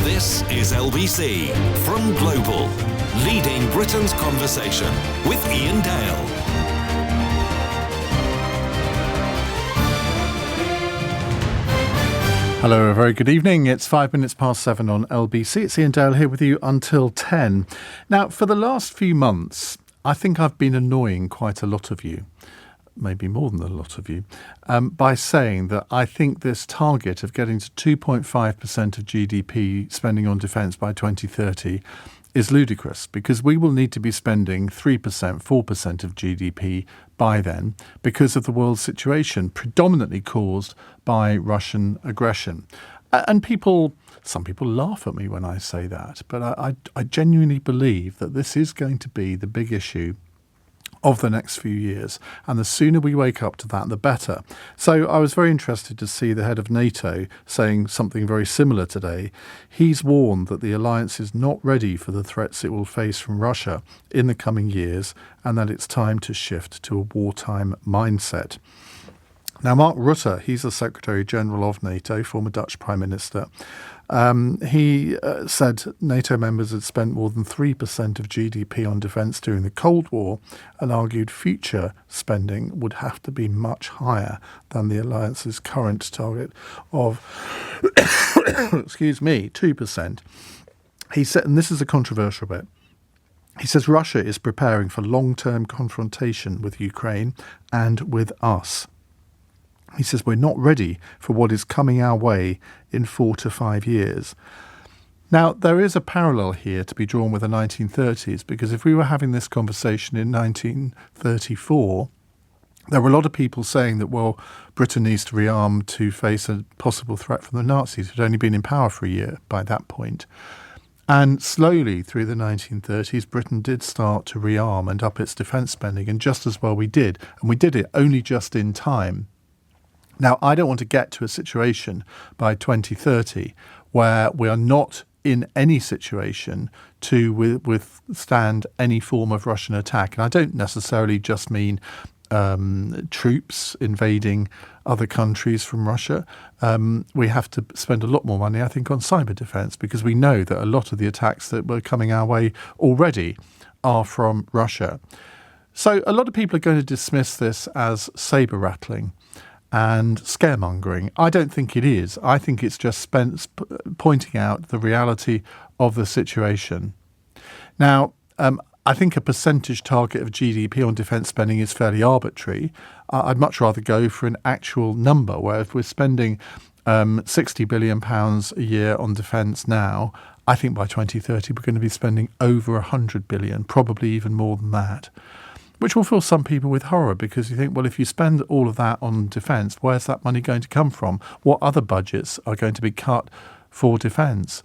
This is LBC from Global, leading Britain's conversation with Iain Dale. Hello, a very good evening. It's 7:05 on LBC. It's Iain Dale here with you until 10. Now, for the last few months, I think I've been annoying quite a lot of you, maybe more than a lot of you, by saying that I think this target of getting to 2.5% of GDP spending on defence by 2030 is ludicrous, because we will need to be spending 3%, 4% of GDP by then because of the world situation, predominantly caused by Russian aggression. And some people laugh at me when I say that, but I genuinely believe that this is going to be the big issue of the next few years. And the sooner we wake up to that, the better. So I was very interested to see the head of NATO saying something very similar today. He's warned that the alliance is not ready for the threats it will face from Russia in the coming years, and that it's time to shift to a wartime mindset. Now, Mark Rutte, he's the Secretary General of NATO, former Dutch Prime Minister. He said NATO members had spent more than 3% of GDP on defence during the Cold War, and argued future spending would have to be much higher than the alliance's current target of, 2%. He said, and this is a controversial bit, he says Russia is preparing for long-term confrontation with Ukraine and with us. He says we're not ready for what is coming our way in 4 to 5 years. Now, there is a parallel here to be drawn with the 1930s, because if we were having this conversation in 1934, there were a lot of people saying that, well, Britain needs to rearm to face a possible threat from the Nazis, who'd only been in power for a year by that point. And slowly through the 1930s, Britain did start to rearm and up its defence spending, and just as well we did. And we did it only just in time. Now, I don't want to get to a situation by 2030 where we are not in any situation to withstand any form of Russian attack. And I don't necessarily just mean troops invading other countries from Russia. We have to spend a lot more money, I think, on cyber defence, because we know that a lot of the attacks that were coming our way already are from Russia. So a lot of people are going to dismiss this as sabre rattling and scaremongering. I don't think it is. I think it's just pointing out the reality of the situation. Now, I think a percentage target of GDP on defence spending is fairly arbitrary. I'd much rather go for an actual number, where if we're spending £60 billion a year on defence now, I think by 2030 we're going to be spending over £100 billion, probably even more than that, which will fill some people with horror, because you think, well, if you spend all of that on defence, where's that money going to come from? What other budgets are going to be cut for defence?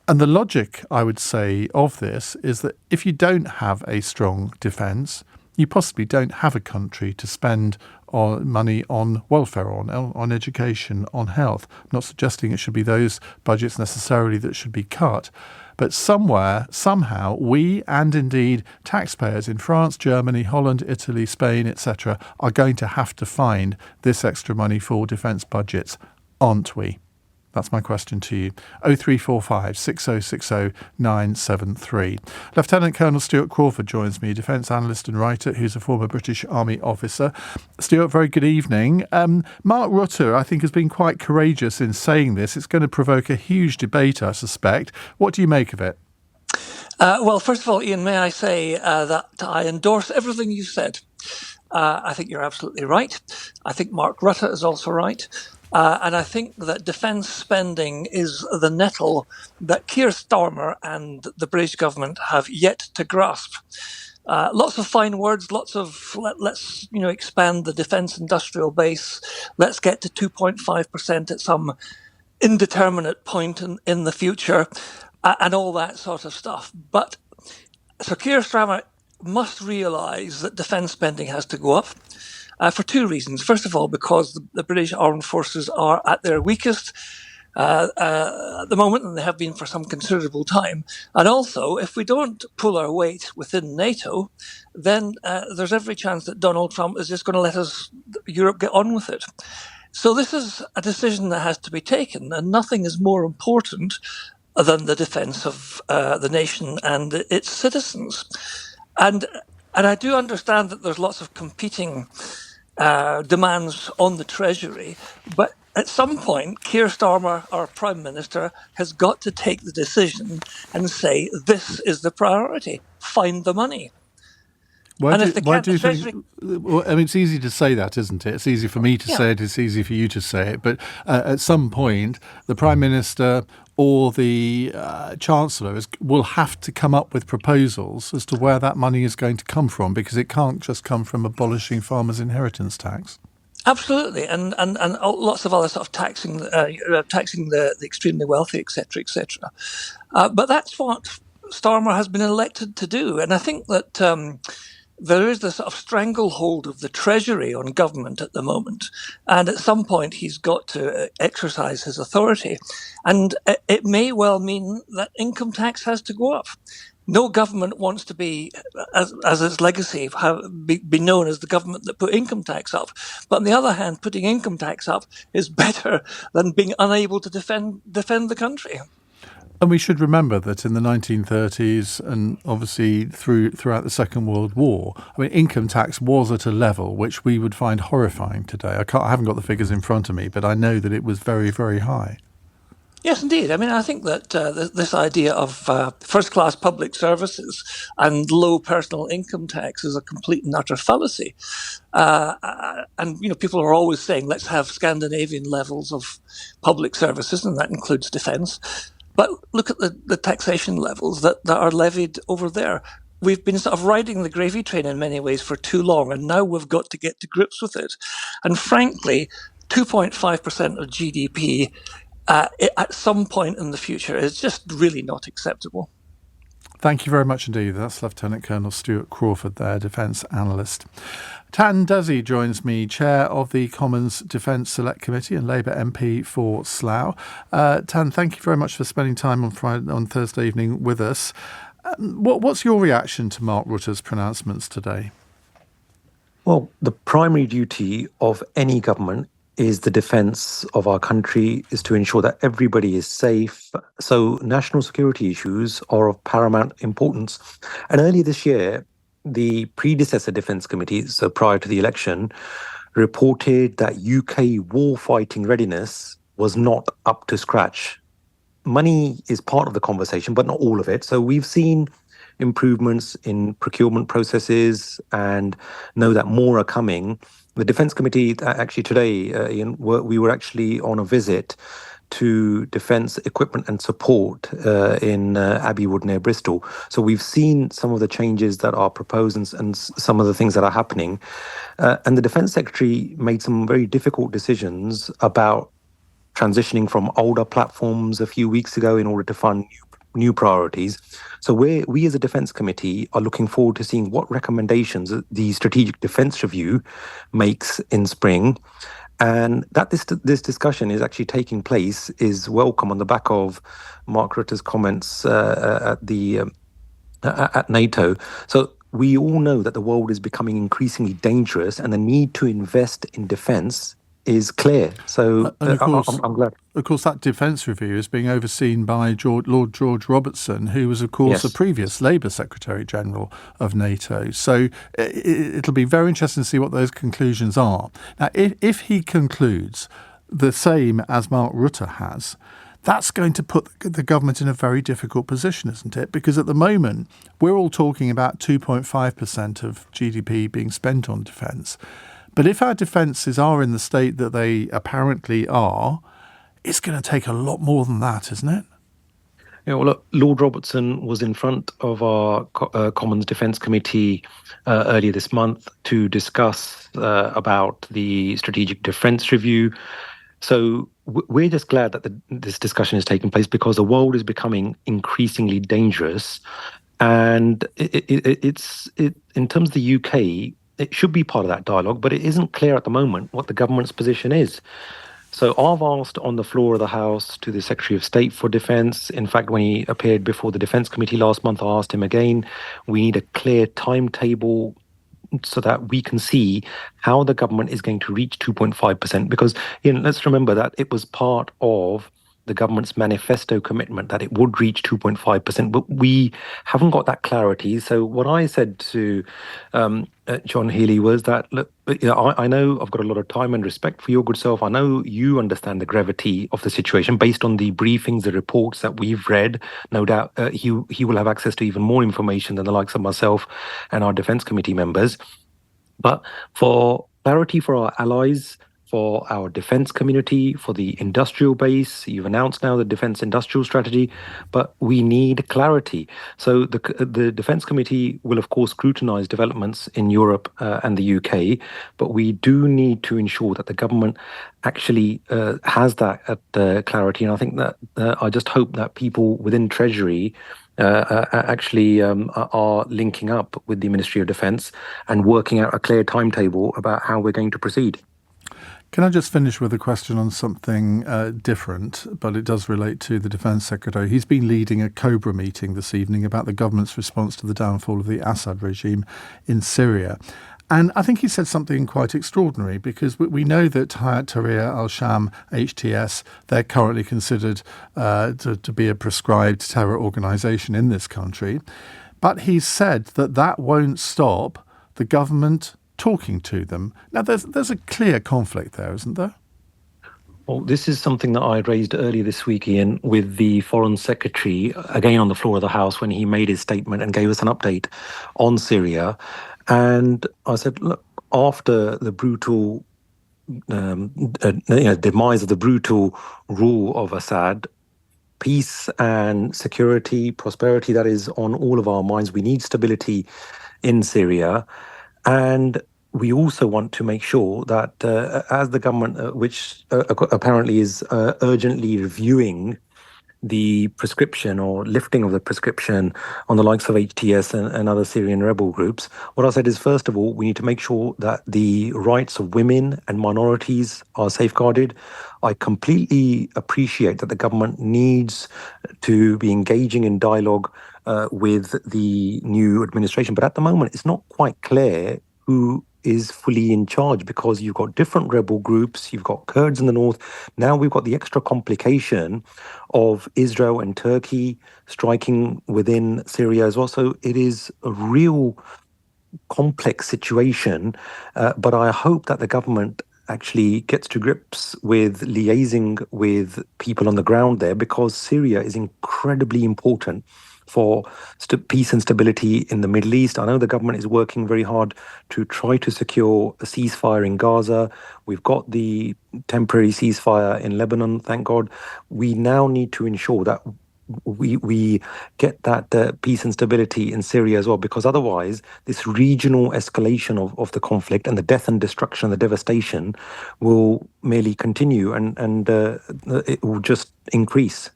And the logic, I would say, of this is that if you don't have a strong defence, you possibly don't have a country to spend money on welfare, on education, on health. I'm not suggesting it should be those budgets necessarily that should be cut. But somewhere, somehow, we and indeed taxpayers in France, Germany, Holland, Italy, Spain, etc. are going to have to find this extra money for defence budgets, aren't we? That's my question to you. 0345 6060 973. Lieutenant Colonel Stuart Crawford joins me, defence analyst and writer, who's a former British Army officer. Stuart, very good evening. Mark Rutte, I think, has been quite courageous in saying this. It's going to provoke a huge debate, I suspect. What do you make of it? Well, first of all, Iain, may I say that I endorse everything you said. I think you're absolutely right. I think Mark Rutte is also right. And I think that defence spending is the nettle that Keir Starmer and the British government have yet to grasp. Lots of fine words, lots of let's expand the defence industrial base. Let's get to 2.5% at some indeterminate point in the future, and all that sort of stuff. But so Keir Starmer must realise that defence spending has to go up. For two reasons. First of all, because the British Armed Forces are at their weakest at the moment, and they have been for some considerable time. And also, if we don't pull our weight within NATO, then there's every chance that Donald Trump is just going to let Europe get on with it. So this is a decision that has to be taken, and nothing is more important than the defence of the nation and its citizens. And I do understand that there's lots of competing demands on the Treasury, but at some point, Keir Starmer, our Prime Minister, has got to take the decision and say, this is the priority, find the money. Why And do, if they why can't, do the you Treasury... think? Well, I mean, it's easy to say that, isn't it? It's easy for me to say it. It's easy for you to say it. But at some point, the Prime Minister or the Chancellor will have to come up with proposals as to where that money is going to come from, because it can't just come from abolishing farmers' inheritance tax. Absolutely, and lots of other sort of taxing the extremely wealthy, etc., etc. But that's what Starmer has been elected to do, and I think that there is this sort of stranglehold of the Treasury on government at the moment, and at some point he's got to exercise his authority, and it may well mean that income tax has to go up. No government wants to be, as its legacy, be known as the government that put income tax up. But on the other hand, putting income tax up is better than being unable to defend the country. And we should remember that in the 1930s and obviously throughout the Second World War, I mean, income tax was at a level which we would find horrifying today. I haven't got the figures in front of me, but I know that it was very, very high. Yes, indeed. I mean, I think that this idea of first-class public services and low personal income tax is a complete and utter fallacy. And, people are always saying, let's have Scandinavian levels of public services, and that includes defence. But look at the taxation levels that are levied over there. We've been sort of riding the gravy train in many ways for too long, and now we've got to get to grips with it. And frankly, 2.5% of GDP at some point in the future is just really not acceptable. Thank you very much indeed. That's Lieutenant Colonel Stuart Crawford there, Defence Analyst. Tan Desi joins me, Chair of the Commons Defence Select Committee and Labour MP for Slough. Tan, thank you very much for spending time on Thursday evening with us. What's your reaction to Mark Rutte's pronouncements today? Well, the primary duty of any government is the defence of our country, is to ensure that everybody is safe. So national security issues are of paramount importance. And earlier this year, the predecessor Defence Committee, so prior to the election, reported that UK war-fighting readiness was not up to scratch. Money is part of the conversation, but not all of it. So we've seen improvements in procurement processes and know that more are coming. The Defence Committee, actually today, Iain, we were actually on a visit to Defence Equipment and Support in Abbeywood near Bristol. So we've seen some of the changes that are proposed and some of the things that are happening. And the Defence Secretary made some very difficult decisions about transitioning from older platforms a few weeks ago in order to fund new priorities. So we as a Defence Committee are looking forward to seeing what recommendations the Strategic Defence Review makes in spring. And that this discussion is actually taking place is welcome on the back of Mark Rutte's comments at NATO. So we all know that the world is becoming increasingly dangerous and the need to invest in defence is clear. So and of course, I'm glad. Of course, that defence review is being overseen by Lord George Robertson, who was, of course, a previous Labour Secretary-General of NATO. So it'll be very interesting to see what those conclusions are. Now, if he concludes the same as Mark Rutte has, that's going to put the government in a very difficult position, isn't it? Because at the moment, we're all talking about 2.5% of GDP being spent on defence. But if our defences are in the state that they apparently are, it's going to take a lot more than that, isn't it? Yeah, well, look, Lord Robertson was in front of our Commons Defence Committee earlier this month to discuss about the Strategic Defence Review. So we're just glad that this discussion is taking place because the world is becoming increasingly dangerous. And it's in terms of the UK, it should be part of that dialogue, but it isn't clear at the moment what the government's position is. So I've asked on the floor of the House to the Secretary of State for Defence. In fact, when he appeared before the Defence Committee last month, I asked him again, we need a clear timetable so that we can see how the government is going to reach 2.5%. Because, let's remember that it was part of the government's manifesto commitment that it would reach 2.5%, but we haven't got that clarity. So what I said to John Healy was that, look, I know I've got a lot of time and respect for your good self. I know you understand the gravity of the situation based on the briefings, the reports that we've read. No doubt he will have access to even more information than the likes of myself and our Defence Committee members. But for clarity for our allies, for our defence community, for the industrial base, you've announced now the defence industrial strategy, but we need clarity. So the Defence Committee will, of course, scrutinise developments in Europe and the UK, but we do need to ensure that the government actually has that clarity. And I think that I just hope that people within Treasury actually are linking up with the Ministry of Defence and working out a clear timetable about how we're going to proceed. Can I just finish with a question on something different, but it does relate to the Defence Secretary. He's been leading a COBRA meeting this evening about the government's response to the downfall of the Assad regime in Syria. And I think he said something quite extraordinary, because we know that Hayat Tahrir al-Sham, HTS, they're currently considered to be a prescribed terror organisation in this country. But he said that won't stop the government talking to them. Now, there's a clear conflict there, isn't there? Well, this is something that I raised earlier this week, Ian, with the Foreign Secretary, again on the floor of the House, when he made his statement and gave us an update on Syria. And I said, look, after the brutal demise of the brutal rule of Assad, peace and security, prosperity, that is on all of our minds. We need stability in Syria. And we also want to make sure that as the government, which apparently is urgently reviewing the prescription or lifting of the prescription on the likes of HTS and other Syrian rebel groups, what I said is, first of all, we need to make sure that the rights of women and minorities are safeguarded. I completely appreciate that the government needs to be engaging in dialogue with the new administration, but at the moment, it's not quite clear who is fully in charge, because you've got different rebel groups, you've got Kurds in the north. Now we've got the extra complication of Israel and Turkey striking within Syria as well. So it is a real complex situation, but I hope that the government actually gets to grips with liaising with people on the ground there, because Syria is incredibly important for peace and stability in the Middle East. I know the government is working very hard to try to secure a ceasefire in Gaza. We've got the temporary ceasefire in Lebanon, thank God. We now need to ensure that we get that peace and stability in Syria as well, because otherwise this regional escalation of the conflict and the death and destruction and the devastation will merely continue, and it will just increase.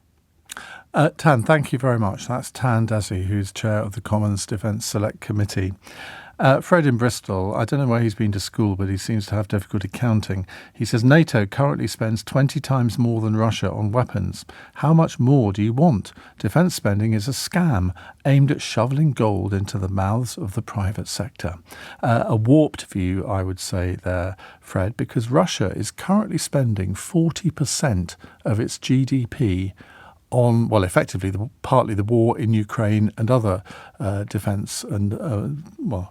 Tan, thank you very much. That's Tan Desi, who's chair of the Commons Defence Select Committee. Fred in Bristol, I don't know where he's been to school, but he seems to have difficulty counting. He says NATO currently spends 20 times more than Russia on weapons. How much more do you want? Defence spending is a scam aimed at shoveling gold into the mouths of the private sector. A warped view, I would say there, Fred, because Russia is currently spending 40% of its GDP on, well, effectively, partly the war in Ukraine and other defence and,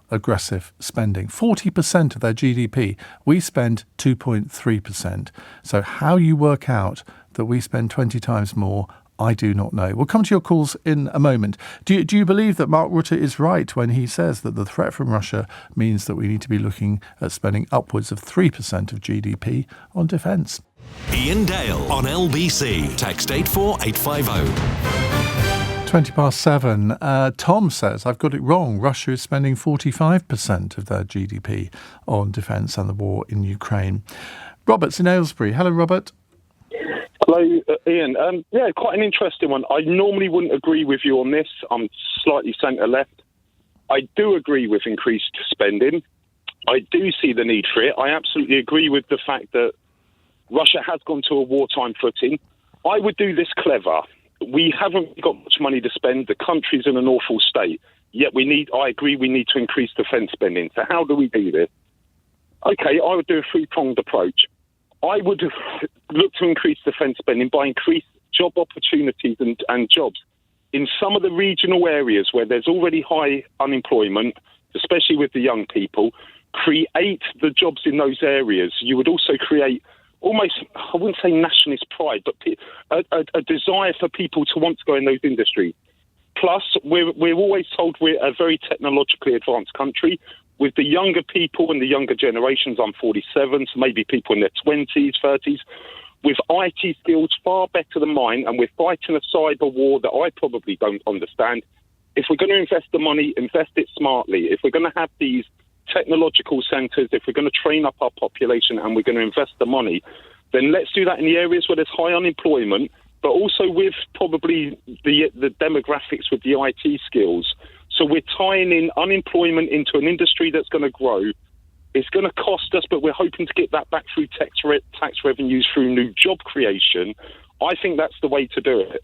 aggressive spending. 40% of their GDP. We spend 2.3%. So how you work out that we spend 20 times more, I do not know. We'll come to your calls in a moment. Do you believe that Mark Rutte is right when he says that the threat from Russia means that we need to be looking at spending upwards of 3% of GDP on defence? Iain Dale on LBC. Text 84850. 7:20. Tom says, I've got it wrong. Russia is spending 45% of their GDP on defence and the war in Ukraine. Robert's in Aylesbury. Hello, Robert. Hello, Ian. Quite an interesting one. I normally wouldn't agree with you on this. I'm slightly centre-left. I do agree with increased spending. I do see the need for it. I absolutely agree with the fact that Russia has gone to a wartime footing. I would do this clever. we haven't got much money to spend. The country's in an awful state. Yet I agree, we need to increase defence spending. So how do we do this? Okay, I would do a three-pronged approach. I would look to increase defence spending by increased job opportunities and jobs. In some of the regional areas where there's already high unemployment, especially with the young people, create the jobs in those areas. You would also create almost, I wouldn't say nationalist pride, but a desire for people to want to go in those industries. Plus, we're always told we're a very technologically advanced country. With the younger people and the younger generations, I'm 47, so maybe people in their 20s, 30s, with IT skills far better than mine, and we're fighting a cyber war that I probably don't understand. If we're going to invest the money, invest it smartly. If we're going to have these technological centres, if we're going to train up our population and we're going to invest the money, then let's do that in the areas where there's high unemployment, but also with probably the demographics with the IT skills. So we're tying in unemployment into an industry that's going to grow. It's going to cost us, but we're hoping to get that back through tax revenues, through new job creation. I think that's the way to do it.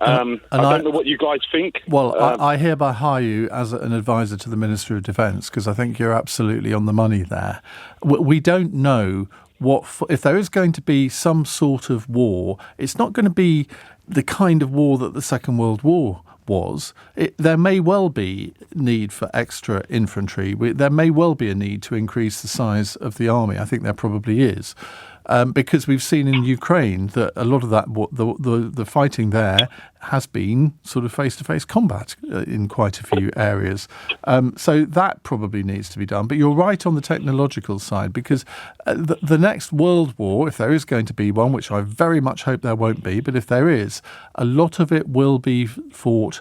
I don't know what you guys think. Well, I hereby hire you as an advisor to the Ministry of Defence, because I think you're absolutely on the money there. We don't know if there is going to be some sort of war. It's not going to be the kind of war that the Second World War was. There may well be need for extra infantry. There may well be a need to increase the size of the army. I think there probably is. Because we've seen in Ukraine that a lot of that, the fighting there has been sort of face-to-face combat in quite a few areas. So that probably needs to be done. But you're right on the technological side, because the next world war, if there is going to be one, which I very much hope there won't be, but if there is, a lot of it will be fought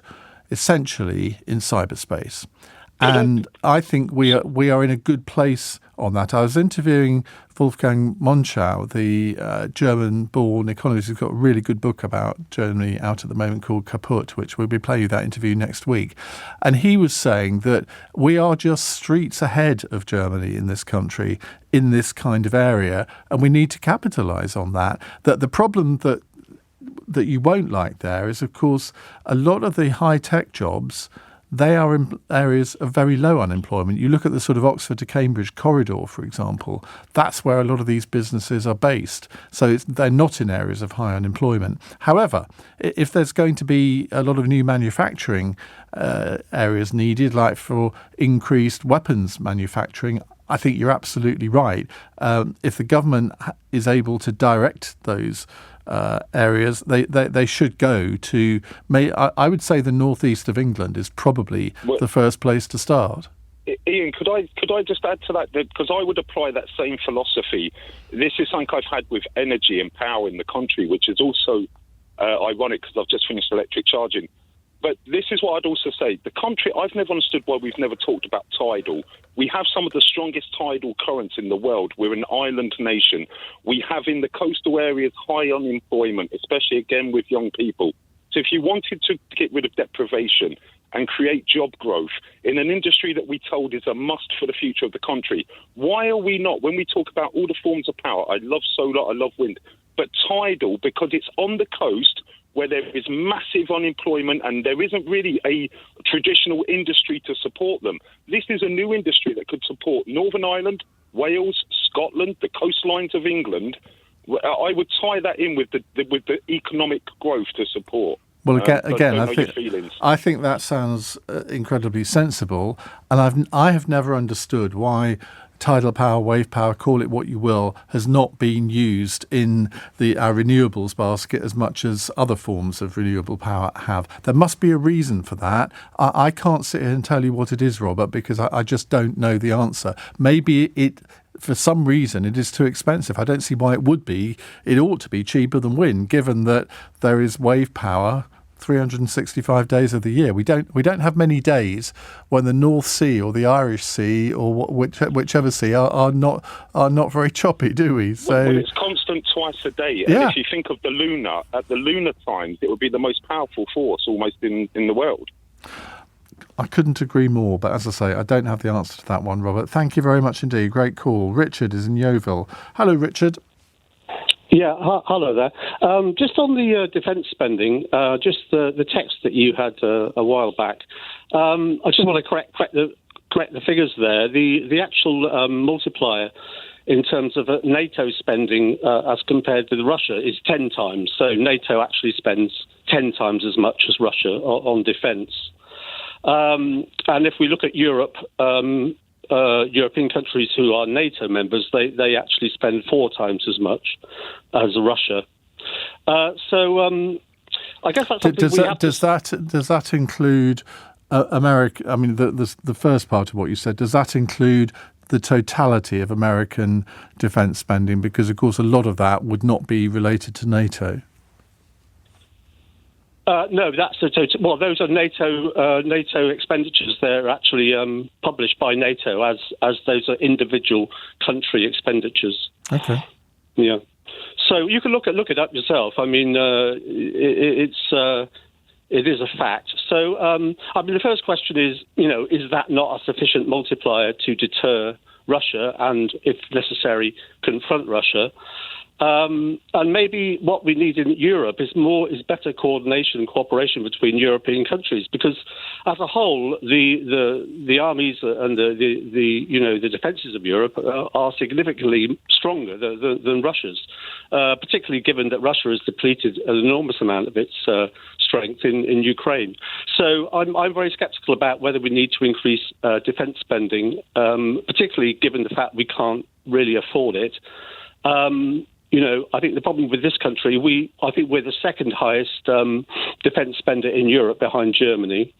essentially in cyberspace. And I think we are in a good place on that. I was interviewing Wolfgang Monschau, the German-born economist who's got a really good book about Germany out at the moment called Kaput, which we'll be playing you that interview next week. And he was saying that we are just streets ahead of Germany in this country, in this kind of area, and we need to capitalise on that. That the problem that you won't like there is, of course, a lot of the high-tech jobs, they are in areas of very low unemployment. You look at the sort of Oxford to Cambridge corridor, for example, that's where a lot of these businesses are based. So they're not in areas of high unemployment. However, if there's going to be a lot of new manufacturing areas needed, like for increased weapons manufacturing, I think you're absolutely right. If the government is able to direct those areas, they should go to. I would say the northeast of England is probably the first place to start. Iain, could I just add to that, because I would apply that same philosophy. This is something I've had with energy and power in the country, which is also ironic because I've just finished electric charging. But this is what I'd also say. The country, I've never understood why we've never talked about tidal. We have some of the strongest tidal currents in the world. We're an island nation. We have in the coastal areas high unemployment, especially again with young people. So if you wanted to get rid of deprivation and create job growth in an industry that we told is a must for the future of the country, why are we not, when we talk about all the forms of power, I love solar, I love wind, but tidal, because it's on the coast, where there is massive unemployment and there isn't really a traditional industry to support them. This is a new industry that could support Northern Ireland, Wales, Scotland, the coastlines of England. I would tie that in with the economic growth to support. Well, again, I think that sounds incredibly sensible, and I have never understood why tidal power, wave power, call it what you will, has not been used in our renewables basket as much as other forms of renewable power have. There must be a reason for that. I can't sit here and tell you what it is, Robert, because I just don't know the answer. Maybe for some reason, it is too expensive. I don't see why it would be. It ought to be cheaper than wind, given that there is wave power 365 days of the year. We don't have many days when the North Sea or the Irish Sea or whichever sea are not very choppy, do we? So well, it's constant twice a day. Yeah. And if you think of the lunar, at the lunar times, it would be the most powerful force almost in the world. I couldn't agree more, but as I say, I don't have the answer to that one, Robert. Thank you very much indeed. Great call. Richard is in Yeovil. Hello, Richard. Yeah, hello there. Just on the defence spending, just the text that you had a while back. I just want to correct the figures there. The actual multiplier in terms of NATO spending as compared with Russia is 10 times. So NATO actually spends 10 times as much as Russia on defence. And if we look at Europe, European countries who are NATO members, they actually spend 4 times as much as Russia. So I guess that's something does that include America? I mean, the first part of what you said, does that include the totality of American defence spending? Because, of course, a lot of that would not be related to NATO. No, that's the total. Well, those are NATO expenditures. They're actually published by NATO as those are individual country expenditures. Okay. Yeah. So you can look it up yourself. I mean, it is a fact. So I mean, the first question is, is that not a sufficient multiplier to deter Russia and, if necessary, confront Russia? And maybe what we need in Europe is better coordination and cooperation between European countries, because as a whole, the armies and the defences of Europe are significantly stronger than Russia's, particularly given that Russia has depleted an enormous amount of its strength in Ukraine. So I'm very sceptical about whether we need to increase defence spending, particularly given the fact we can't really afford it. I think the problem with this country, I think we're the second highest defence spender in Europe behind Germany.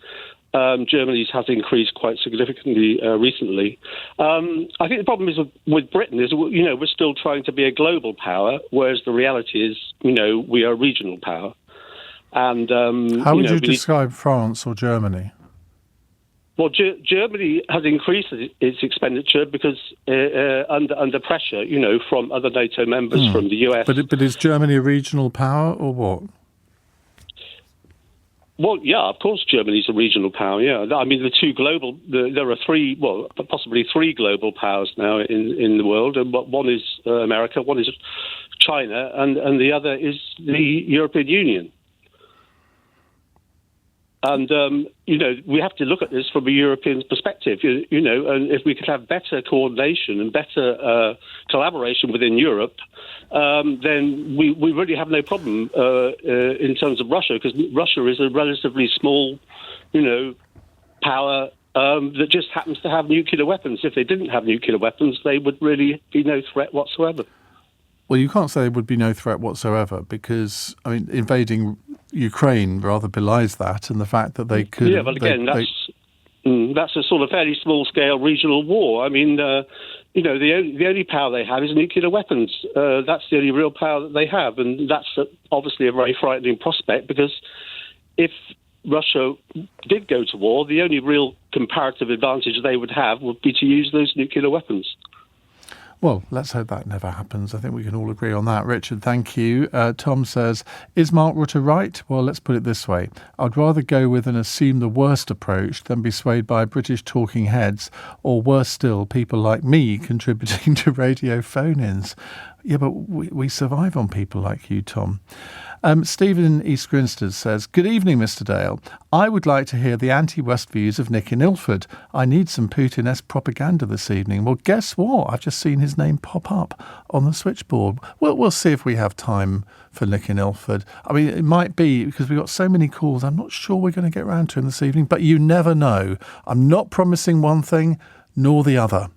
Germany's has increased quite significantly recently. I think the problem is with Britain is, we're still trying to be a global power, whereas the reality is, we are a regional power. And how would you describe France or Germany? Well, Germany has increased its expenditure because under pressure, from other NATO members, from the US. But is Germany a regional power or what? Well, yeah, of course, Germany's a regional power. Yeah, I mean, there are possibly three global powers now in the world, and one is America, one is China, and the other is the European Union. And, we have to look at this from a European perspective, and if we could have better coordination and better collaboration within Europe, then we really have no problem in terms of Russia, because Russia is a relatively small, power that just happens to have nuclear weapons. If they didn't have nuclear weapons, they would really be no threat whatsoever. Well, you can't say there would be no threat whatsoever, because, I mean, invading Ukraine rather belies that, and the fact that they could... Yeah, but again, that's a sort of fairly small-scale regional war. I mean, the only power they have is nuclear weapons. That's the only real power that they have, and that's obviously a very frightening prospect, because if Russia did go to war, the only real comparative advantage they would have would be to use those nuclear weapons. Well, let's hope that never happens. I think we can all agree on that. Richard, thank you. Tom says, is Mark Rutte right? Well, let's put it this way. I'd rather go with and assume the worst approach than be swayed by British talking heads, or worse still, people like me contributing to radio phone-ins. Yeah, but we survive on people like you, Tom. Stephen in East Grinstead says, good evening, Mr. Dale. I would like to hear the anti-West views of Nick in Ilford. I need some Putin-esque propaganda this evening. Well, guess what? I've just seen his name pop up on the switchboard. We'll see if we have time for Nick in Ilford. I mean, it might be, because we've got so many calls, I'm not sure we're going to get round to him this evening, but you never know. I'm not promising one thing nor the other.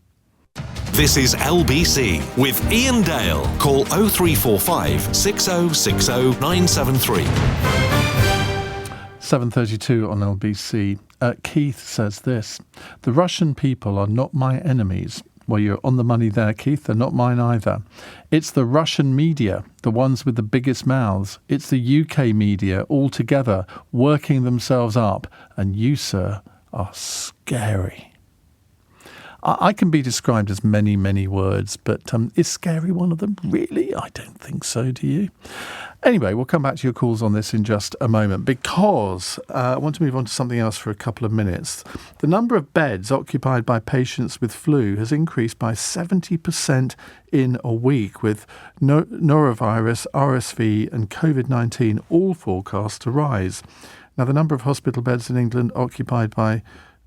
This is LBC with Iain Dale. Call 0345 6060 973. 7:32 on LBC. Keith says this: the Russian people are not my enemies. Well, you're on the money there, Keith. They're not mine either. It's the Russian media, the ones with the biggest mouths. It's the UK media all together, working themselves up. And you, sir, are scary. I can be described as many, many words, but is scary one of them? Really? I don't think so, do you? Anyway, we'll come back to your calls on this in just a moment, because I want to move on to something else for a couple of minutes. The number of beds occupied by patients with flu has increased by 70% in a week, with norovirus, RSV and COVID-19 all forecast to rise. Now, the number of hospital beds in England occupied by...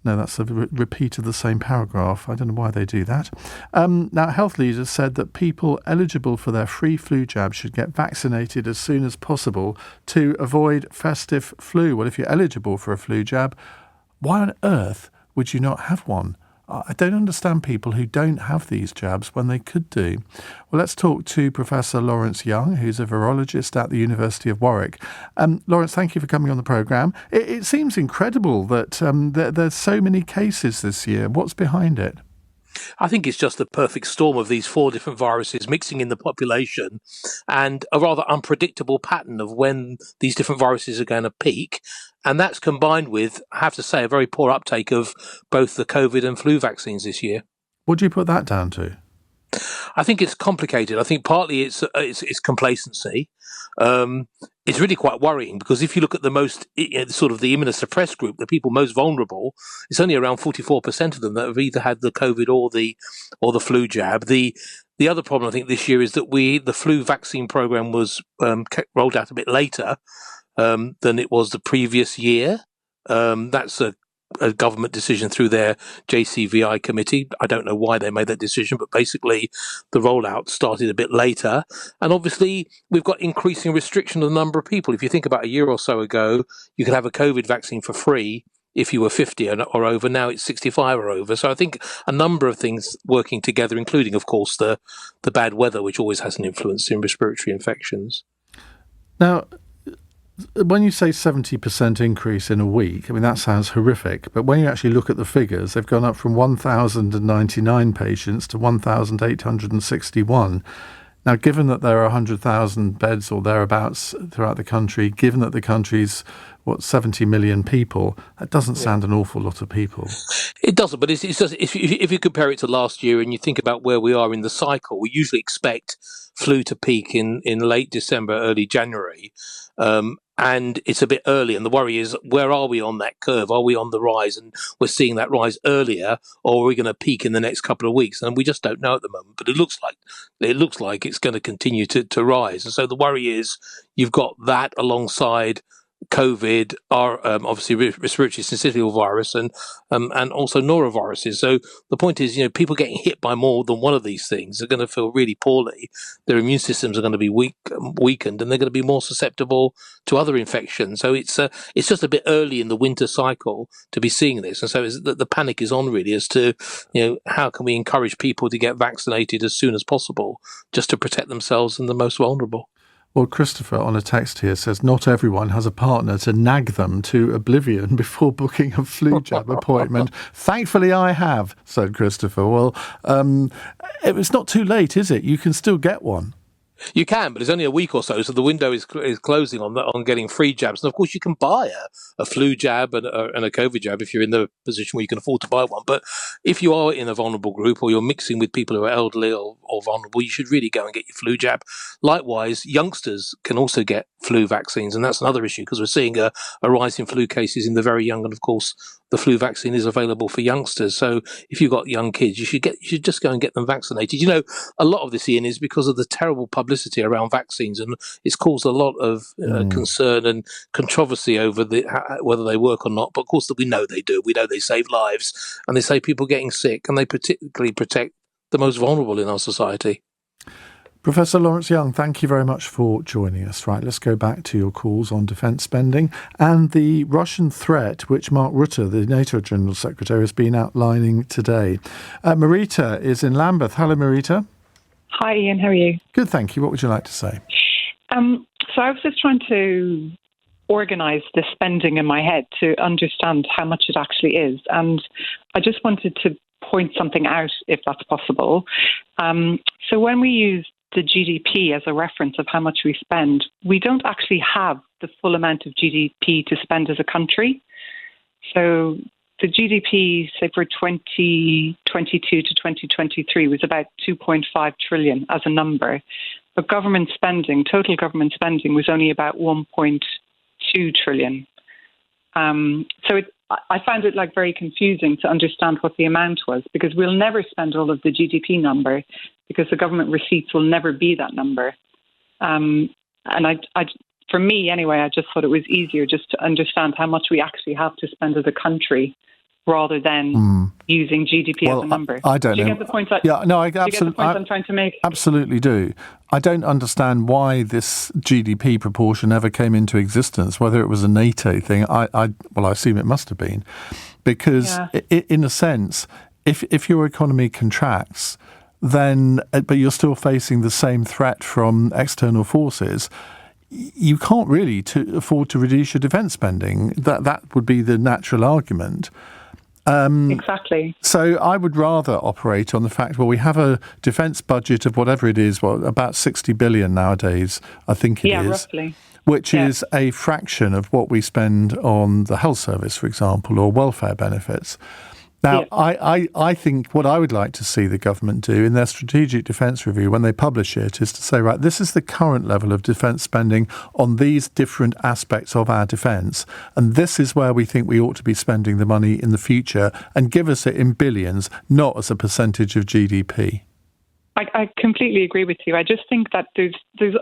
No, that's a repeat of the same paragraph. I don't know why they do that. Now, health leaders said that people eligible for their free flu jab should get vaccinated as soon as possible to avoid festive flu. Well, if you're eligible for a flu jab, why on earth would you not have one? I don't understand people who don't have these jabs when they could do. Well, let's talk to Professor Lawrence Young, who's a virologist at the University of Warwick. Lawrence, thank you for coming on the programme. It seems incredible that there's so many cases this year. What's behind it? I think it's just the perfect storm of these 4 different viruses mixing in the population, and a rather unpredictable pattern of when these different viruses are going to peak. And that's combined with, I have to say, a very poor uptake of both the COVID and flu vaccines this year. What do you put that down to? I think it's complicated. I think partly it's complacency. It's really quite worrying, because if you look at the most sort of the immunosuppressed group, the people most vulnerable, it's only around 44% of them that have either had the COVID or the flu jab. The other problem I think this year is that the flu vaccine program was rolled out a bit later than it was the previous year. That's a government decision through their JCVI committee. I don't know why they made that decision, but basically the rollout started a bit later. And obviously we've got increasing restriction of the number of people. If you think about a year or so ago, you could have a COVID vaccine for free if you were 50 or over. Now it's 65 or over. So I think a number of things working together, including, of course, the bad weather, which always has an influence in respiratory infections. Now, when you say 70% increase in a week, I mean, that sounds horrific. But when you actually look at the figures, they've gone up from 1,099 patients to 1,861. Now, given that there are 100,000 beds or thereabouts throughout the country, given that the country's, 70 million people, that doesn't sound an awful lot of people. It doesn't, but it's just, if you compare it to last year and you think about where we are in the cycle, we usually expect flu to peak in late December, early January. And it's a bit early, and the worry is, where are we on that curve? Are we on the rise, and we're seeing that rise earlier, or are we going to peak in the next couple of weeks? And we just don't know at the moment, but it looks like it's going to continue to rise. And so the worry is, you've got that alongside COVID, are obviously respiratory syncytial virus, and also noroviruses. So the point is, people getting hit by more than one of these things are going to feel really poorly. Their immune systems are going to be weakened, and they're going to be more susceptible to other infections. So it's just a bit early in the winter cycle to be seeing this, and so the panic is on really as to how can we encourage people to get vaccinated as soon as possible, just to protect themselves and the most vulnerable. Well, Christopher on a text here says not everyone has a partner to nag them to oblivion before booking a flu jab appointment. Thankfully, I have, said Christopher. Well, it's not too late, is it? You can still get one. You can, but it's only a week or so the window is closing on getting free jabs. And of course, you can buy a flu jab and a COVID jab if you're in the position where you can afford to buy one. But if you are in a vulnerable group, or you're mixing with people who are elderly or vulnerable, you should really go and get your flu jab. Likewise, youngsters can also get flu vaccines, and that's another issue, because we're seeing a rise in flu cases in the very young, and of course, the flu vaccine is available for youngsters. So if you've got young kids, you should just go and get them vaccinated. A lot of this, Iain, is because of the terrible publicity around vaccines, and it's caused a lot of concern and controversy over whether they work or not. But of course, we know they do. We know they save lives, and they save people getting sick, and they particularly protect the most vulnerable in our society. Professor Lawrence Young, thank you very much for joining us. Right, let's go back to your calls on defence spending and the Russian threat, which Mark Rutte, the NATO General Secretary, has been outlining today. Marita is in Lambeth. Hello, Marita. Hi, Iain. How are you? Good, thank you. What would you like to say? So I was just trying to organise the spending in my head to understand how much it actually is. And I just wanted to point something out, if that's possible. So when we use the GDP as a reference of how much we spend, we don't actually have the full amount of GDP to spend as a country. So the GDP, say for 2022 to 2023, was about 2.5 trillion as a number. but total government spending was only about 1.2 trillion. I found it very confusing to understand what the amount was, because we'll never spend all of the GDP number, because the government receipts will never be that number. And for me anyway, I just thought it was easier just to understand how much we actually have to spend as a country, rather than using GDP as a number. I don't know. Do you get the point? I get the point I'm trying to make? Absolutely do. I don't understand why this GDP proportion ever came into existence, whether it was a NATO thing. I assume it must have been. Because in a sense, if your economy contracts, then, but you're still facing the same threat from external forces, you can't really afford to reduce your defence spending. That would be the natural argument. Exactly. So I would rather operate on the fact, we have a defence budget of whatever it is, about 60 billion nowadays, I think it is. Yeah, roughly. Which is a fraction of what we spend on the health service, for example, or welfare benefits. Now, I think what I would like to see the government do in their strategic defence review when they publish it is to say, right, this is the current level of defence spending on these different aspects of our defence, and this is where we think we ought to be spending the money in the future, and give us it in billions, not as a percentage of GDP. I completely agree with you. I just think that there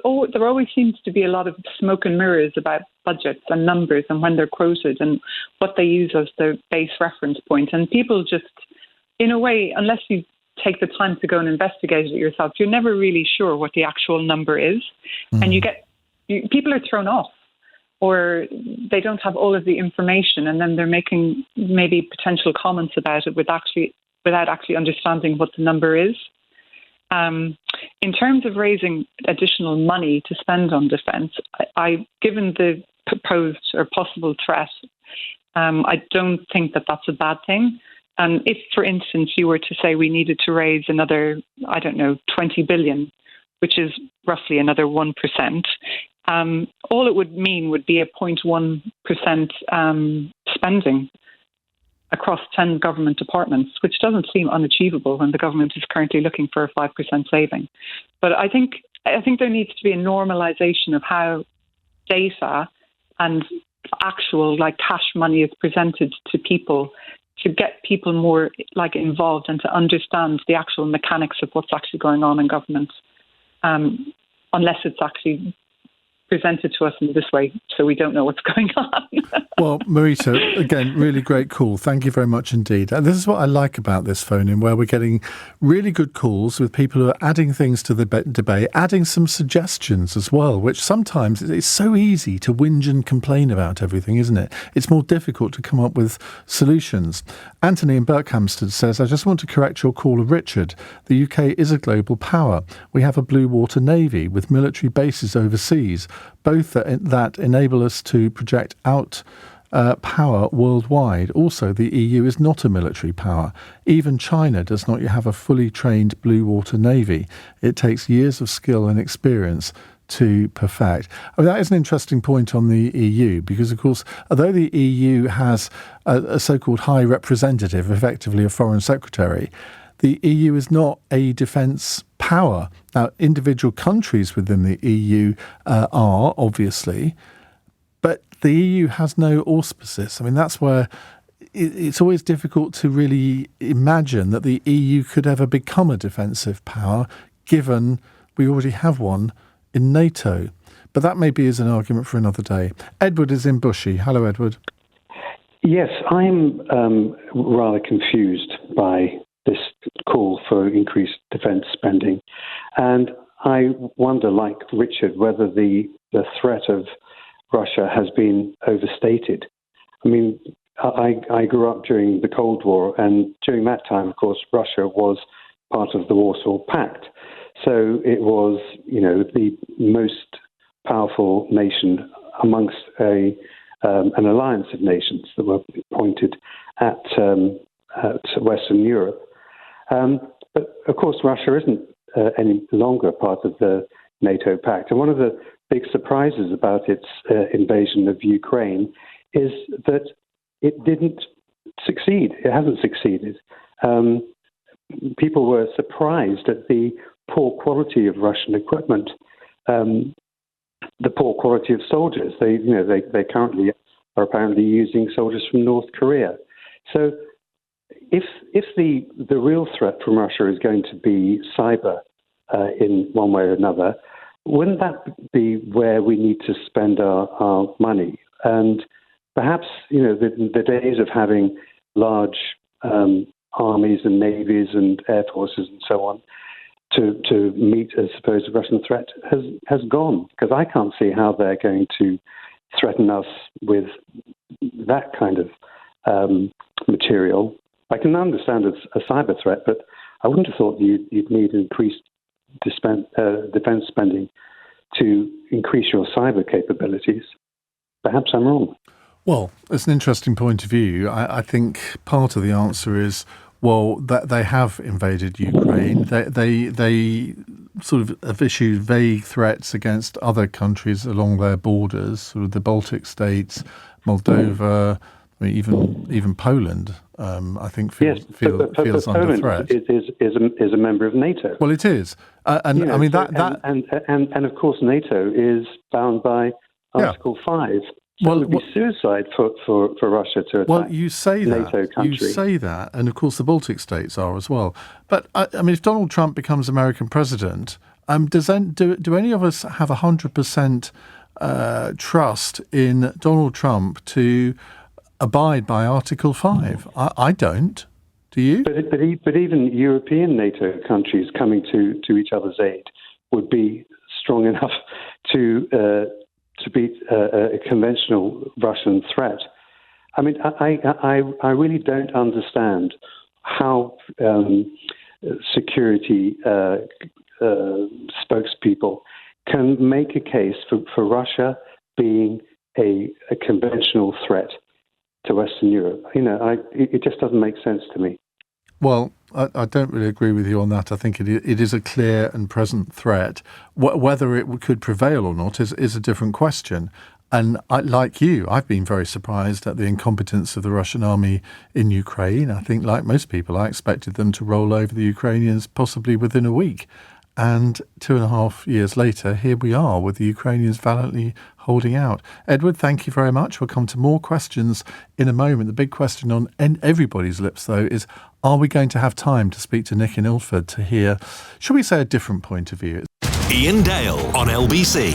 always seems to be a lot of smoke and mirrors about budgets and numbers and when they're quoted and what they use as their base reference point. And people just, in a way, unless you take the time to go and investigate it yourself, you're never really sure what the actual number is. And people are thrown off, or they don't have all of the information, and then they're making maybe potential comments about it without actually understanding what the number is. In terms of raising additional money to spend on defence, given the proposed or possible threat, I don't think that that's a bad thing. If, for instance, you were to say we needed to raise another, 20 billion, which is roughly another 1%, all it would mean would be a 0.1% spending across 10 government departments, which doesn't seem unachievable when the government is currently looking for a 5% saving. But I think there needs to be a normalisation of how data and actual cash money is presented to people, to get people more involved and to understand the actual mechanics of what's actually going on in government, unless it's actually presented to us in this way, so we don't know what's going on. Well, Marita, again, really great call. Thank you very much indeed. And this is what I like about this phone-in, where we're getting really good calls with people who are adding things to the debate, adding some suggestions as well, which sometimes it's so easy to whinge and complain about everything, isn't it? It's more difficult to come up with solutions. Anthony in Berkhamsted says, I just want to correct your caller, Richard. The UK is a global power. We have a blue water navy with military bases overseas, both that enable us to project out power worldwide. Also, the EU is not a military power. Even China does not have a fully trained blue water navy. It takes years of skill and experience to perfect. That is an interesting point on the EU, because, of course, although the EU has a so-called high representative, effectively a foreign secretary, the EU is not a defence power. Now, individual countries within the EU are, obviously, but the EU has no auspices. I mean, that's where it's always difficult to really imagine that the EU could ever become a defensive power, given we already have one in NATO. But that maybe is an argument for another day. Edward is in Bushy. Hello, Edward. Yes, I'm rather confused by this call for increased defence spending. And I wonder, like Richard, whether the threat of Russia has been overstated. I mean, I grew up during the Cold War, and during that time, of course, Russia was part of the Warsaw Pact. So it was, the most powerful nation amongst an alliance of nations that were pointed at Western Europe. But, of course, Russia isn't any longer part of the NATO pact. And one of the big surprises about its invasion of Ukraine is that it didn't succeed. It hasn't succeeded. People were surprised at the poor quality of Russian equipment the poor quality of soldiers. They currently are apparently using soldiers from North Korea. So if the real threat from Russia is going to be cyber in one way or another, wouldn't that be where we need to spend our money? And perhaps, the days of having large armies and navies and air forces and so on to meet a supposed Russian threat has gone, because I can't see how they're going to threaten us with that kind of material. I can understand it's a cyber threat, but I wouldn't have thought you'd need increased defense spending to increase your cyber capabilities. Perhaps I'm wrong. Well, it's an interesting point of view. I think part of the answer is, well, that they have invaded Ukraine. They sort of have issued vague threats against other countries along their borders, sort of the Baltic states, Moldova, I mean, even Poland. I think feels under threat. Is a member of NATO. Well, it is, I mean and of course NATO is bound by Article 5. So it would be suicide for Russia to attack. Well, you say that. NATO country. You say that, and of course the Baltic states are as well. But I mean, if Donald Trump becomes American president, do any of us have 100% trust in Donald Trump to abide by Article 5? I don't. Do you? But even European NATO countries coming to each other's aid would be strong enough to beat a conventional Russian threat. I mean, I really don't understand how security spokespeople can make a case for Russia being a conventional threat to Western Europe. It just doesn't make sense to me. Well, I don't really agree with you on that. I think it is a clear and present threat. Whether it could prevail or not is a different question. And like you, I've been very surprised at the incompetence of the Russian army in Ukraine. I think, like most people, I expected them to roll over the Ukrainians possibly within a week. And 2.5 years later, here we are with the Ukrainians valiantly holding out. Edward, thank you very much. We'll come to more questions in a moment. The big question on everybody's lips, though, is are we going to have time to speak to Nick in Ilford to hear, shall we say, a different point of view? Iain Dale on LBC.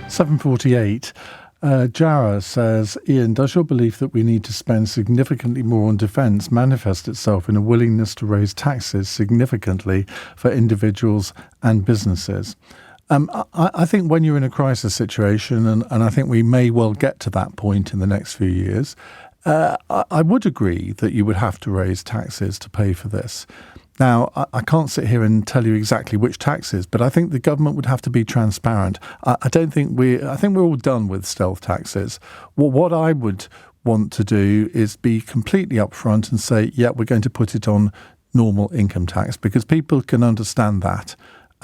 7:48. Jara says, Iain, does your belief that we need to spend significantly more on defence manifest itself in a willingness to raise taxes significantly for individuals and businesses? I think when you're in a crisis situation, and I think we may well get to that point in the next few years, I would agree that you would have to raise taxes to pay for this. Now, I can't sit here and tell you exactly which taxes, but I think the government would have to be transparent. I think we're all done with stealth taxes. Well, what I would want to do is be completely upfront and say, yeah, we're going to put it on normal income tax, because people can understand that.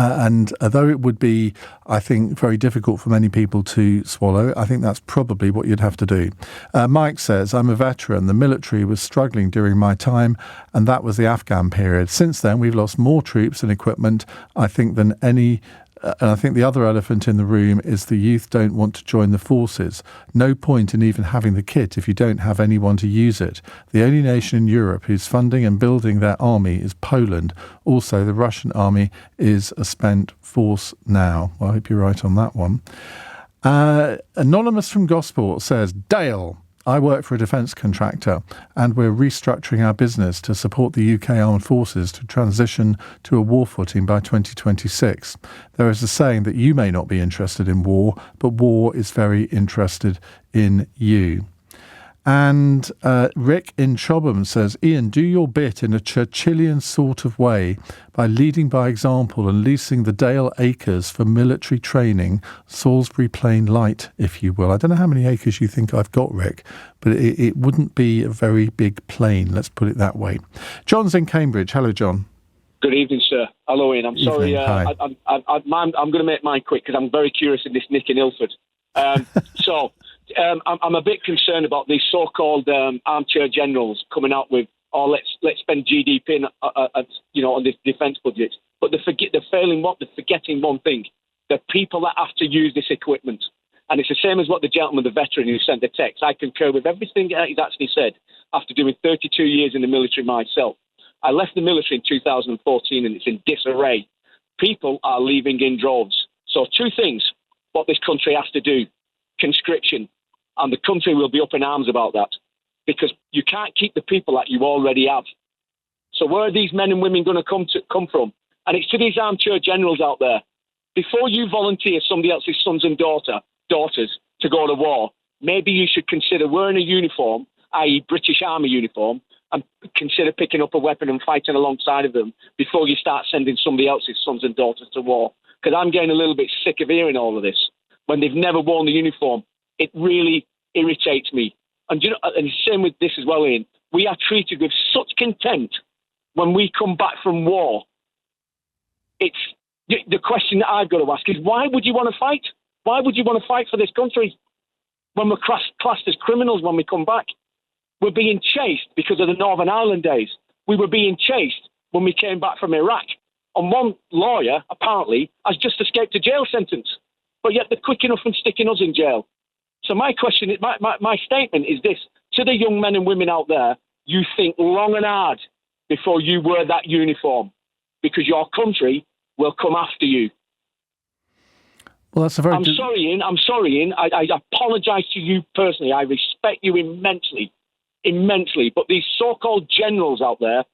And although it would be, I think, very difficult for many people to swallow, I think that's probably what you'd have to do. Mike says, I'm a veteran. The military was struggling during my time, and that was the Afghan period. Since then, we've lost more troops and equipment, I think, than any. And I think the other elephant in the room is the youth don't want to join the forces. No point in even having the kit if you don't have anyone to use it. The only nation in Europe who's funding and building their army is Poland. Also, the Russian army is a spent force now. Well, I hope you're right on that one. Anonymous from Gosport says, Dale, I work for a defence contractor and we're restructuring our business to support the UK Armed Forces to transition to a war footing by 2026. There is a saying that you may not be interested in war, but war is very interested in you. And Rick in Chobham says, Iain, do your bit in a Churchillian sort of way by leading by example and leasing the Dale acres for military training, Salisbury Plain Light, if you will. I don't know how many acres you think I've got, Rick, but it wouldn't be a very big plain, let's put it that way. John's in Cambridge. Hello, John. Good evening, sir. Hello, Iain. I'm sorry. Hi. I'm going to make mine quick because I'm very curious in this Nick in Ilford. I'm a bit concerned about these so-called armchair generals coming out with, let's spend GDP on this defence budget. but they're forgetting one thing: the people that have to use this equipment. And it's the same as what the gentleman, the veteran who sent the text. I concur with everything that he's actually said. After doing 32 years in the military myself, I left the military in 2014, and it's in disarray. People are leaving in droves. So two things: what this country has to do, conscription, and the country will be up in arms about that, because you can't keep the people that you already have. So where are these men and women going to come from? And it's to these armchair generals out there: before you volunteer somebody else's sons and daughters to go to war, maybe you should consider wearing a uniform, i.e. British Army uniform, and consider picking up a weapon and fighting alongside of them before you start sending somebody else's sons and daughters to war. Because I'm getting a little bit sick of hearing all of this. When they've never worn the uniform, it really irritates me. And you know, and the same with this as well, Iain. We are treated with such contempt when we come back from war. It's the question that I've got to ask is, why would you want to fight? Why would you want to fight for this country when we're classed as criminals when we come back? We're being chased because of the Northern Ireland days. We were being chased when we came back from Iraq. And one lawyer, apparently, has just escaped a jail sentence. But yet they're quick enough and sticking us in jail. So my question, my statement is this: to the young men and women out there, you think long and hard before you wear that uniform, because your country will come after you. Well, that's a very... I'm sorry, Iain. I apologise to you personally. I respect you immensely. But these so-called generals out there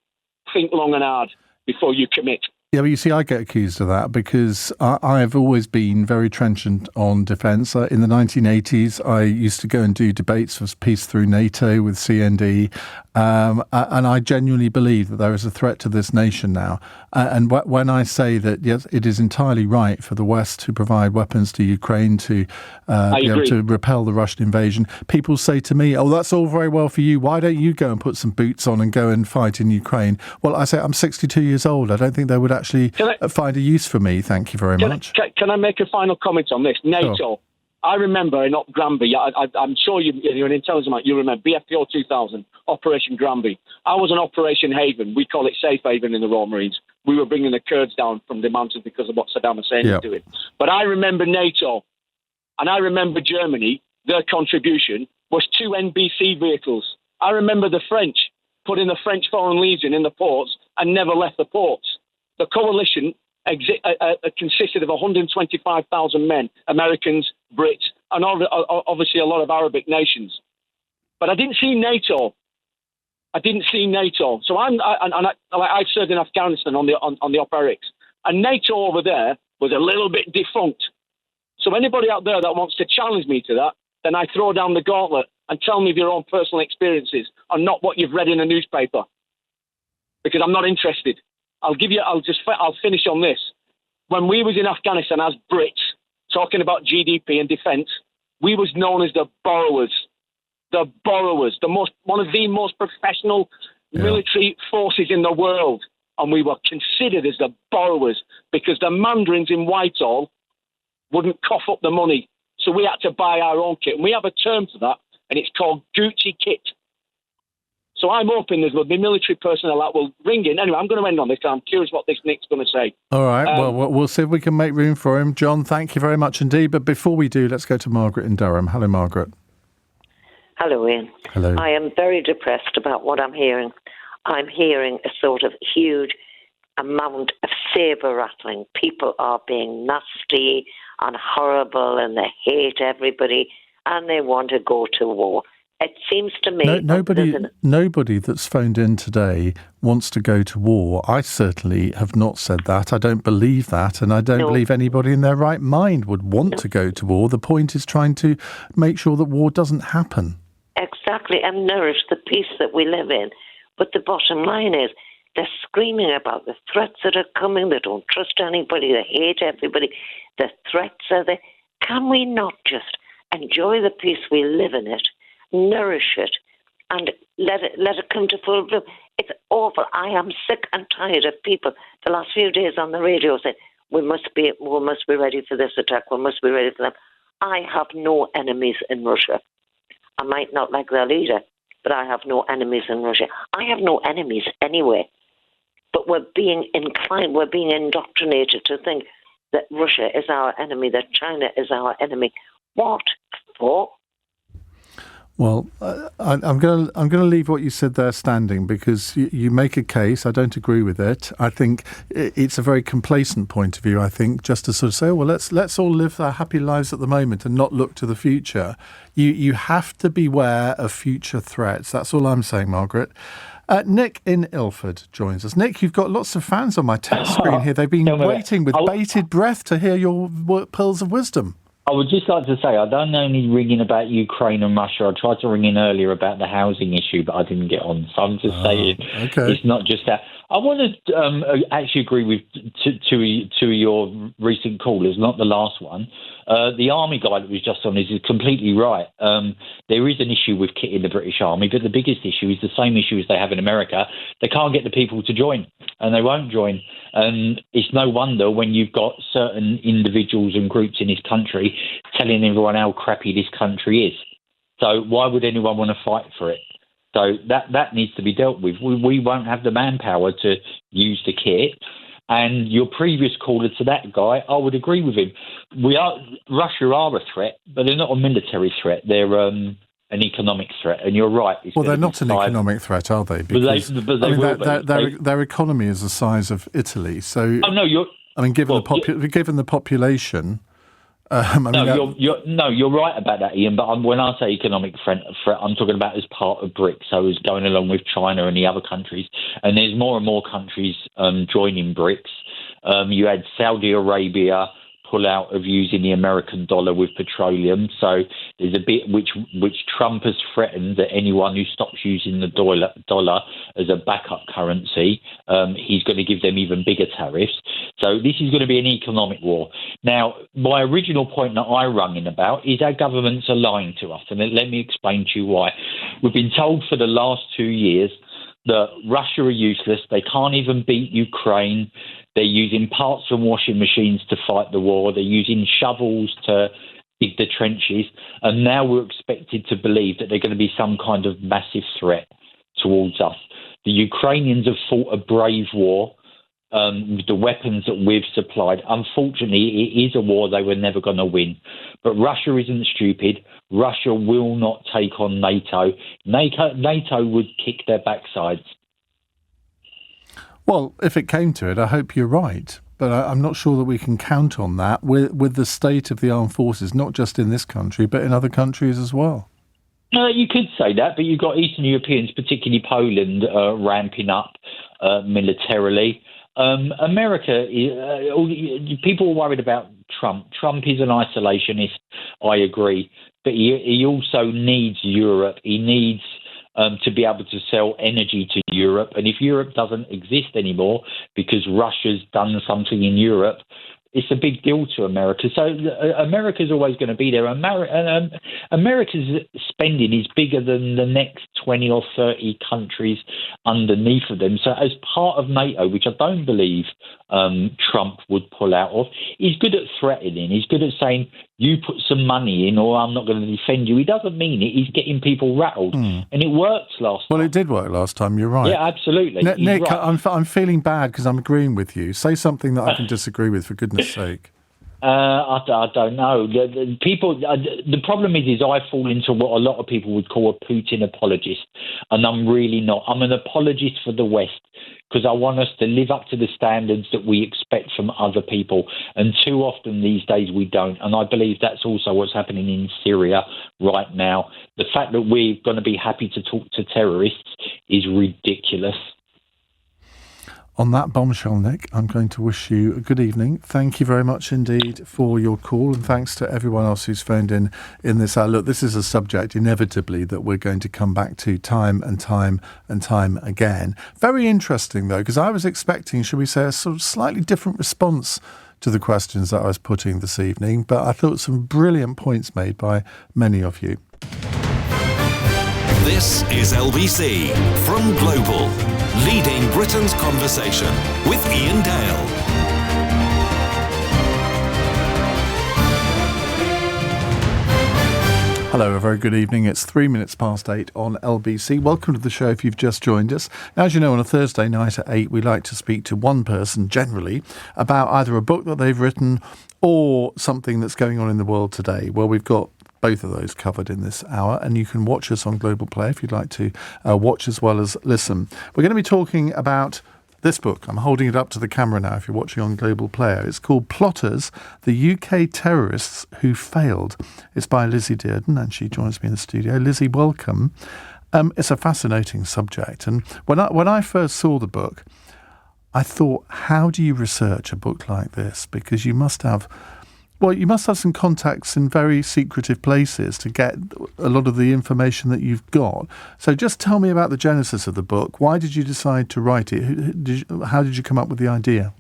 think long and hard before you commit. Yeah, but you see, I get accused of that because I have always been very trenchant on defence. In the 1980s, I used to go and do debates for Peace Through NATO with CND, and I genuinely believe that there is a threat to this nation now. And when I say that, yes, it is entirely right for the West to provide weapons to Ukraine to be able to repel the Russian invasion, people say to me, oh, that's all very well for you. Why don't you go and put some boots on and go and fight in Ukraine? Well, I say, I'm 62 years old. I don't think they would actually find a use for me. Thank you very much. Can I make a final comment on this? NATO. Sure. I remember in Granby, I'm sure you're an intelligent man, you remember BFPO 2000, Operation Granby. I was on Operation Haven. We call it Safe Haven in the Royal Marines. We were bringing the Kurds down from the mountains because of what Saddam Hussein was doing. But I remember NATO, and I remember Germany, their contribution was 2 NBC vehicles. I remember the French putting the French Foreign Legion in the ports and never left the ports. The coalition consisted of 125,000 men, Americans, Brits, and obviously a lot of Arabic nations. But I didn't see NATO. So I served in Afghanistan on the Operatics, and NATO over there was a little bit defunct. So anybody out there that wants to challenge me to that, then I throw down the gauntlet and tell me of your own personal experiences and not what you've read in a newspaper, because I'm not interested. I'll finish on this. When we was in Afghanistan as Brits, talking about GDP and defence, we was known as the borrowers. One of the most professional military forces in the world. And we were considered as the borrowers because the mandarins in Whitehall wouldn't cough up the money. So we had to buy our own kit. And we have a term for that, and it's called Gucci kit. So I'm hoping there'll be military personnel that will ring in. Anyway, I'm going to end on this. I'm curious what this Nick's going to say. All right. Well, we'll see if we can make room for him. John, thank you very much indeed. But before we do, let's go to Margaret in Durham. Hello, Margaret. Hello, Iain. Hello. I am very depressed about what I'm hearing. I'm hearing a sort of huge amount of saber rattling. People are being nasty and horrible, and they hate everybody, and they want to go to war. It seems to me... Nobody that's phoned in today wants to go to war. I certainly have not said that. I don't believe that, and I don't believe anybody in their right mind would want to go to war. The point is trying to make sure that war doesn't happen. Exactly, and nourish the peace that we live in. But the bottom line is, they're screaming about the threats that are coming. They don't trust anybody. They hate everybody. The threats are there. Can we not just enjoy the peace we live in it, nourish it, and let it come to full bloom? It's awful. I am sick and tired of people the last few days on the radio saying, we must be ready for this attack. We must be ready for them. I have no enemies in Russia. I might not like their leader, but I have no enemies in Russia. I have no enemies anyway. but we're being indoctrinated to think that Russia is our enemy, that China is our enemy. What for? Well, I'm going to leave what you said there standing, because you make a case. I don't agree with it. I think it's a very complacent point of view. I think just to sort of say, well, let's all live our happy lives at the moment and not look to the future. You have to beware of future threats. That's all I'm saying, Margaret. Nick in Ilford joins us. Nick, you've got lots of fans on my text screen here. They've been waiting with bated breath to hear your pearls of wisdom. I would just like to say I don't only ring in about Ukraine and Russia. I tried to ring in earlier about the housing issue, but I didn't get on. So I'm just saying It's not just that. I want to actually agree with two of your recent callers, not the last one. The army guy that was just on is completely right. There is an issue with kitting the British Army, but the biggest issue is the same issue as they have in America. They can't get the people to join, and they won't join. And it's no wonder when you've got certain individuals and groups in this country telling everyone how crappy this country is. So why would anyone want to fight for it? So that needs to be dealt with. We won't have the manpower to use the kit. And your previous caller to that guy, I would agree with him. Russia are a threat, but they're not a military threat. They're an economic threat. And you're right. Well, they're not an economic threat, are they? Because, their economy is the size of Italy. So, given the population. You're right about that, Ian. But when I say economic threat, I'm talking about as part of BRICS, so as going along with China and the other countries. And there's more and more countries joining BRICS. You had Saudi Arabia pull out of using the American dollar with petroleum. So there's a bit which Trump has threatened that anyone who stops using the dollar as a backup currency, he's going to give them even bigger tariffs. So this is going to be an economic war. Now, my original point that I rung in about is our governments are lying to us. And let me explain to you why. We've been told for the last 2 years that Russia are useless. They can't even beat Ukraine. They're using parts from washing machines to fight the war. They're using shovels to dig the trenches. And now we're expected to believe that they're going to be some kind of massive threat towards us. The Ukrainians have fought a brave war with the weapons that we've supplied. Unfortunately, it is a war they were never going to win. But Russia isn't stupid. Russia will not take on NATO. NATO would kick their backsides. Well, if it came to it, I hope you're right. But I'm not sure that we can count on that with the state of the armed forces, not just in this country, but in other countries as well. You could say that, but you've got Eastern Europeans, particularly Poland, ramping up militarily. America, people are worried about Trump. Trump is an isolationist, I agree. But he also needs Europe. He needs to be able to sell energy to Europe. And if Europe doesn't exist anymore because Russia's done something in Europe, it's a big deal to America. So America's always going to be there. America's spending is bigger than the next 20 or 30 countries underneath of them. So as part of NATO, which I don't believe Trump would pull out of, he's good at threatening. He's good at saying, you put some money in or I'm not going to defend you. He doesn't mean it. He's getting people rattled. And it worked last time. Well, it did work last time. You're right. Yeah, absolutely. Nick, right. I'm feeling bad because I'm agreeing with you. Say something that I can disagree with, for goodness sake. I don't know. The problem is I fall into what a lot of people would call a Putin apologist, and I'm really not. I'm an apologist for the West because I want us to live up to the standards that we expect from other people, and too often these days we don't. And I believe that's also what's happening in Syria right now. The fact that we're going to be happy to talk to terrorists is ridiculous. On that bombshell, Nick, I'm going to wish you a good evening. Thank you very much indeed for your call, and thanks to everyone else who's phoned in this hour. Look, this is a subject, inevitably, that we're going to come back to time and time and time again. Very interesting, though, because I was expecting, shall we say, a sort of slightly different response to the questions that I was putting this evening, but I thought some brilliant points made by many of you. This is LBC from Global, leading Britain's conversation with Iain Dale. Hello, a very good evening. It's 8:03 on LBC. Welcome to the show if you've just joined us. Now, as you know, on a Thursday night at 8, we like to speak to one person, generally, about either a book that they've written or something that's going on in the world today. Well, we've got both of those covered in this hour, and you can watch us on Global Play if you'd like to watch as well as listen. We're going to be talking about this book. I'm holding it up to the camera now if you're watching on Global Player. It's called Plotters, the UK Terrorists Who Failed. It's by Lizzie Dearden, and she joins me in the studio. Lizzie, welcome. It's a fascinating subject. And when I first saw the book, I thought, how do you research a book like this? Because you must have some contacts in very secretive places to get a lot of the information that you've got. So just tell me about the genesis of the book. Why did you decide to write it? How did you come up with the idea?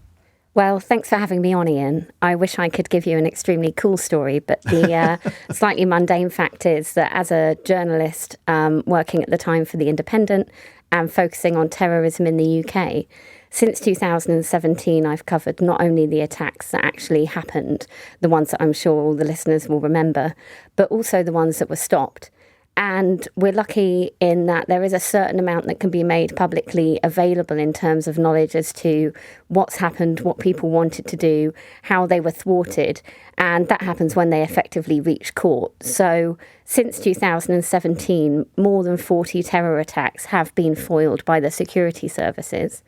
Well, thanks for having me on, Iain. I wish I could give you an extremely cool story, but the slightly mundane fact is that as a journalist working at the time for The Independent and focusing on terrorism in the UK, since 2017, I've covered not only the attacks that actually happened, the ones that I'm sure all the listeners will remember, but also the ones that were stopped. And we're lucky in that there is a certain amount that can be made publicly available in terms of knowledge as to what's happened, what people wanted to do, how they were thwarted. And that happens when they effectively reach court. So since 2017, more than 40 terror attacks have been foiled by the security services.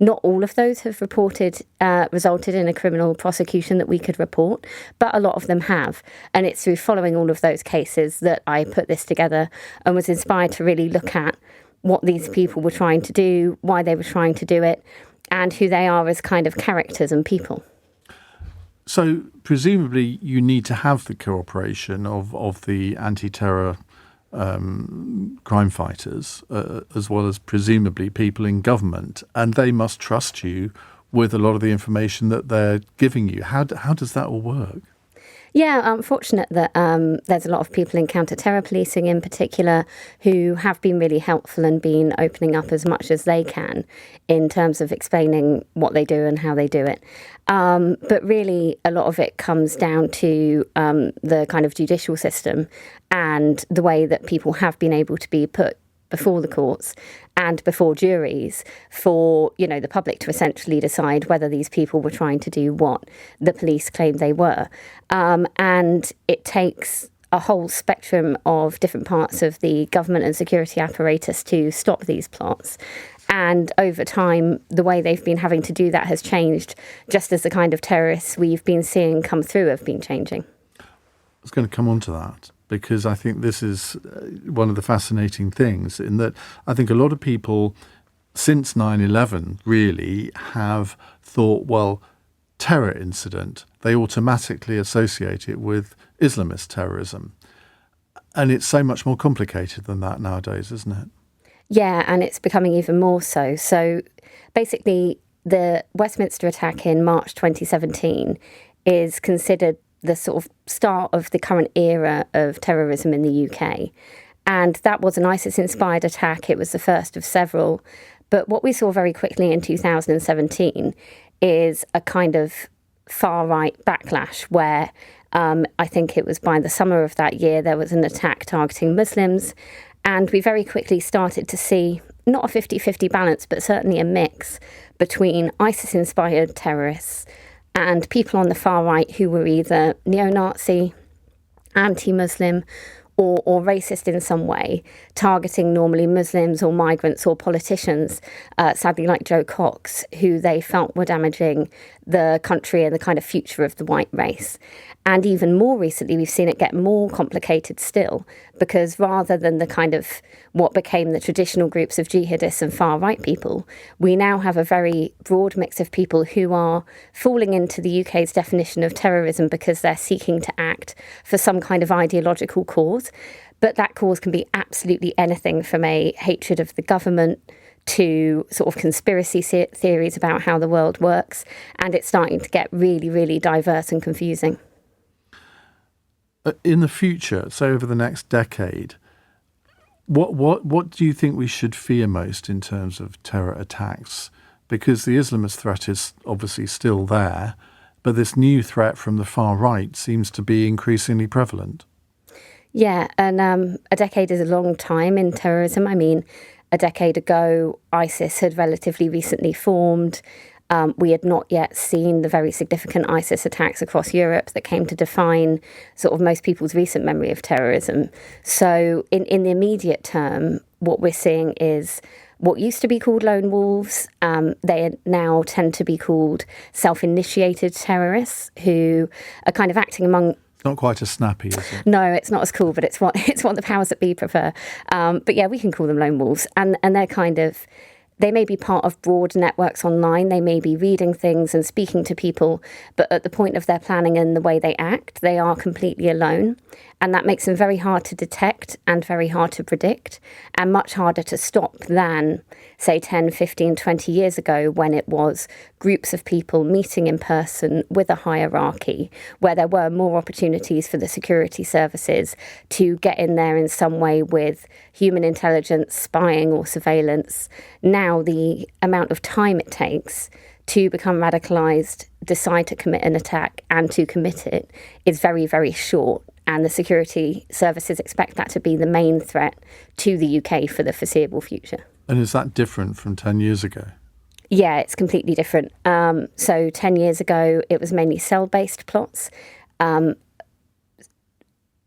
Not all of those have resulted in a criminal prosecution that we could report, but a lot of them have. And it's through following all of those cases that I put this together and was inspired to really look at what these people were trying to do, why they were trying to do it, and who they are as kind of characters and people. So presumably you need to have the cooperation of the anti-terror crime fighters, as well as presumably people in government, and they must trust you with a lot of the information that they're giving you. How does that all work? Yeah, I'm fortunate that there's a lot of people in counter-terror policing in particular who have been really helpful and been opening up as much as they can in terms of explaining what they do and how they do it. But really, a lot of it comes down to the kind of judicial system and the way that people have been able to be put before the courts and before juries for, the public to essentially decide whether these people were trying to do what the police claimed they were. And it takes a whole spectrum of different parts of the government and security apparatus to stop these plots. And over time, the way they've been having to do that has changed, just as the kind of terrorists we've been seeing come through have been changing. I was going to come on to that, because I think this is one of the fascinating things, in that I think a lot of people since 9/11 really have thought, well, terror incident, they automatically associate it with Islamist terrorism. And it's so much more complicated than that nowadays, isn't it? Yeah, and it's becoming even more so. So basically, the Westminster attack in March 2017 is considered the sort of start of the current era of terrorism in the UK. And that was an ISIS-inspired attack. It was the first of several. But what we saw very quickly in 2017 is a kind of far-right backlash where I think it was by the summer of that year, there was an attack targeting Muslims. And we very quickly started to see not a 50-50 balance, but certainly a mix between ISIS-inspired terrorists and people on the far right who were either neo-Nazi, anti-Muslim, or racist in some way, targeting normally Muslims or migrants or politicians, sadly like Joe Cox, who they felt were damaging the country and the kind of future of the white race. And even more recently, we've seen it get more complicated still, because rather than the kind of what became the traditional groups of jihadists and far-right people, we now have a very broad mix of people who are falling into the UK's definition of terrorism because they're seeking to act for some kind of ideological cause. But that cause can be absolutely anything from a hatred of the government to sort of conspiracy theories about how the world works. And it's starting to get really, really diverse and confusing. In the future, so over the next decade, what do you think we should fear most in terms of terror attacks? Because the Islamist threat is obviously still there, but this new threat from the far right seems to be increasingly prevalent. Yeah, and a decade is a long time in terrorism. I mean, a decade ago, ISIS had relatively recently formed. We had not yet seen the very significant ISIS attacks across Europe that came to define sort of most people's recent memory of terrorism. So in the immediate term, what we're seeing is what used to be called lone wolves. They now tend to be called self-initiated terrorists who are kind of acting among... Not quite as snappy, is it? No, it's not as cool, but it's what the powers that be prefer. But yeah, we can call them lone wolves, and they're kind of... They may be part of broad networks online. They may be reading things and speaking to people, but at the point of their planning and the way they act, they are completely alone. And that makes them very hard to detect and very hard to predict and much harder to stop than, say, 10, 15, 20 years ago when it was groups of people meeting in person with a hierarchy where there were more opportunities for the security services to get in there in some way with human intelligence, spying or surveillance. Now the amount of time it takes to become radicalised, decide to commit an attack and to commit it is very, very short. And the security services expect that to be the main threat to the UK for the foreseeable future. And is that different from 10 years ago? Yeah, it's completely different. So 10 years ago, it was mainly cell-based plots. Well,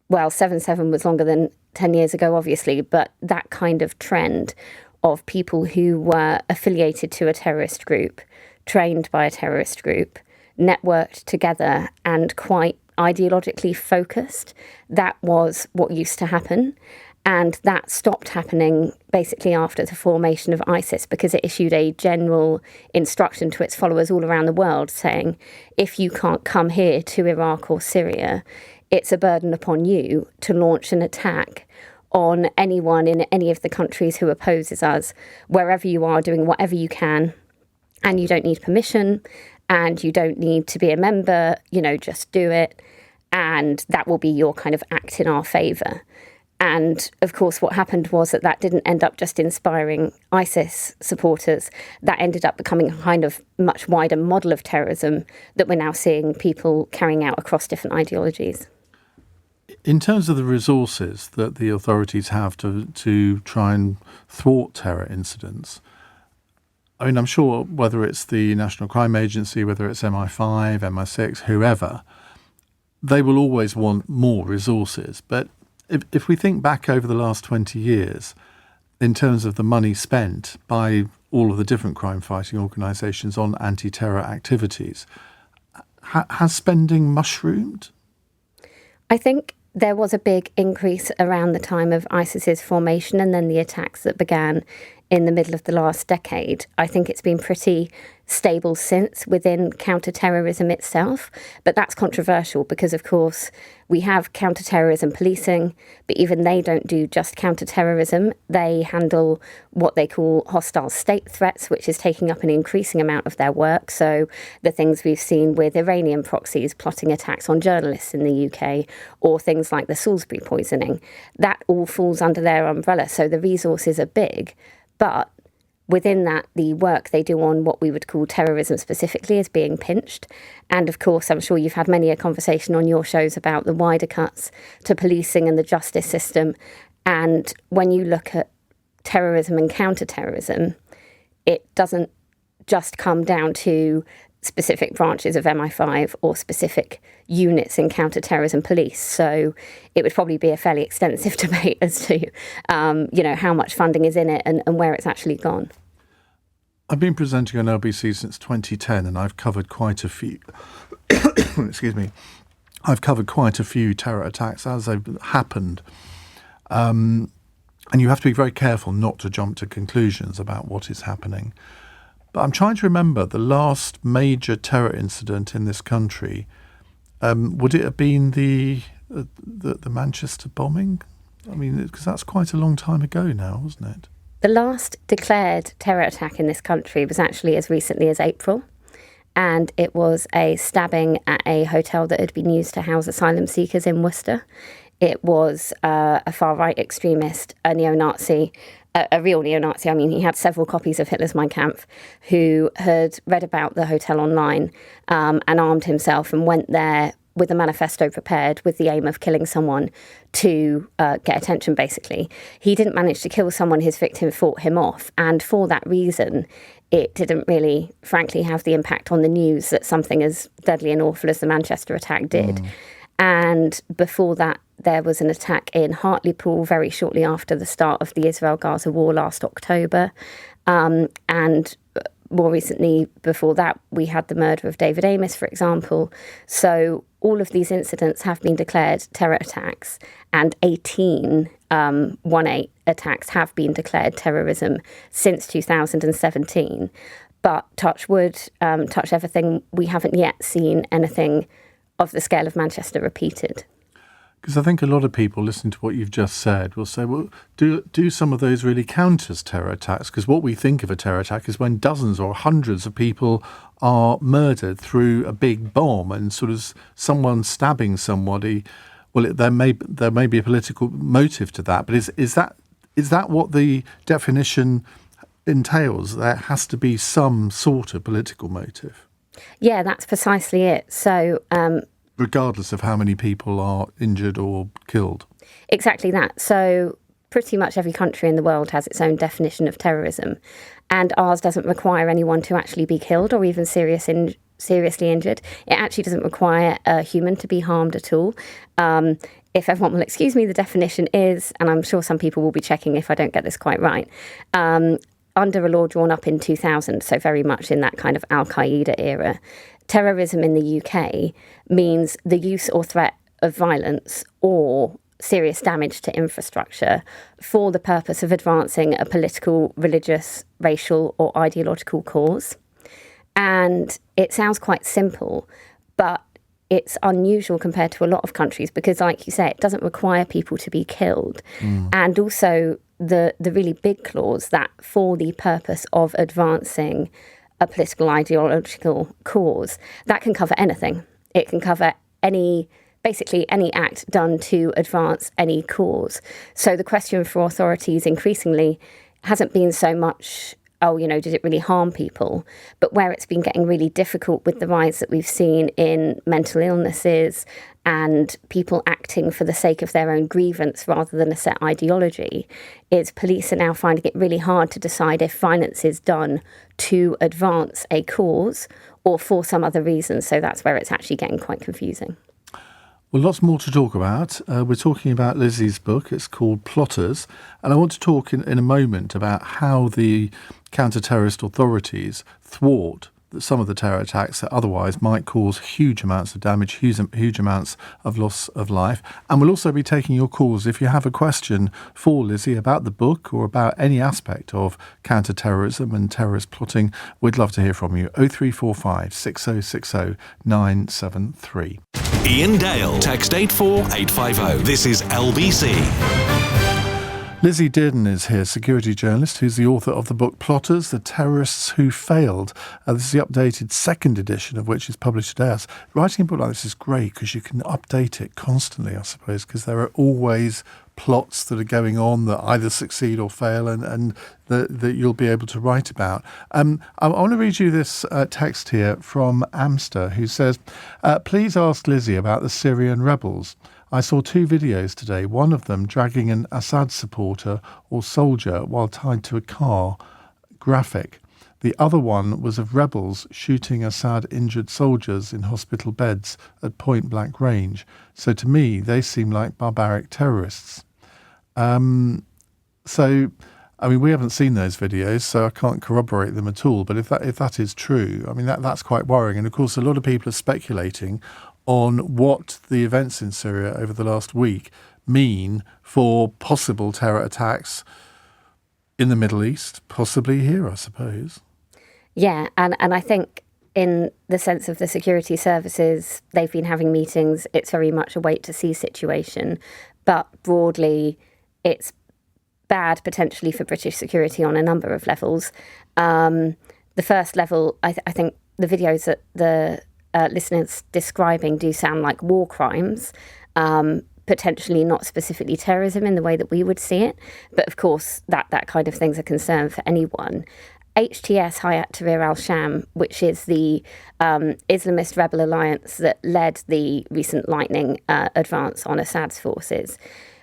7/7 was longer than 10 years ago, obviously, but that kind of trend of people who were affiliated to a terrorist group, trained by a terrorist group, networked together and quite ideologically focused, that was what used to happen. And that stopped happening basically after the formation of ISIS because it issued a general instruction to its followers all around the world saying, if you can't come here to Iraq or Syria, it's a burden upon you to launch an attack on anyone in any of the countries who opposes us, wherever you are, doing whatever you can. And you don't need permission and you don't need to be a member, just do it. And that will be your kind of act in our favour. And of course, what happened was that didn't end up just inspiring ISIS supporters. That ended up becoming a kind of much wider model of terrorism that we're now seeing people carrying out across different ideologies. In terms of the resources that the authorities have to try and thwart terror incidents, I mean, I'm sure whether it's the National Crime Agency, whether it's MI5, MI6, whoever, they will always want more resources. But if we think back over the last 20 years, in terms of the money spent by all of the different crime-fighting organisations on anti-terror activities, has spending mushroomed? I think there was a big increase around the time of ISIS's formation and then the attacks that began in the middle of the last decade. I think it's been pretty stable since within counter-terrorism itself, but that's controversial because, of course, we have counter-terrorism policing, but even they don't do just counter-terrorism. They handle what they call hostile state threats, which is taking up an increasing amount of their work. So the things we've seen with Iranian proxies plotting attacks on journalists in the UK, or things like the Salisbury poisoning, that all falls under their umbrella. So the resources are big, but within that, the work they do on what we would call terrorism specifically is being pinched. And of course, I'm sure you've had many a conversation on your shows about the wider cuts to policing and the justice system. And when you look at terrorism and counter-terrorism, it doesn't just come down to specific branches of MI5 or specific units in counter-terrorism police. So it would probably be a fairly extensive debate as to, how much funding is in it and where it's actually gone. I've been presenting on LBC since 2010 and I've covered quite a few, excuse me, I've covered quite a few terror attacks as they've happened. And you have to be very careful not to jump to conclusions about what is happening. But I'm trying to remember the last major terror incident in this country. Would it have been the Manchester bombing? I mean, because that's quite a long time ago now, wasn't it? The last declared terror attack in this country was actually as recently as April. And it was a stabbing at a hotel that had been used to house asylum seekers in Worcester. It was a far-right extremist, a neo-Nazi, a real neo-Nazi. I mean, he had several copies of Hitler's Mein Kampf, who had read about the hotel online and armed himself and went there with a manifesto prepared with the aim of killing someone to get attention, basically. He didn't manage to kill someone, his victim fought him off. And for that reason, it didn't really, frankly, have the impact on the news that something as deadly and awful as the Manchester attack did. And before that, there was an attack in Hartlepool very shortly after the start of the Israel-Gaza war last October. And more recently, before that, we had the murder of David Amos, for example. So all of these incidents have been declared terror attacks, and 18 1/8 attacks have been declared terrorism since 2017. But touch wood, touch everything, we haven't yet seen anything of the scale of Manchester repeated. Because I think a lot of people listening to what you've just said will say, well, do some of those really count as terror attacks? Because what we think of a terror attack is when dozens or hundreds of people are murdered through a big bomb and sort of someone stabbing somebody. Well, there may be a political motive to that, but is that what the definition entails? There has to be some sort of political motive. Yeah, that's precisely it. So regardless of how many people are injured or killed. Exactly that. So pretty much every country in the world has its own definition of terrorism, and ours doesn't require anyone to actually be killed or even seriously injured. It actually doesn't require a human to be harmed at all. If everyone will excuse me, the definition is, and I'm sure some people will be checking if I don't get this quite right, under a law drawn up in 2000, so very much in that kind of Al-Qaeda era, terrorism in the UK means the use or threat of violence or serious damage to infrastructure for the purpose of advancing a political, religious, racial or ideological cause. And it sounds quite simple, but it's unusual compared to a lot of countries because, like you say, it doesn't require people to be killed. And also the really big clause that for the purpose of advancing a political ideological cause, that can cover anything. It can cover basically any act done to advance any cause. So the question for authorities increasingly hasn't been so much, did it really harm people? But where it's been getting really difficult with the rise that we've seen in mental illnesses and people acting for the sake of their own grievance rather than a set ideology, is police are now finding it really hard to decide if violence is done to advance a cause or for some other reason. So that's where it's actually getting quite confusing. Well, lots more to talk about. We're talking about Lizzie's book. It's called Plotters. And I want to talk in a moment about how the counter-terrorist authorities thwart some of the terror attacks that otherwise might cause huge amounts of damage, huge amounts of loss of life. And we'll also be taking your calls if you have a question for Lizzie about the book or about any aspect of counter-terrorism and terrorist plotting. We'd love to hear from you. 0345 6060 973. Iain Dale. Text 84850. This is LBC. Lizzie Dearden is here, security journalist, who's the author of the book Plotters, The Terrorists Who Failed. This is the updated second edition of which is published today. Writing a book like this is great because you can update it constantly, I suppose, because there are always plots that are going on that either succeed or fail and that you'll be able to write about. I want to read you this text here from Amster, who says, please ask Lizzie about the Syrian rebels. I saw 2 videos today, one of them dragging an Assad supporter or soldier while tied to a car. Graphic. The other one was of rebels shooting Assad-injured soldiers in hospital beds at point-blank range. So to me, they seem like barbaric terrorists. We haven't seen those videos, so I can't corroborate them at all. But if that is true, that's quite worrying. And of course, a lot of people are speculating on what the events in Syria over the last week mean for possible terror attacks in the Middle East, possibly here, I suppose. Yeah, and I think in the sense of the security services, they've been having meetings. It's very much a wait-to-see situation. But broadly, it's bad potentially for British security on a number of levels. The first level, I think the videos that the listeners describing do sound like war crimes, potentially not specifically terrorism in the way that we would see it. But of course, that kind of thing's a concern for anyone. HTS, Hayat Tahrir al-Sham, which is the Islamist rebel alliance that led the recent lightning advance on Assad's forces,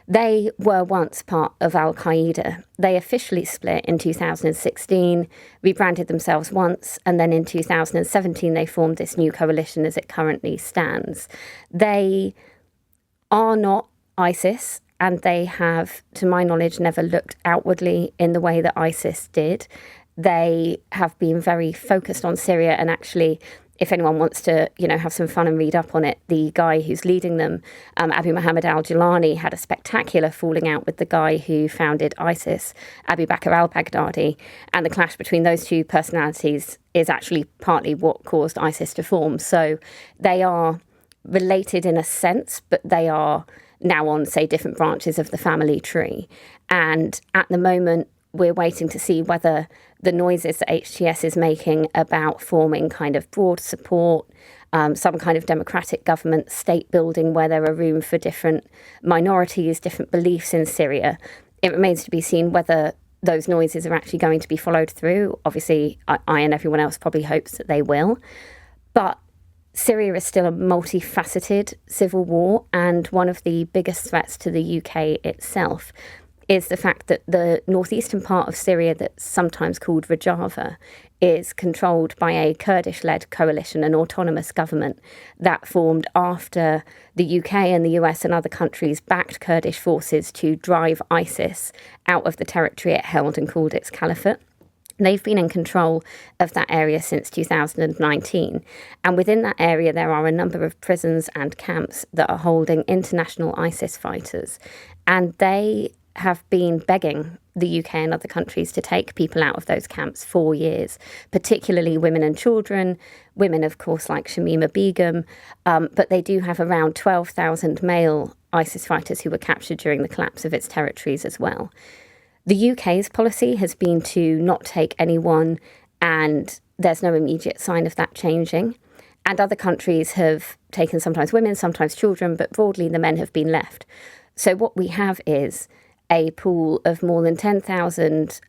they were once part of al-Qaeda. They officially split in 2016, rebranded themselves once, and then in 2017 they formed this new coalition as it currently stands. They are not ISIS, and they have, to my knowledge, never looked outwardly in the way that ISIS did. They have been very focused on Syria, and actually, if anyone wants to, have some fun and read up on it, the guy who's leading them, Abu Muhammad al-Jilani, had a spectacular falling out with the guy who founded ISIS, Abu Bakr al-Baghdadi, and the clash between those two personalities is actually partly what caused ISIS to form. So they are related in a sense, but they are now on, say, different branches of the family tree. And at the moment, we're waiting to see whether the noises that HTS is making about forming kind of broad support, some kind of democratic government, state building where there are room for different minorities, different beliefs in Syria. It remains to be seen whether those noises are actually going to be followed through. Obviously, I and everyone else probably hopes that they will. But Syria is still a multifaceted civil war, and one of the biggest threats to the UK itself is the fact that the northeastern part of Syria, that's sometimes called Rojava, is controlled by a Kurdish-led coalition, an autonomous government that formed after the UK and the US and other countries backed Kurdish forces to drive ISIS out of the territory it held and called its caliphate. They've been in control of that area since 2019. And within that area, there are a number of prisons and camps that are holding international ISIS fighters. And they have been begging the UK and other countries to take people out of those camps for years, particularly women and children, women, of course, like Shamima Begum. But they do have around 12,000 male ISIS fighters who were captured during the collapse of its territories as well. The UK's policy has been to not take anyone, and there's no immediate sign of that changing. And other countries have taken sometimes women, sometimes children, but broadly the men have been left. So what we have is a pool of more than 10,000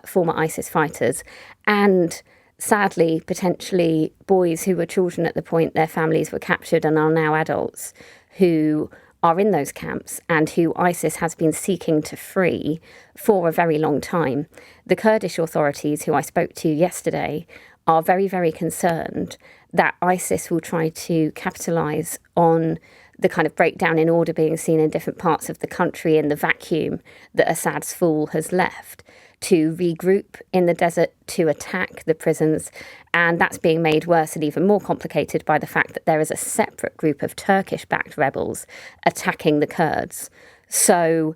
former ISIS fighters, and sadly, potentially boys who were children at the point their families were captured and are now adults, who are in those camps and who ISIS has been seeking to free for a very long time. The Kurdish authorities, who I spoke to yesterday, are very, very concerned that ISIS will try to capitalise on the kind of breakdown in order being seen in different parts of the country and the vacuum that Assad's fall has left, to regroup in the desert, to attack the prisons. And that's being made worse and even more complicated by the fact that there is a separate group of Turkish-backed rebels attacking the Kurds. So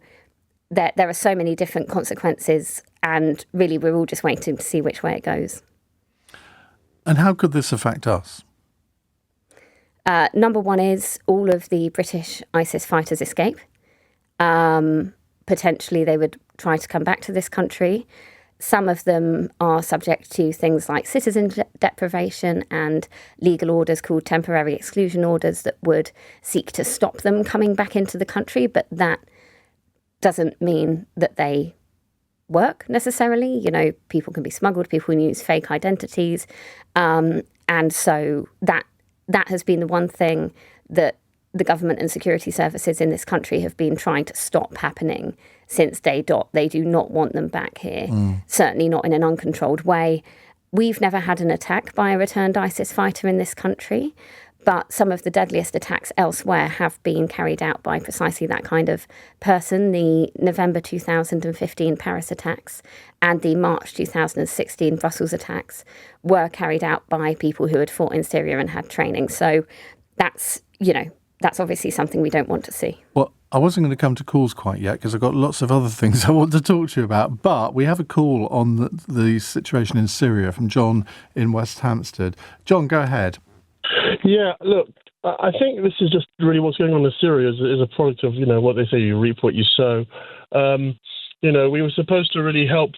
there are so many different consequences, and really we're all just waiting to see which way it goes. And how could this affect us? Number one is all of the British ISIS fighters escape. Potentially they would try to come back to this country. Some of them are subject to things like citizen deprivation and legal orders called temporary exclusion orders that would seek to stop them coming back into the country, but that doesn't mean that they work necessarily. People can be smuggled, people can use fake identities. And so that has been the one thing that the government and security services in this country have been trying to stop happening since day dot. They do not want them back here, certainly not in an uncontrolled way. We've never had an attack by a returned ISIS fighter in this country, but some of the deadliest attacks elsewhere have been carried out by precisely that kind of person. The November 2015 Paris attacks and the March 2016 Brussels attacks were carried out by people who had fought in Syria and had training. So that's obviously something we don't want to see. Well, I wasn't going to come to calls quite yet because I've got lots of other things I want to talk to you about. But we have a call on the situation in Syria from John in West Hampstead. John, go ahead. Yeah, look, I think this is just really what's going on in Syria is a product of, what they say, you reap what you sow. We were supposed to really help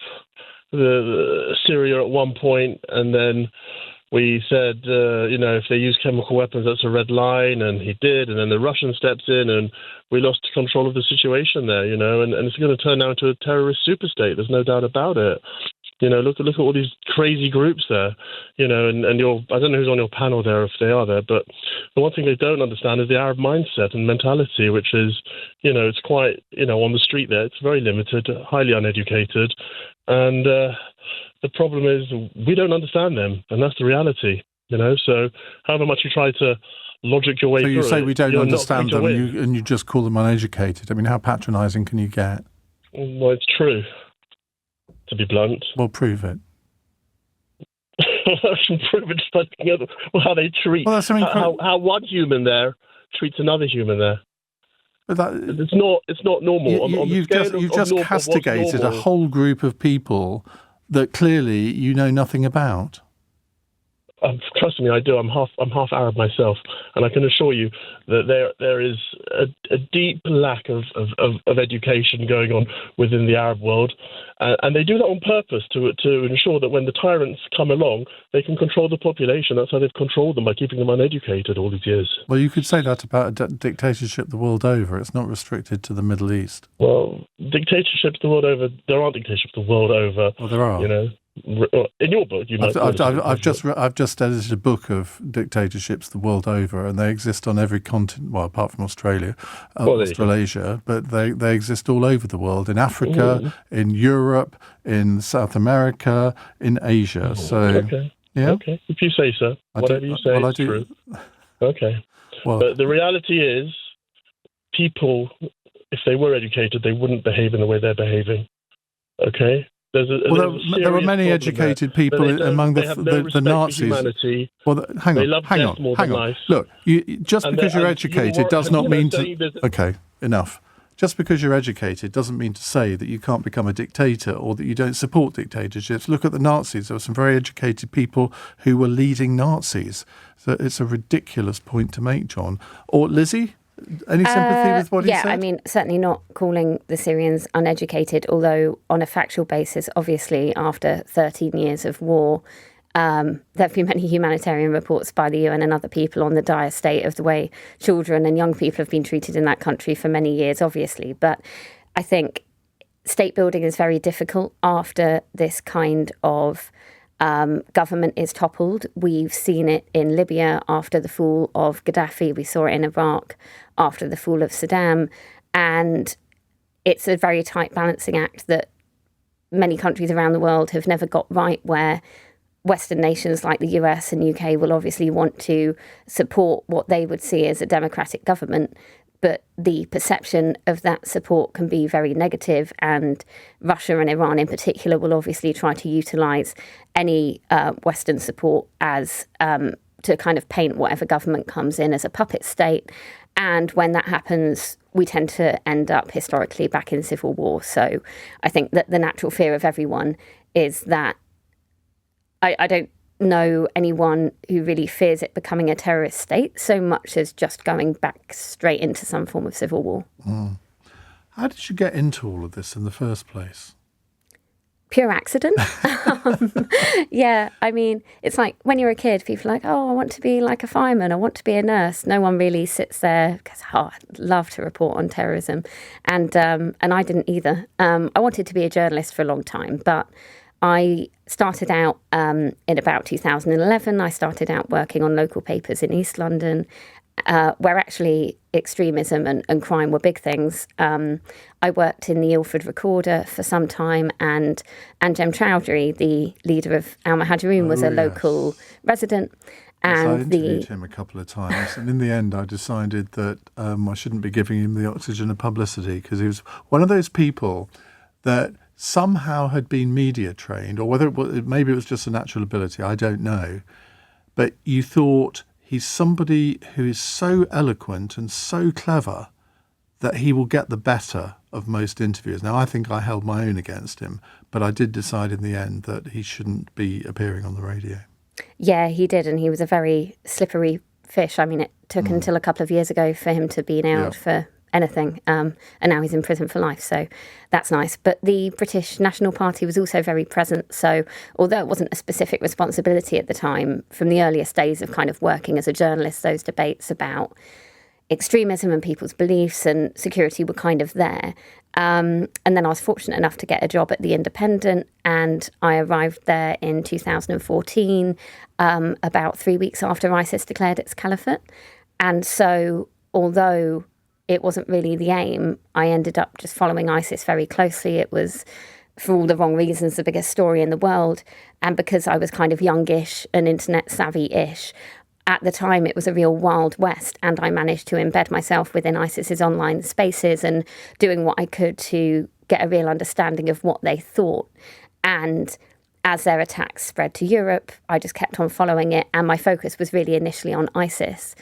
the Syria at one point, and then we said, if they use chemical weapons, that's a red line, and he did, and then the Russian steps in, and we lost control of the situation there, and it's going to turn now into a terrorist superstate. There's no doubt about it. Look at all these crazy groups there, and I don't know who's on your panel there, if they are there, but the one thing they don't understand is the Arab mindset and mentality, which is, it's quite, on the street there, it's very limited, highly uneducated, and the problem is we don't understand them, and that's the reality, so however much you try to logic your way through it. So you say we don't understand them and you just call them uneducated. I mean, how patronising can you get? Well, it's true, to be blunt. Well, prove it. I can prove it just by looking at how they treat, how one human there treats another human there. But it's not normal. You've just castigated a whole group of people that clearly you know nothing about. Trust me, I do. I'm half Arab myself, and I can assure you that there is a deep lack of education going on within the Arab world, and they do that on purpose to ensure that when the tyrants come along, they can control the population. That's how they've controlled them, by keeping them uneducated all these years. Well, you could say that about a dictatorship the world over. It's not restricted to the Middle East. Well, dictatorships the world over. There aren't dictatorships the world over. Well, there are. In your book, you might. I've just edited a book of dictatorships the world over, and they exist on every continent. Well, apart from Australia, Australasia, but they exist all over the world. In Africa, in Europe, in South America, in Asia. So, yeah. Okay, if you say so. Whatever you say is true. Okay. Well, but the reality is, people, if they were educated, they wouldn't behave in the way they're behaving. Okay. There were many educated people among the Nazis. Well, hang on. Look, just because you're educated does not mean to... Okay, enough. Just because you're educated doesn't mean to say that you can't become a dictator or that you don't support dictatorships. Look at the Nazis. There were some very educated people who were leading Nazis. So it's a ridiculous point to make, John. Or Lizzie? Any sympathy with what he said? Yeah, I mean, certainly not calling the Syrians uneducated, although on a factual basis, obviously, after 13 years of war, there have been many humanitarian reports by the UN and other people on the dire state of the way children and young people have been treated in that country for many years, obviously. But I think state building is very difficult after this kind of government is toppled. We've seen it in Libya after the fall of Gaddafi. We saw it in Iraq after the fall of Saddam. And it's a very tight balancing act that many countries around the world have never got right, where Western nations like the US and UK will obviously want to support what they would see as a democratic government. But the perception of that support can be very negative, and Russia and Iran in particular will obviously try to utilise any Western support as to kind of paint whatever government comes in as a puppet state. And when that happens, we tend to end up historically back in civil war. So I think that the natural fear of everyone is that I don't know anyone who really fears it becoming a terrorist state so much as just going back straight into some form of civil war. Mm. How did you get into all of this in the first place? Pure accident. Yeah, I mean, it's like when you're a kid, people are like, oh, I want to be like a fireman, I want to be a nurse. No one really sits there because, I'd love to report on terrorism. And I didn't either. I wanted to be a journalist for a long time, but I started out in about 2011. I started out working on local papers in East London, where actually extremism and crime were big things. I worked in the Ilford Recorder for some time, and Anjem Chowdhury, the leader of Al Muhajiroon, was a local resident. And I interviewed him a couple of times, and in the end I decided that I shouldn't be giving him the oxygen of publicity, because he was one of those people that somehow had been media trained, or whether maybe it was just a natural ability, I don't know. But you thought he's somebody who is so eloquent and so clever that he will get the better of most interviewers. Now, I think I held my own against him, but I did decide in the end that he shouldn't be appearing on the radio. Yeah, he did, and he was a very slippery fish. I mean, it took until a couple of years ago for him to be out for anything, and now he's in prison for life, so that's nice. But the British National Party was also very present, so although it wasn't a specific responsibility at the time, from the earliest days of kind of working as a journalist, those debates about extremism and people's beliefs and security were kind of there. And then I was fortunate enough to get a job at The Independent, and I arrived there in 2014, about 3 weeks after ISIS declared its caliphate. And so, although it wasn't really the aim, I ended up just following ISIS very closely. It was, for all the wrong reasons, the biggest story in the world. And because I was kind of youngish and internet savvy-ish, at the time, it was a real Wild West, and I managed to embed myself within ISIS's online spaces and doing what I could to get a real understanding of what they thought. And as their attacks spread to Europe, I just kept on following it, and my focus was really initially on ISIS.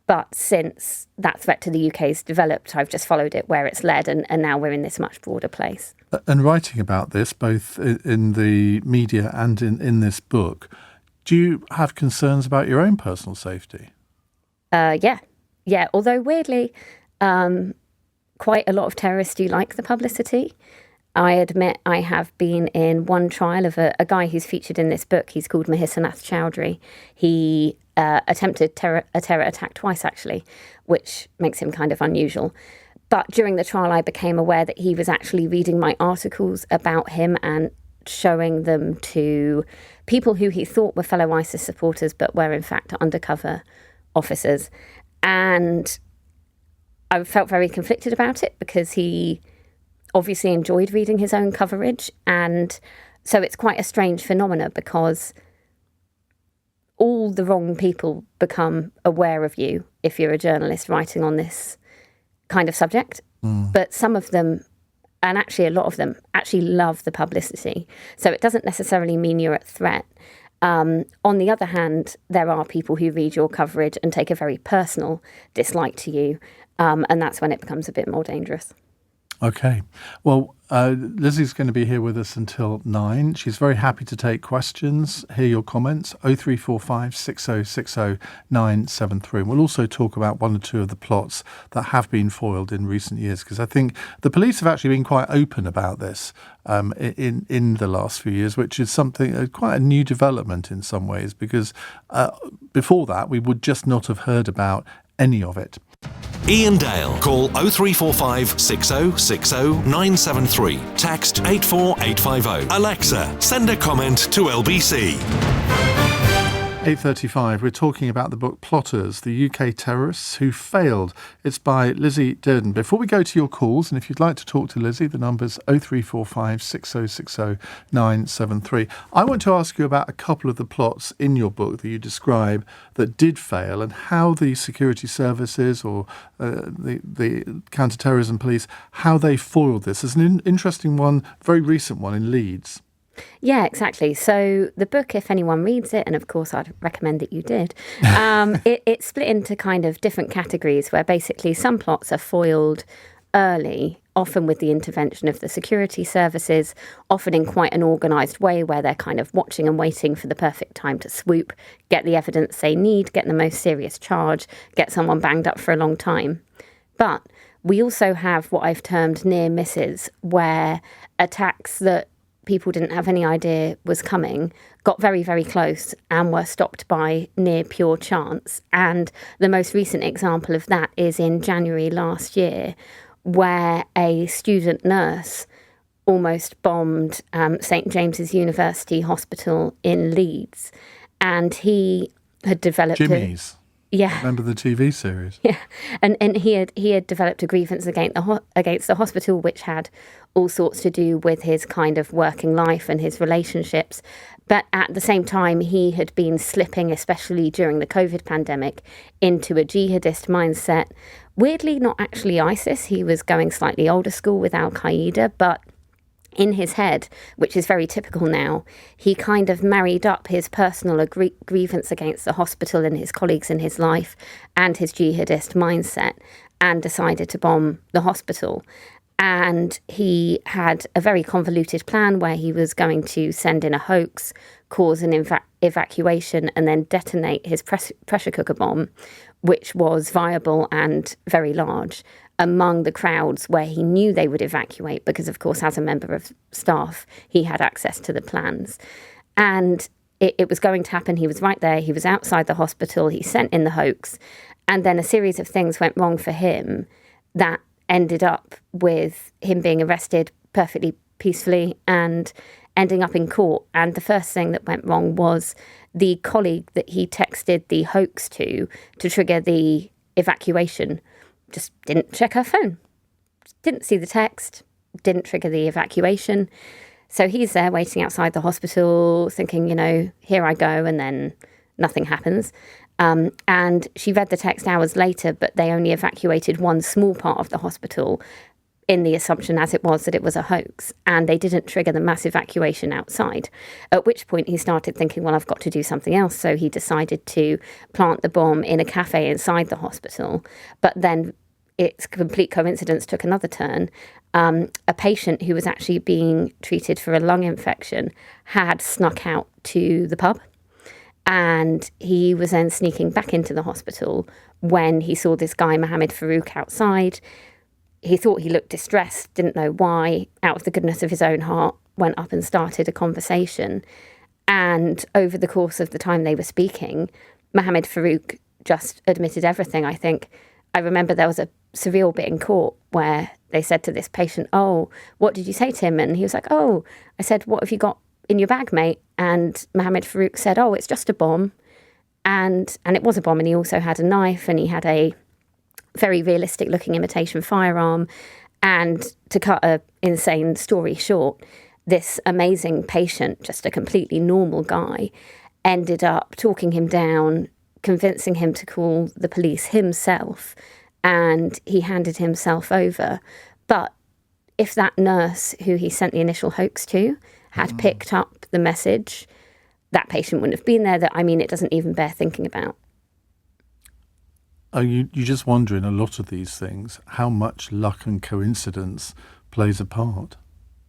But since that threat to the UK's developed, I've just followed it where it's led, and now we're in this much broader place. And writing about this, both in the media and in this book, do you have concerns about your own personal safety? Yeah. Although weirdly, quite a lot of terrorists do like the publicity. I admit I have been in one trial of a guy who's featured in this book. He's called Mahisanath Chowdhury. He attempted a terror attack twice, actually, which makes him kind of unusual. But during the trial, I became aware that he was actually reading my articles about him and showing them to people who he thought were fellow ISIS supporters, but were in fact undercover officers. And I felt very conflicted about it because he obviously enjoyed reading his own coverage. And so it's quite a strange phenomena because all the wrong people become aware of you if you're a journalist writing on this kind of subject. But some of them, and actually a lot of them, actually love the publicity. So it doesn't necessarily mean you're at threat. On the other hand, there are people who read your coverage and take a very personal dislike to you. And that's when it becomes a bit more dangerous. Okay. Well, Lizzie's going to be here with us until 9. She's very happy to take questions, hear your comments, 0345 6060 973. We'll also talk about one or two of the plots that have been foiled in recent years, because I think the police have actually been quite open about this in the last few years, which is something, quite a new development in some ways, because before that, we would just not have heard about any of it. Iain Dale. Call 0345 6060 973. Text 84850. Alexa, send a comment to LBC. 8:35, we're talking about the book Plotters, the UK Terrorists Who Failed. It's by Lizzie Durden. Before we go to your calls, and if you'd like to talk to Lizzie, the number's 0345 6060 973. I want to ask you about a couple of the plots in your book that you describe that did fail, and how the security services or the counter-terrorism police, how they foiled this. There's an interesting one, very recent one in Leeds. Yeah, exactly. So the book, if anyone reads it, and of course I'd recommend that you did, it's split into kind of different categories where basically some plots are foiled early, often with the intervention of the security services, often in quite an organised way where they're kind of watching and waiting for the perfect time to swoop, get the evidence they need, get the most serious charge, get someone banged up for a long time. But we also have what I've termed near misses, where attacks that people didn't have any idea was coming, got very, very close and were stopped by near pure chance. And the most recent example of that is in January last year, where a student nurse almost bombed St James's University Hospital in Leeds. And he had developed... Jimmy's. Yeah. Remember the TV series? Yeah. And he had developed a grievance against the hospital, which had all sorts to do with his kind of working life and his relationships. But at the same time, he had been slipping, especially during the COVID pandemic, into a jihadist mindset. Weirdly, not actually ISIS. He was going slightly older school with Al-Qaeda, but in his head, which is very typical now, he kind of married up his personal grievance against the hospital and his colleagues in his life and his jihadist mindset, and decided to bomb the hospital. And he had a very convoluted plan where he was going to send in a hoax, cause an evacuation, and then detonate his pressure cooker bomb, which was viable and very large, among the crowds where he knew they would evacuate, because, of course, as a member of staff, he had access to the plans. And it was going to happen. He was right there. He was outside the hospital. He sent in the hoax. And then a series of things went wrong for him that ended up with him being arrested perfectly peacefully and ending up in court. And the first thing that went wrong was the colleague that he texted the hoax to trigger the evacuation just didn't check her phone. Didn't see the text, didn't trigger the evacuation. So he's there waiting outside the hospital thinking, here I go, and then nothing happens. And she read the text hours later, but they only evacuated one small part of the hospital in the assumption as it was that it was a hoax, and they didn't trigger the mass evacuation outside, at which point he started thinking, well, I've got to do something else. So he decided to plant the bomb in a cafe inside the hospital. But then its complete coincidence took another turn. A patient who was actually being treated for a lung infection had snuck out to the pub, and he was then sneaking back into the hospital when he saw this guy, Mohammed Farouk, outside. He thought he looked distressed, didn't know why, out of the goodness of his own heart, went up and started a conversation. And over the course of the time they were speaking, Mohammed Farouk just admitted everything, I think. I remember there was a surreal bit in court where they said to this patient, oh, what did you say to him? And he was like, oh, I said, what have you got in your bag, mate? And Mohammed Farouk said, oh, it's just a bomb. And it was a bomb. And he also had a knife, and he had a very realistic looking imitation firearm. And to cut an insane story short, this amazing patient, just a completely normal guy, ended up talking him down, convincing him to call the police himself, and he handed himself over. But if that nurse who he sent the initial hoax to had picked up the message, that patient wouldn't have been there. It doesn't even bear thinking about. Are you just wonder in a lot of these things how much luck and coincidence plays a part?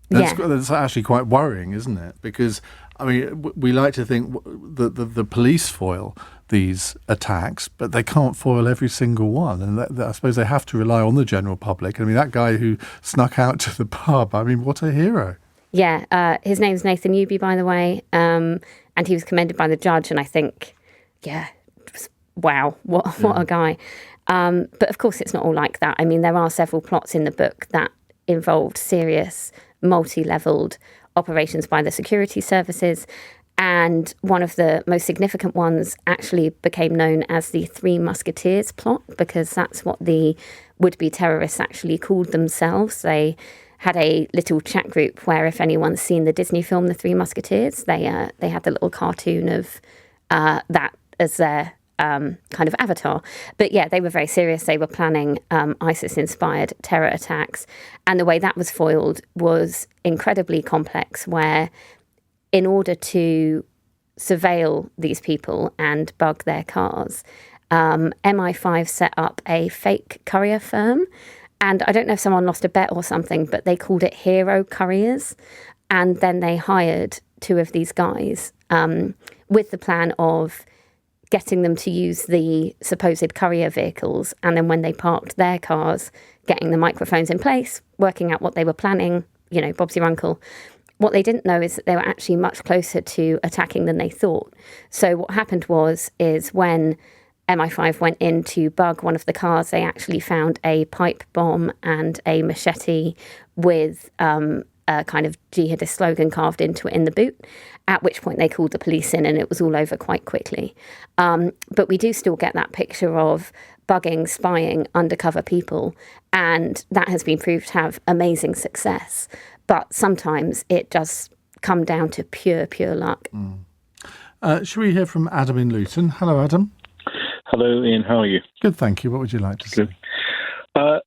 That's actually quite worrying, isn't it? Because, we like to think that the police foil these attacks, but they can't foil every single one. And I suppose they have to rely on the general public. That guy who snuck out to the pub, what a hero. Yeah, his name's Nathan Newby, by the way, and he was commended by the judge, and I think, wow, what a guy. But of course it's not all like that. There are several plots in the book that involved serious, multi-leveled operations by the security services, and one of the most significant ones actually became known as the Three Musketeers plot, because that's what the would-be terrorists actually called themselves. They had a little chat group where, if anyone's seen the Disney film The Three Musketeers, they had the little cartoon of that as their kind of avatar. But yeah, they were very serious. They were planning ISIS-inspired terror attacks. And the way that was foiled was incredibly complex, where in order to surveil these people and bug their cars, MI5 set up a fake courier firm. And I don't know if someone lost a bet or something, but they called it Hero Couriers. And then they hired two of these guys with the plan of getting them to use the supposed courier vehicles. And then when they parked their cars, getting the microphones in place, working out what they were planning, Bob's your uncle. What they didn't know is that they were actually much closer to attacking than they thought. So what happened is when MI5 went in to bug one of the cars, they actually found a pipe bomb and a machete with a kind of jihadist slogan carved into it in the boot, at which point they called the police in, and it was all over quite quickly. But we do still get that picture of bugging, spying, undercover people, and that has been proved to have amazing success. But sometimes it does come down to pure luck. Should we hear from Adam in Luton? Hello, Adam. Hello, Ian. How are you? Good, thank you. What would you like to say? I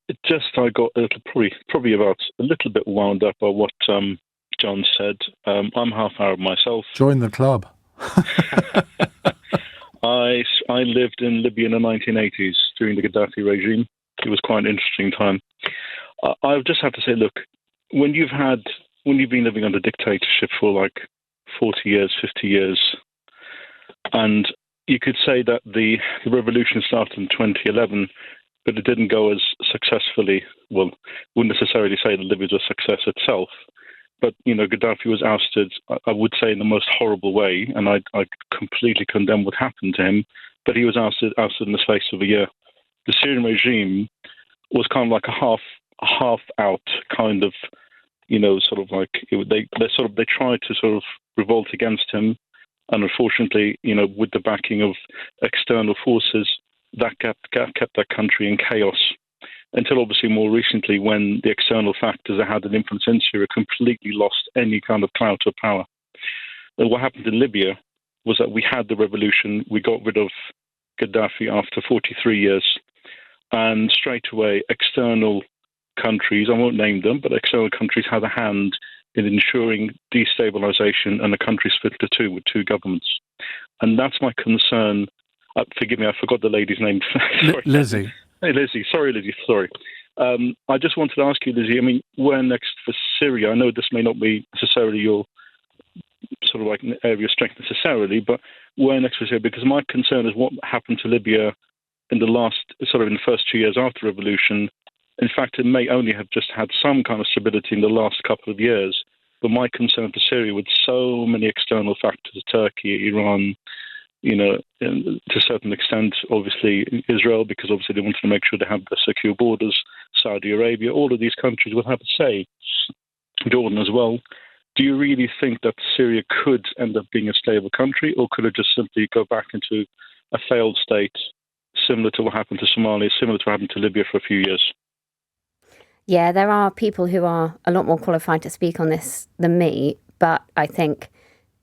got a little, probably about a little bit wound up by what John said. I'm half Arab myself. Join the club. I lived in Libya in the 1980s during the Gaddafi regime. It was quite an interesting time. I just have to say, look, when you've been living under dictatorship for like 40 years, 50 years, and you could say that the revolution started in 2011, but it didn't go as successfully. Well, wouldn't necessarily say that Libya was a success itself, but Gaddafi was ousted, I would say, in the most horrible way, and I completely condemn what happened to him. But he was ousted in the space of a year. The Syrian regime, was kind of like a half out kind of, sort of like they tried to sort of revolt against him, and unfortunately, with the backing of external forces, that kept that country in chaos. Until obviously more recently, when the external factors that had an influence in Syria completely lost any kind of clout or power. And what happened in Libya was that we had the revolution, we got rid of Gaddafi after 43 years, and straight away external countries, I won't name them, but external countries had a hand in ensuring destabilization and the country split into two with two governments. And that's my concern. Forgive me, I forgot the lady's name. Lizzie. Hey, Lizzie. Sorry, Lizzie. Sorry. I just wanted to ask you, Lizzie, I mean, where next for Syria? I know this may not be necessarily your sort of like an area of strength necessarily, but where next for Syria? Because my concern is what happened to Libya in the first 2 years after the revolution. In fact, it may only have just had some kind of stability in the last couple of years. But my concern for Syria, with so many external factors, Turkey, Iran, to a certain extent, obviously Israel, because obviously they wanted to make sure they have the secure borders, Saudi Arabia, all of these countries will have a say, Jordan as well. Do you really think that Syria could end up being a stable country, or could it just simply go back into a failed state, similar to what happened to Somalia, similar to what happened to Libya for a few years? Yeah, there are people who are a lot more qualified to speak on this than me, but I think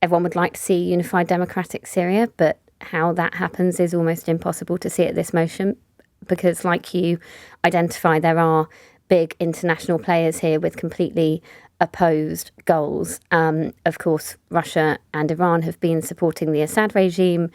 everyone would like to see unified democratic Syria, but how that happens is almost impossible to see at this motion, because like you identify, there are big international players here with completely opposed goals. Of course, Russia and Iran have been supporting the Assad regime.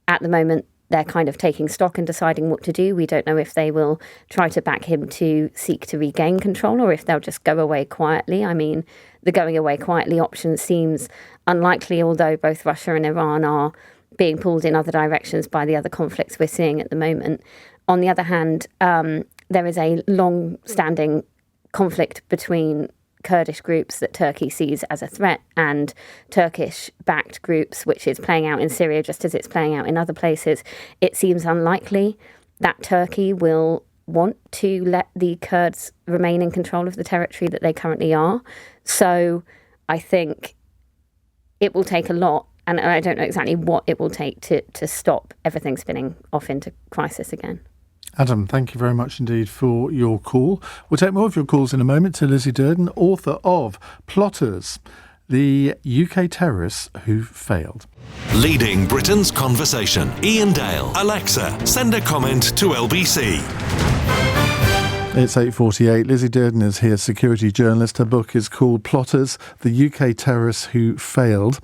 At the moment, they're kind of taking stock and deciding what to do. We don't know if they will try to back him to seek to regain control or if they'll just go away quietly. I mean, the going away quietly option seems unlikely, although both Russia and Iran are being pulled in other directions by the other conflicts we're seeing at the moment. On the other hand, there is a long-standing conflict between Kurdish groups that Turkey sees as a threat and Turkish-backed groups, which is playing out in Syria just as it's playing out in other places. It seems unlikely that Turkey will want to let the Kurds remain in control of the territory that they currently are. So I think it will take a lot, and I don't know exactly what it will take to stop everything spinning off into crisis again. Adam, thank you very much indeed for your call. We'll take more of your calls in a moment to Lizzie Durden, author of Plotters, the UK terrorists who failed. Leading Britain's conversation. Iain Dale. Alexa, send a comment to LBC. It's 8:48. Lizzie Durden is here, security journalist. Her book is called Plotters, the UK terrorists who failed.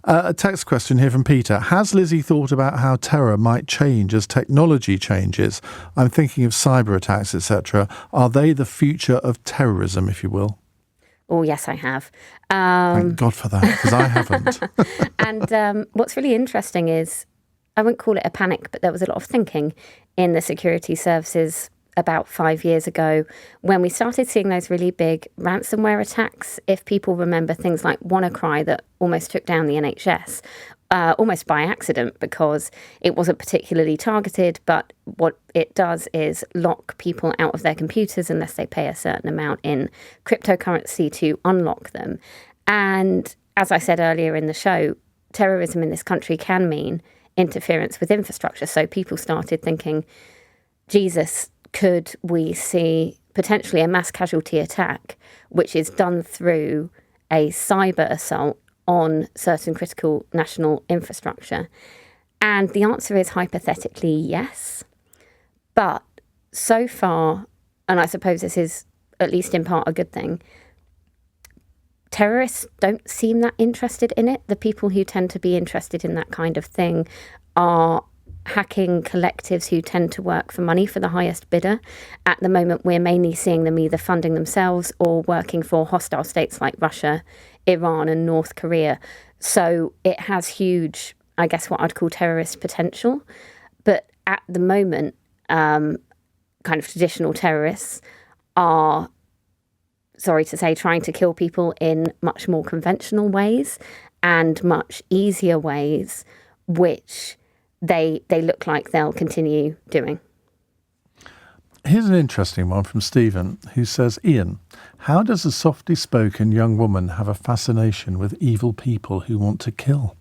A text question here from Peter. Has Lizzie thought about how terror might change as technology changes? I'm thinking of cyber attacks, etc. Are they the future of terrorism, if you will? Oh, yes, I have. Thank God for that, because I haven't. And what's really interesting is, I wouldn't call it a panic, but there was a lot of thinking in the security services about 5 years ago when we started seeing those really big ransomware attacks. If people remember things like WannaCry that almost took down the NHS, almost by accident, because it wasn't particularly targeted, but what it does is lock people out of their computers unless they pay a certain amount in cryptocurrency to unlock them. And as I said earlier in the show, terrorism in this country can mean interference with infrastructure. So people started thinking, Jesus, could we see potentially a mass casualty attack, which is done through a cyber assault on certain critical national infrastructure? And the answer is hypothetically yes. But so far, and I suppose this is at least in part a good thing, terrorists don't seem that interested in it. The people who tend to be interested in that kind of thing are hacking collectives who tend to work for money for the highest bidder. At the moment, we're mainly seeing them either funding themselves or working for hostile states like Russia, Iran and North Korea. So it has huge, I guess, what I'd call terrorist potential. But at the moment, kind of traditional terrorists are, sorry to say, trying to kill people in much more conventional ways and much easier ways, which they look like they'll continue doing. Here's an interesting one from Stephen, who says, Iain, how does a softly spoken young woman have a fascination with evil people who want to kill?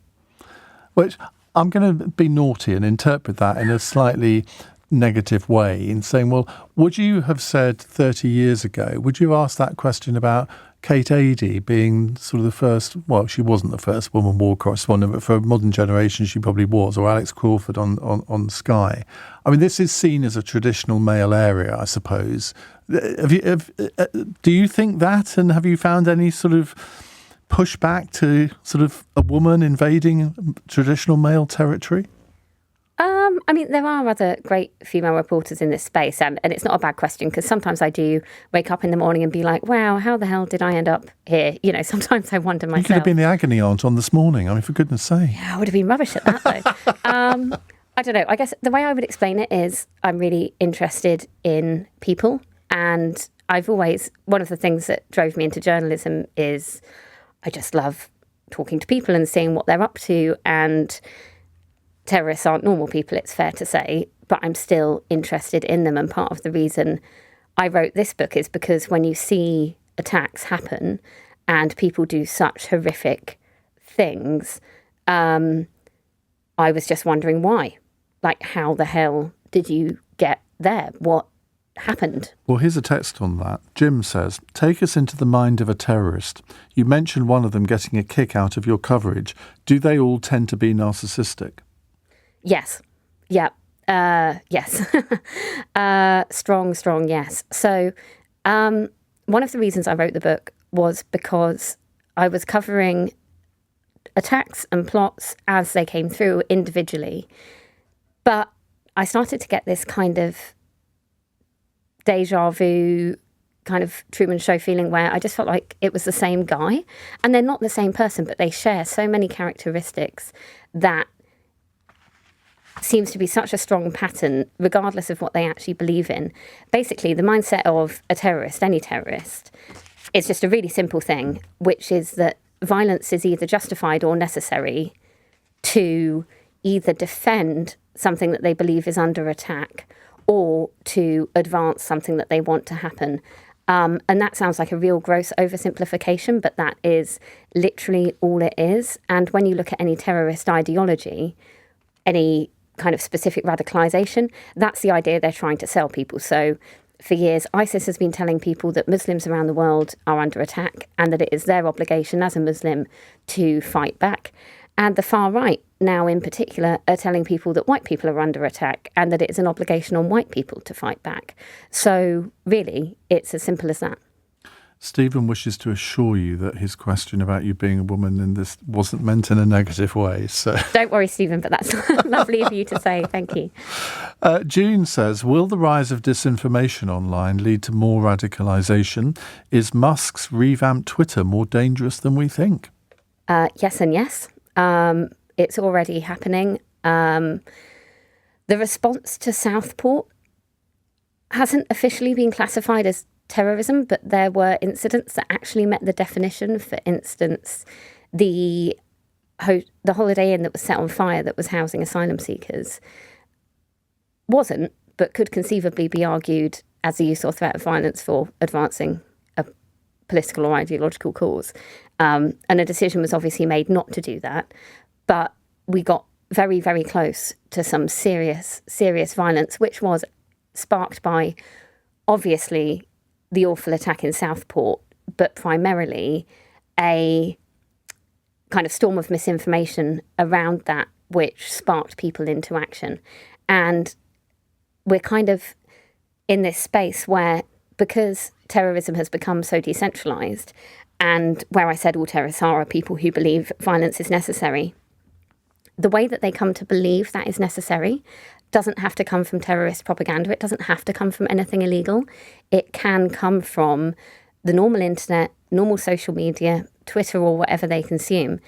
Which I'm going to be naughty and interpret that in a slightly negative way in saying, well, would you have said 30 years ago, would you ask that question about Kate Adie being sort of the first, well, she wasn't the first woman war correspondent, but for a modern generation she probably was, or Alex Crawford on Sky. I mean, this is seen as a traditional male area, I suppose. Do you think that, and have you found any sort of pushback to sort of a woman invading traditional male territory? I mean, there are other great female reporters in this space, and it's not a bad question, because sometimes I do wake up in the morning and be like, wow, how the hell did I end up here? You know, sometimes I wonder myself. You could have been the agony aunt on This Morning. I mean, for goodness sake. Yeah, I would have been rubbish at that, though. I don't know. I guess the way I would explain it is I'm really interested in people, and one of the things that drove me into journalism is I just love talking to people and seeing what they're up to, and terrorists aren't normal people, it's fair to say, but I'm still interested in them. And part of the reason I wrote this book is because when you see attacks happen and people do such horrific things, I was just wondering why. Like, how the hell did you get there? What happened? Well, here's a text on that. Jim says, take us into the mind of a terrorist. You mentioned one of them getting a kick out of your coverage. Do they all tend to be narcissistic? Yes. Yeah. Yes. Strong yes. So one of the reasons I wrote the book was because I was covering attacks and plots as they came through individually. But I started to get this kind of deja vu, kind of Truman Show feeling where I just felt like it was the same guy. And they're not the same person, but they share so many characteristics that seems to be such a strong pattern, regardless of what they actually believe in. Basically, the mindset of a terrorist, any terrorist, is just a really simple thing, which is that violence is either justified or necessary to either defend something that they believe is under attack or to advance something that they want to happen. And that sounds like a real gross oversimplification, but that is literally all it is. And when you look at any terrorist ideology, any kind of specific radicalization, that's the idea they're trying to sell people. So for years, ISIS has been telling people that Muslims around the world are under attack and that it is their obligation as a Muslim to fight back. And the far right, now in particular, are telling people that white people are under attack and that it is an obligation on white people to fight back. So really, it's as simple as that. Stephen wishes to assure you that his question about you being a woman in this wasn't meant in a negative way. So don't worry, Stephen, but that's lovely of you to say. Thank you. June says, will the rise of disinformation online lead to more radicalisation? Is Musk's revamped Twitter more dangerous than we think? Yes and yes. It's already happening. The response to Southport hasn't officially been classified as terrorism, but there were incidents that actually met the definition. For instance, the Holiday Inn that was set on fire that was housing asylum seekers wasn't, but could conceivably be argued as a use or threat of violence for advancing a political or ideological cause. And a decision was obviously made not to do that. But we got very, very close to some serious violence, which was sparked by, obviously, the awful attack in Southport, but primarily a kind of storm of misinformation around that, which sparked people into action. And we're kind of in this space where, because terrorism has become so decentralised, and where I said all terrorists are people who believe violence is necessary, the way that they come to believe that is necessary doesn't have to come from terrorist propaganda. It doesn't have to come from anything illegal. It can come from the normal internet, normal social media, Twitter, or whatever they consume.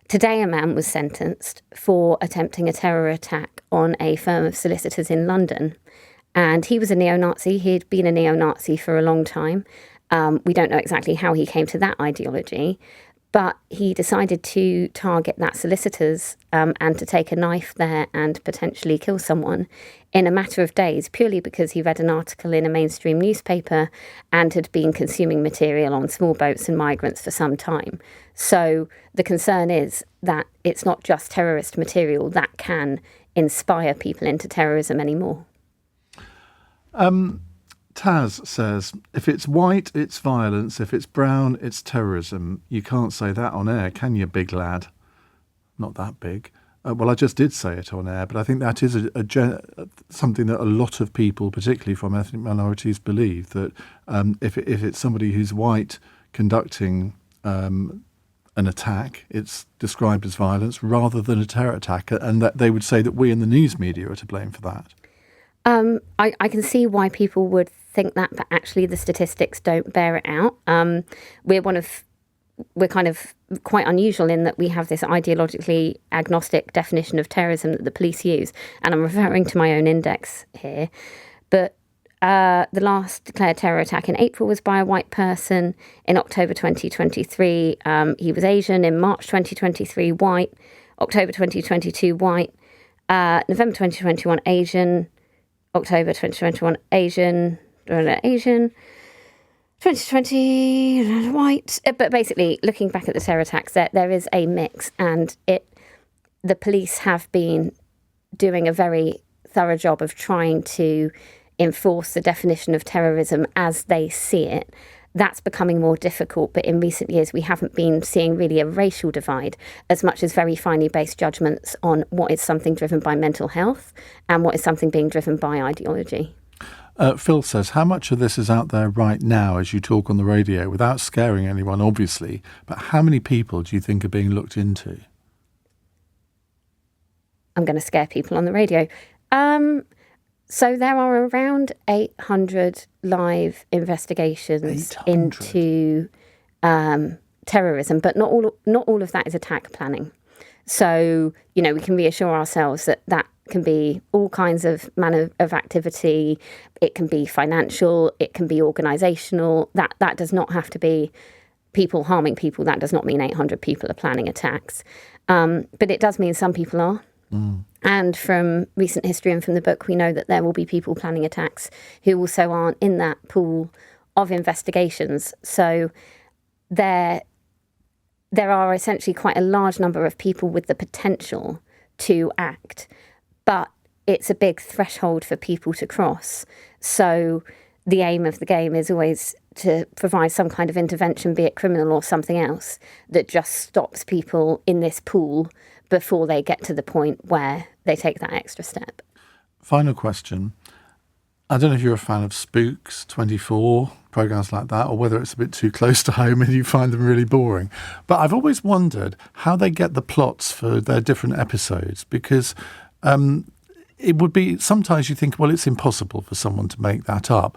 Today, a man was sentenced for attempting a terror attack on a firm of solicitors in London. And he was a neo-Nazi. He'd been a neo-Nazi for a long time. We don't know exactly how he came to that ideology. But he decided to target that solicitor's and to take a knife there and potentially kill someone in a matter of days, purely because he read an article in a mainstream newspaper and had been consuming material on small boats and migrants for some time. So the concern is that it's not just terrorist material that can inspire people into terrorism anymore. Taz says, if it's white, it's violence. If it's brown, it's terrorism. You can't say that on air, can you, big lad? Not that big. Well, I just did say it on air, but I think that is something that a lot of people, particularly from ethnic minorities, believe, that if it's somebody who's white conducting an attack, it's described as violence rather than a terror attack, and that they would say that we in the news media are to blame for that. I can see why people would think that, but actually the statistics don't bear it out. We're kind of quite unusual in that we have this ideologically agnostic definition of terrorism that the police use, and I'm referring to my own index here. But the last declared terror attack in April was by a white person. In October 2023, he was Asian. In March 2023, white. October 2022, white. November 2021, Asian. October 2021, Asian. 2020, white. But basically, looking back at the terror attacks, there is a mix, and the police have been doing a very thorough job of trying to enforce the definition of terrorism as they see it. That's becoming more difficult, but in recent years we haven't been seeing really a racial divide as much as very finely based judgments on what is something driven by mental health and what is something being driven by ideology. Phil says, how much of this is out there right now as you talk on the radio, without scaring anyone, obviously, but how many people do you think are being looked into? I'm going to scare people on the radio. So there are around 800 live investigations 800. into terrorism, but not all of that is attack planning. So, we can reassure ourselves that can be all kinds of manner of activity. It can be financial. It can be organisational. That does not have to be people harming people. That does not mean 800 people are planning attacks. But it does mean some people are. Mm. And from recent history and from the book, we know that there will be people planning attacks who also aren't in that pool of investigations. So there are essentially quite a large number of people with the potential to act, but it's a big threshold for people to cross. So the aim of the game is always to provide some kind of intervention, be it criminal or something else, that just stops people in this pool before they get to the point where they take that extra step. Final question. I don't know if you're a fan of Spooks, 24, programmes like that, or whether it's a bit too close to home and you find them really boring. But I've always wondered how they get the plots for their different episodes, because it would be, sometimes you think, well, it's impossible for someone to make that up.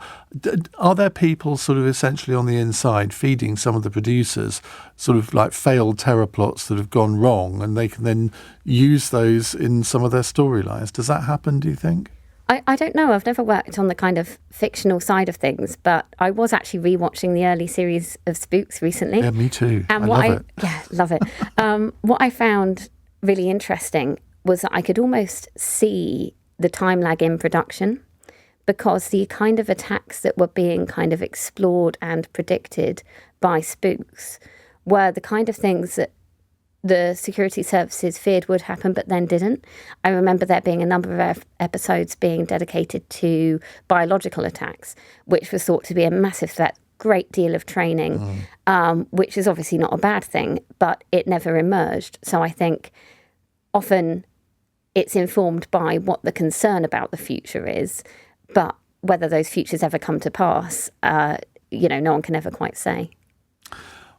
Are there people sort of essentially on the inside feeding some of the producers sort of like failed terror plots that have gone wrong, and they can then use those in some of their storylines? Does that happen, do you think? I don't know. I've never worked on the kind of fictional side of things, but I was actually rewatching the early series of Spooks recently. Yeah, me too. And love it. Yeah, love it. What I found really interesting was that I could almost see the time lag in production, because the kind of attacks that were being kind of explored and predicted by Spooks were the kind of things that the security services feared would happen but then didn't. I remember there being a number of episodes being dedicated to biological attacks, which was thought to be a massive threat, great deal of training, which is obviously not a bad thing, but it never emerged. So I think often it's informed by what the concern about the future is, but whether those futures ever come to pass, no one can ever quite say.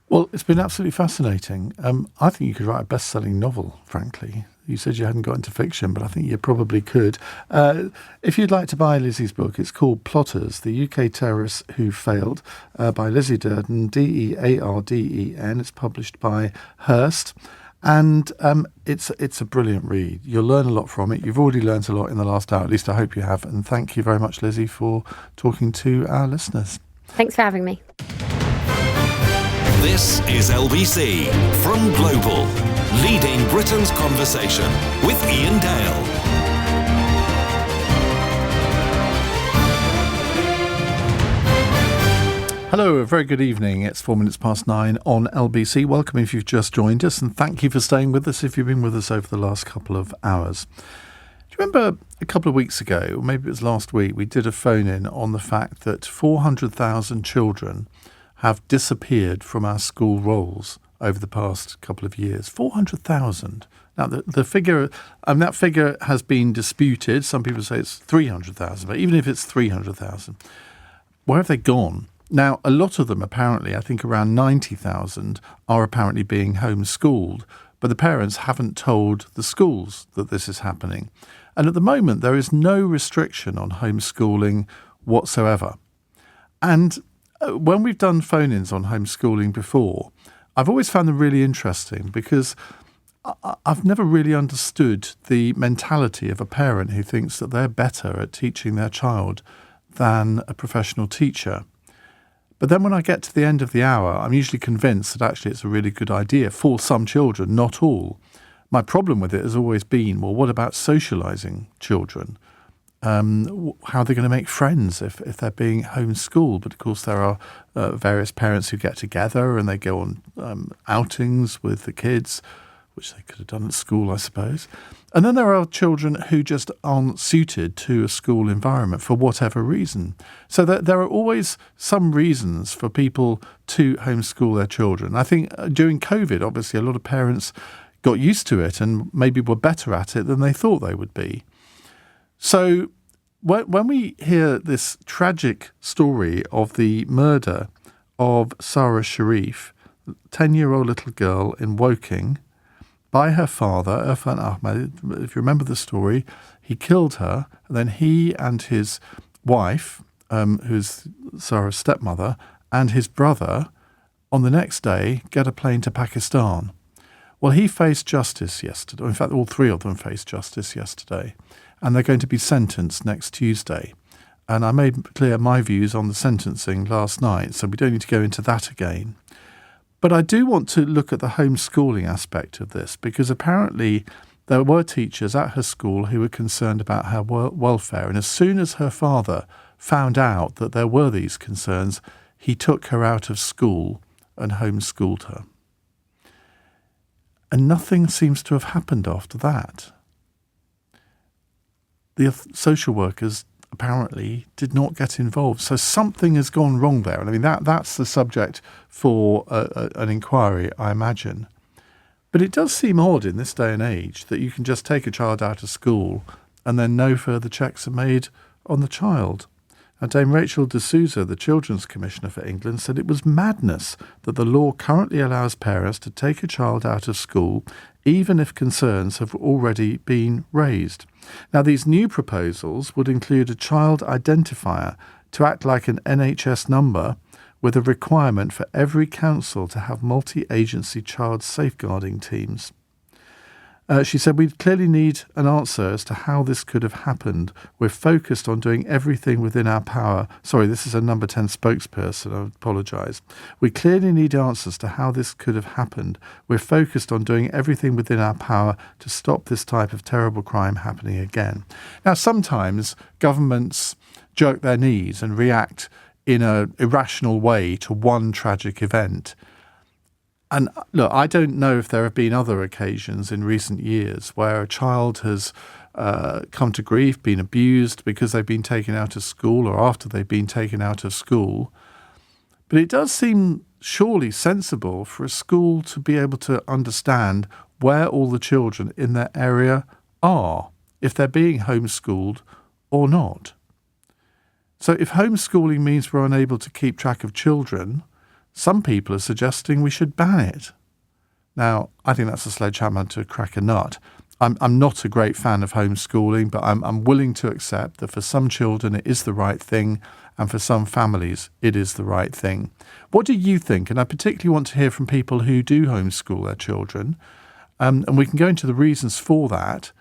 Well, it's been absolutely fascinating. I think you could write a best-selling novel, frankly. You said you hadn't got into fiction, but I think you probably could. If you'd like to buy Lizzie's book, it's called Plotters, The UK Terrorists Who Failed, by Lizzie Durden, Dearden. It's published by Hearst. And it's a brilliant read. You'll learn a lot from it. You've already learnt a lot in the last hour, at least I hope you have. And thank you very much, Lizzie, for talking to our listeners. Thanks for having me. This is LBC from Global, leading Britain's conversation with Iain Dale. Hello, a very good evening. It's 9:04 on LBC. Welcome if you've just joined us, and thank you for staying with us if you've been with us over the last couple of hours. Do you remember a couple of weeks ago, or maybe it was last week, we did a phone-in on the fact that 400,000 children have disappeared from our school rolls over the past couple of years? 400,000. Now, the figure, that figure has been disputed. Some people say it's 300,000, but even if it's 300,000, where have they gone? Now, a lot of them apparently, I think around 90,000, are apparently being homeschooled, but the parents haven't told the schools that this is happening. And at the moment, there is no restriction on homeschooling whatsoever. And when we've done phone-ins on homeschooling before, I've always found them really interesting because I've never really understood the mentality of a parent who thinks that they're better at teaching their child than a professional teacher. But then when I get to the end of the hour, I'm usually convinced that actually it's a really good idea for some children, not all. My problem with it has always been, well, what about socialising children? How are they going to make friends if they're being homeschooled? But of course there are various parents who get together and they go on outings with the kids, which they could have done at school, I suppose. And then there are children who just aren't suited to a school environment for whatever reason. So there are always some reasons for people to homeschool their children. I think during COVID, obviously, a lot of parents got used to it and maybe were better at it than they thought they would be. So when we hear this tragic story of the murder of Sarah Sharif, 10-year-old little girl in Woking, by her father, Irfan Ahmed, if you remember the story, he killed her, and then he and his wife, who's Sarah's stepmother, and his brother, on the next day, get a plane to Pakistan. Well, he faced justice yesterday. In fact, all three of them faced justice yesterday, and they're going to be sentenced next Tuesday. And I made clear my views on the sentencing last night, so we don't need to go into that again. But I do want to look at the homeschooling aspect of this, because apparently there were teachers at her school who were concerned about her welfare. And as soon as her father found out that there were these concerns, he took her out of school and homeschooled her. And nothing seems to have happened after that. The social workers apparently did not get involved. So something has gone wrong there. And I mean, that's the subject for an inquiry, I imagine. But it does seem odd in this day and age that you can just take a child out of school and then no further checks are made on the child. And Dame Rachel de Souza, the Children's Commissioner for England, said it was madness that the law currently allows parents to take a child out of school even if concerns have already been raised. Now, these new proposals would include a child identifier to act like an NHS number, with a requirement for every council to have multi-agency child safeguarding teams. She said, we clearly need an answer as to how this could have happened. We're focused on doing everything within our power. Sorry, this is a Number 10 spokesperson. I apologise. We clearly need answers to how this could have happened. We're focused on doing everything within our power to stop this type of terrible crime happening again. Now, sometimes governments jerk their knees and react in an irrational way to one tragic event. And look, I don't know if there have been other occasions in recent years where a child has come to grief, been abused because they've been taken out of school or after they've been taken out of school. But it does seem surely sensible for a school to be able to understand where all the children in their area are, if they're being homeschooled or not. So if homeschooling means we're unable to keep track of children, some people are suggesting we should ban it. Now, I think that's a sledgehammer to crack a nut. I'm not a great fan of homeschooling, but I'm willing to accept that for some children it is the right thing, and for some families it is the right thing. What do you think? And I particularly want to hear from people who do homeschool their children, and we can go into the reasons for that.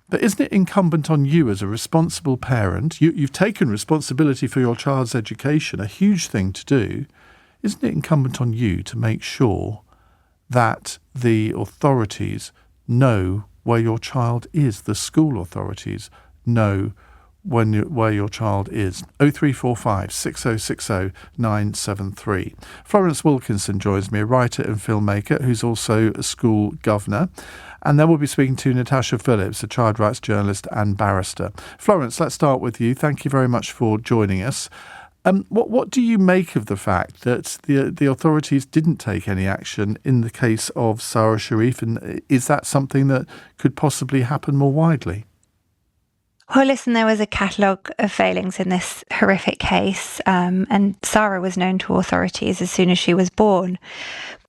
But isn't it incumbent on you as a responsible parent? You've taken responsibility for your child's education, a huge thing to do. isn't it incumbent on you to make sure that the authorities know where your child is, the school authorities know where your child is? 0345 6060 973. Florence Wilkinson joins me, a writer and filmmaker who's also a school governor. And then we'll be speaking to Natasha Phillips, a child rights journalist and barrister. Florence, let's start with you. Thank you very much for joining us. What do you make of the fact that the authorities didn't take any action in the case of Sarah Sharif? And is that something that could possibly happen more widely? Well, listen, there was a catalogue of failings in this horrific case, and Sarah was known to authorities as soon as she was born.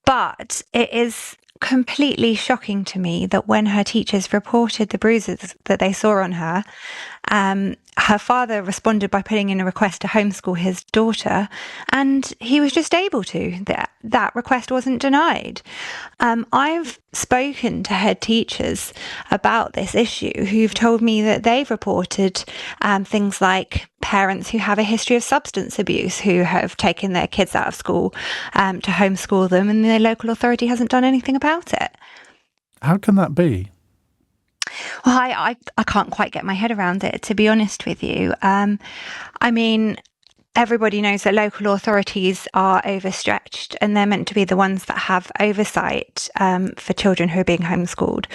But it is completely shocking to me that when her teachers reported the bruises that they saw on her, her father responded by putting in a request to homeschool his daughter, and he was just able to. That request wasn't denied. I've spoken to head teachers about this issue who've told me that they've reported things like parents who have a history of substance abuse who have taken their kids out of school to homeschool them, and the local authority hasn't done anything about it. How can that be? Well, I can't quite get my head around it, to be honest with you. I mean, everybody knows that local authorities are overstretched, and they're meant to be the ones that have oversight for children who are being homeschooled.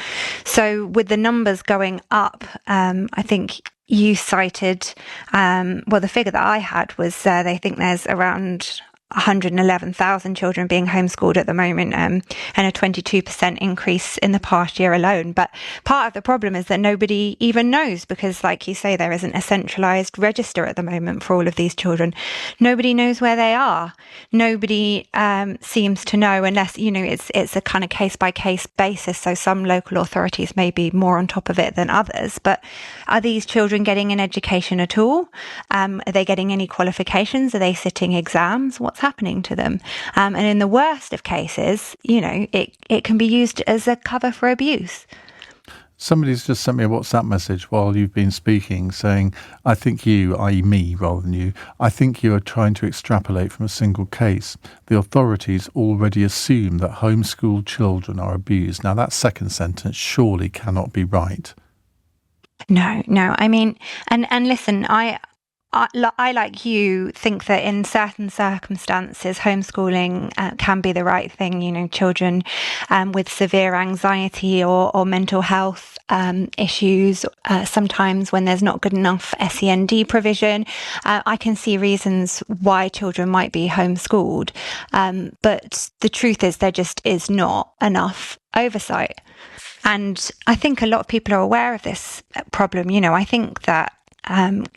So with the numbers going up, I think you cited, the figure that I had was they think there's around 111,000 children being homeschooled at the moment, and a 22% increase in the past year alone. But part of the problem is that nobody even knows, because like you say, there isn't a centralised register at the moment for all of these children. Nobody knows where they are. Nobody seems to know, unless, it's a kind of case-by-case basis. So some local authorities may be more on top of it than others. But are these children getting an education at all? Are they getting any qualifications? Are they sitting exams? What's happening to them? And in the worst of cases, it can be used as a cover for abuse. Somebody's just sent me a WhatsApp message while you've been speaking saying, I think you, i.e. me rather than you, I think you are trying to extrapolate from a single case. The authorities already assume that homeschooled children are abused. Now that second sentence surely cannot be right. No. I mean, and listen, I, like you, think that in certain circumstances, homeschooling can be the right thing. Children with severe anxiety or mental health issues, sometimes when there's not good enough SEND provision, I can see reasons why children might be homeschooled. But the truth is there just is not enough oversight. And I think a lot of people are aware of this problem. I think that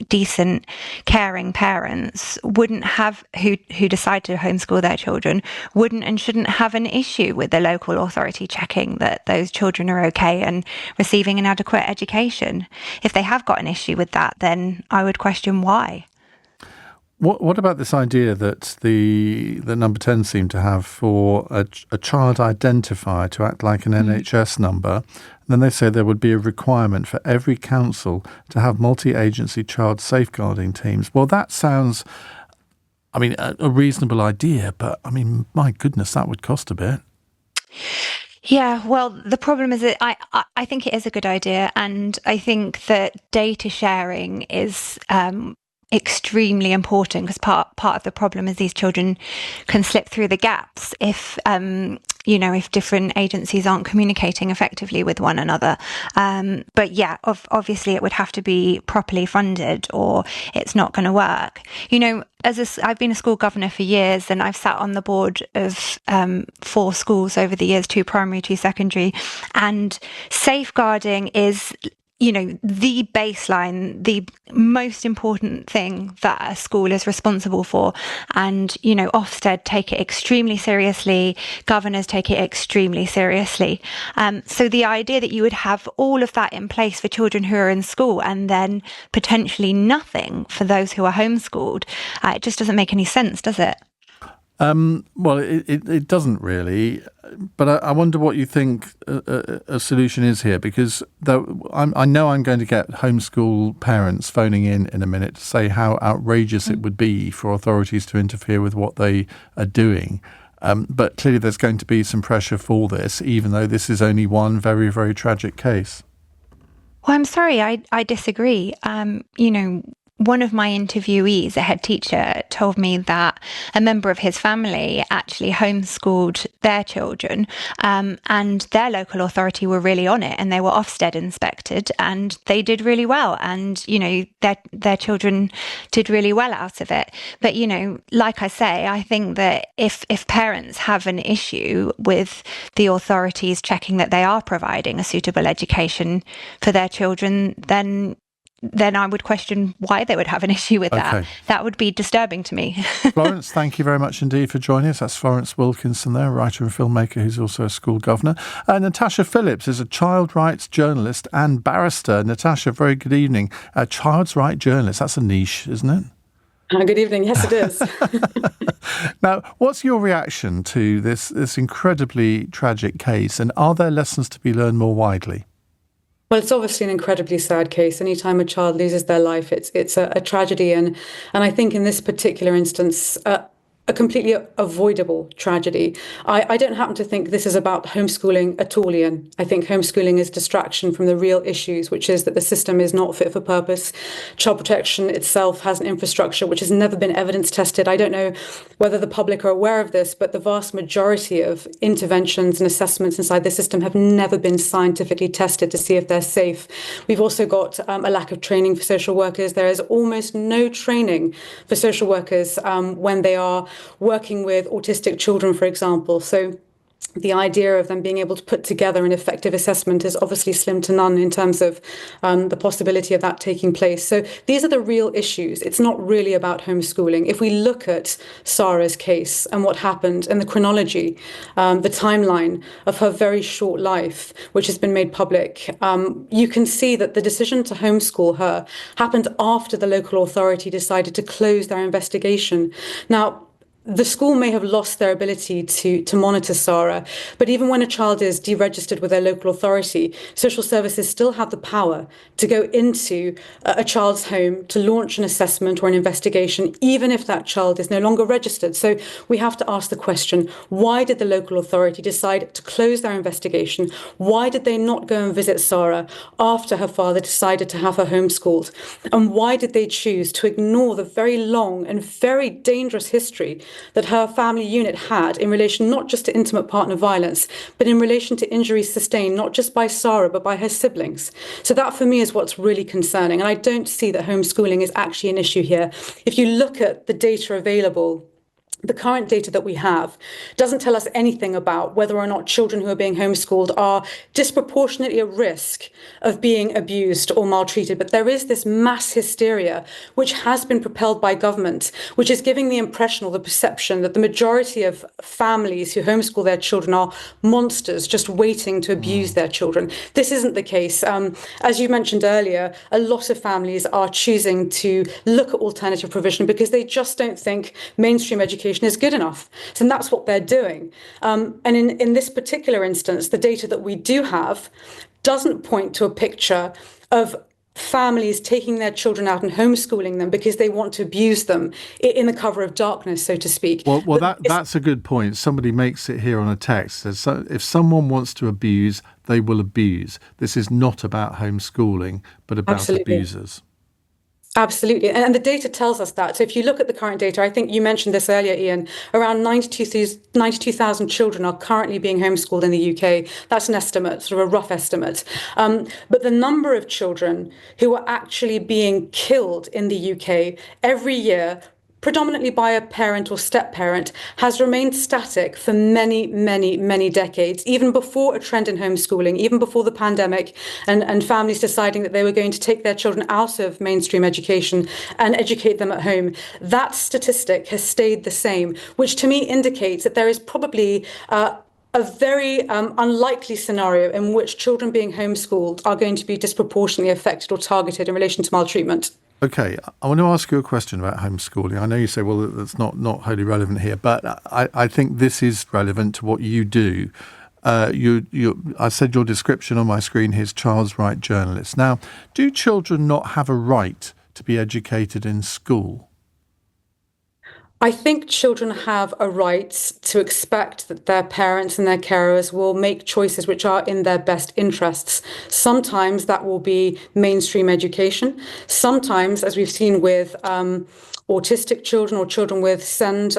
decent, caring parents wouldn't have, who decide to homeschool their children, wouldn't and shouldn't have an issue with the local authority checking that those children are okay and receiving an adequate education. If they have got an issue with that, then I would question why. What about this idea that the number 10 seem to have for a child identifier to act like an NHS number? And then they say there would be a requirement for every council to have multi-agency child safeguarding teams. Well, that sounds, a reasonable idea, but, my goodness, that would cost a bit. Yeah, well, the problem is that I think it is a good idea, and I think that data sharing is extremely important, because part of the problem is these children can slip through the gaps if if different agencies aren't communicating effectively with one another. But yeah, obviously it would have to be properly funded or it's not going to work. I've been a school governor for years, and I've sat on the board of 4 schools over the years, 2 primary, 2 secondary, and safeguarding is the baseline, the most important thing that a school is responsible for. And, Ofsted take it extremely seriously. Governors take it extremely seriously. So the idea that you would have all of that in place for children who are in school and then potentially nothing for those who are homeschooled, it just doesn't make any sense, does it? Well, it doesn't really, but I wonder what you think a solution is here, because I know I'm going to get homeschool parents phoning in a minute to say how outrageous it would be for authorities to interfere with what they are doing. But clearly there's going to be some pressure for this, even though this is only one very, very tragic case. Well, I'm sorry, I disagree. One of my interviewees, a head teacher, told me that a member of his family actually homeschooled their children, and their local authority were really on it, and they were Ofsted inspected, and they did really well, and their children did really well out of it. But like I say, I think that if parents have an issue with the authorities checking that they are providing a suitable education for their children, then I would question why they would have an issue with that. That would be disturbing to me. Florence, thank you very much indeed for joining us. That's Florence Wilkinson there, writer and filmmaker who's also a school governor. Natasha Phillips is a child rights journalist and barrister. Natasha, very good evening. Child's rights journalist, that's a niche, isn't it? Good evening. Yes, it is. Now, what's your reaction to this incredibly tragic case, and are there lessons to be learned more widely? Well, it's obviously an incredibly sad case. Anytime a child loses their life, it's a tragedy. And I think in this particular instance, a completely avoidable tragedy. I don't happen to think this is about homeschooling at all, Iain. I think homeschooling is distraction from the real issues, which is that the system is not fit for purpose. Child protection itself has an infrastructure which has never been evidence tested. I don't know whether the public are aware of this, but the vast majority of interventions and assessments inside the system have never been scientifically tested to see if they're safe. We've also got a lack of training for social workers. There is almost no training for social workers when they are working with autistic children, for example. So the idea of them being able to put together an effective assessment is obviously slim to none in terms of the possibility of that taking place. So these are the real issues. It's not really about homeschooling. If we look at Sarah's case and what happened and the chronology, the timeline of her very short life, which has been made public, you can see that the decision to homeschool her happened after the local authority decided to close their investigation. Now, the school may have lost their ability to monitor Sarah, but even when a child is deregistered with their local authority, social services still have the power to go into a child's home to launch an assessment or an investigation, even if that child is no longer registered. So we have to ask the question, why did the local authority decide to close their investigation? Why did they not go and visit Sarah after her father decided to have her homeschooled? And why did they choose to ignore the very long and very dangerous history that her family unit had in relation not just to intimate partner violence, but in relation to injuries sustained not just by Sarah, but by her siblings? So that for me is what's really concerning. And I don't see that homeschooling is actually an issue here. If you look at the data available, the current data that we have doesn't tell us anything about whether or not children who are being homeschooled are disproportionately at risk of being abused or maltreated. But there is this mass hysteria, which has been propelled by government, which is giving the impression or the perception that the majority of families who homeschool their children are monsters just waiting to abuse their children. This isn't the case. As you mentioned earlier, a lot of families are choosing to look at alternative provision because they just don't think mainstream education is good enough. So that's what they're doing. And in this particular instance, the data that we do have doesn't point to a picture of families taking their children out and homeschooling them because they want to abuse them in the cover of darkness, so to speak. Well, that's a good point. Somebody makes it here on a text. So if someone wants to abuse, they will abuse. This is not about homeschooling, but about abusers. Absolutely. And the data tells us that. So if you look at the current data, I think you mentioned this earlier, Iain, around 92,000 children are currently being homeschooled in the UK. That's an estimate, sort of a rough estimate. But the number of children who are actually being killed in the UK every year, predominantly by a parent or step-parent, has remained static for many, many, many decades, even before a trend in homeschooling, even before the pandemic and families deciding that they were going to take their children out of mainstream education and educate them at home. That statistic has stayed the same, which to me indicates that there is probably a very unlikely scenario in which children being homeschooled are going to be disproportionately affected or targeted in relation to maltreatment. Okay, I want to ask you a question about homeschooling. I know you say, well, that's not wholly relevant here, but I think this is relevant to what you do. I said your description on my screen here is child's right journalist. Now, do children not have a right to be educated in school? I think children have a right to expect that their parents and their carers will make choices which are in their best interests. Sometimes that will be mainstream education. Sometimes, as we've seen with autistic children or children with SEND,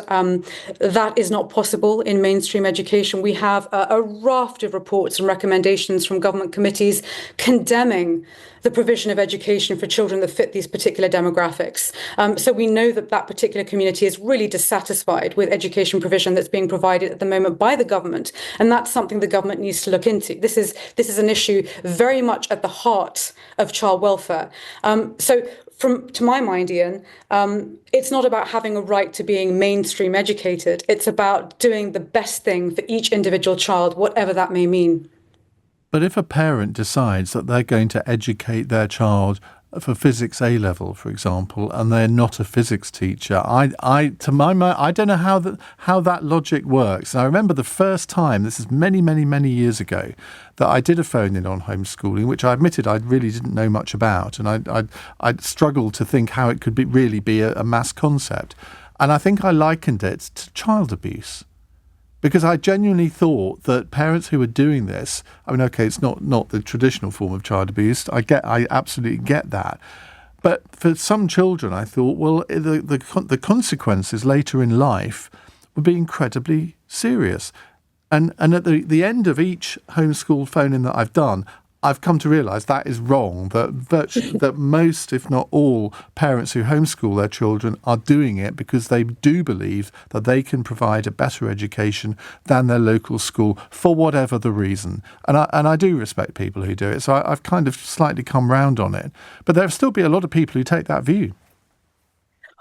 that is not possible in mainstream education. We have a raft of reports and recommendations from government committees condemning the provision of education for children that fit these particular demographics. So we know that that particular community is really dissatisfied with education provision that's being provided at the moment by the government. And that's something the government needs to look into. This is an issue very much at the heart of child welfare. To my mind, Iain, it's not about having a right to being mainstream educated. It's about doing the best thing for each individual child, whatever that may mean. But if a parent decides that they're going to educate their child for physics A level, for example, and they're not a physics teacher, to my mind, I don't know how that logic works. And I remember the first time, this is many, many, many years ago, that I did a phone-in on homeschooling, which I admitted I really didn't know much about, and I'd struggled to think how it could really be a mass concept. And I think I likened it to child abuse. Because I genuinely thought that parents who were doing this, I mean, okay, it's not the traditional form of child abuse. I absolutely get that. But for some children, I thought, well, the consequences later in life would be incredibly serious. And at the end of each homeschool phone-in that I've done, I've come to realise that is wrong, that most, if not all, parents who homeschool their children are doing it because they do believe that they can provide a better education than their local school for whatever the reason. And I do respect people who do it, so I've kind of slightly come round on it. But there'll still be a lot of people who take that view.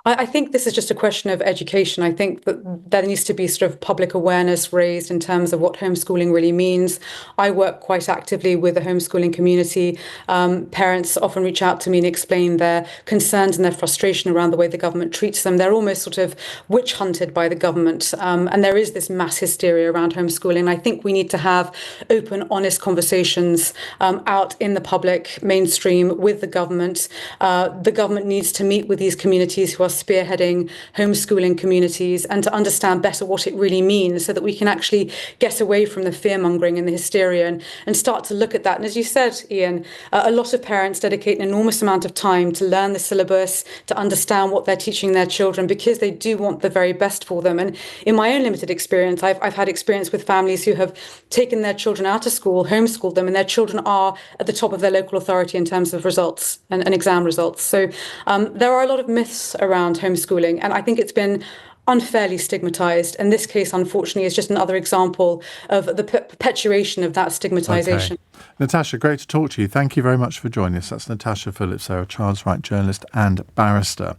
I think this is just a question of education. I think that there needs to be sort of public awareness raised in terms of what homeschooling really means. I work quite actively with the homeschooling community. Parents often reach out to me and explain their concerns and their frustration around the way the government treats them. They're almost sort of witch hunted by the government. And there is this mass hysteria around homeschooling. I think we need to have open, honest conversations out in the public mainstream with the government. The government needs to meet with these communities who are spearheading homeschooling communities and to understand better what it really means so that we can actually get away from the fear-mongering and the hysteria and start to look at that. And as you said, Iain, a lot of parents dedicate an enormous amount of time to learn the syllabus, to understand what they're teaching their children because they do want the very best for them. And in my own limited experience, I've had experience with families who have taken their children out of school, homeschooled them, and their children are at the top of their local authority in terms of results and exam results. So there are a lot of myths around homeschooling, and I think it's been unfairly stigmatized. And this case, unfortunately, is just another example of the perpetuation of that stigmatization. Okay. Natasha, great to talk to you. Thank you very much for joining us. That's Natasha Phillips, a child's right journalist and barrister.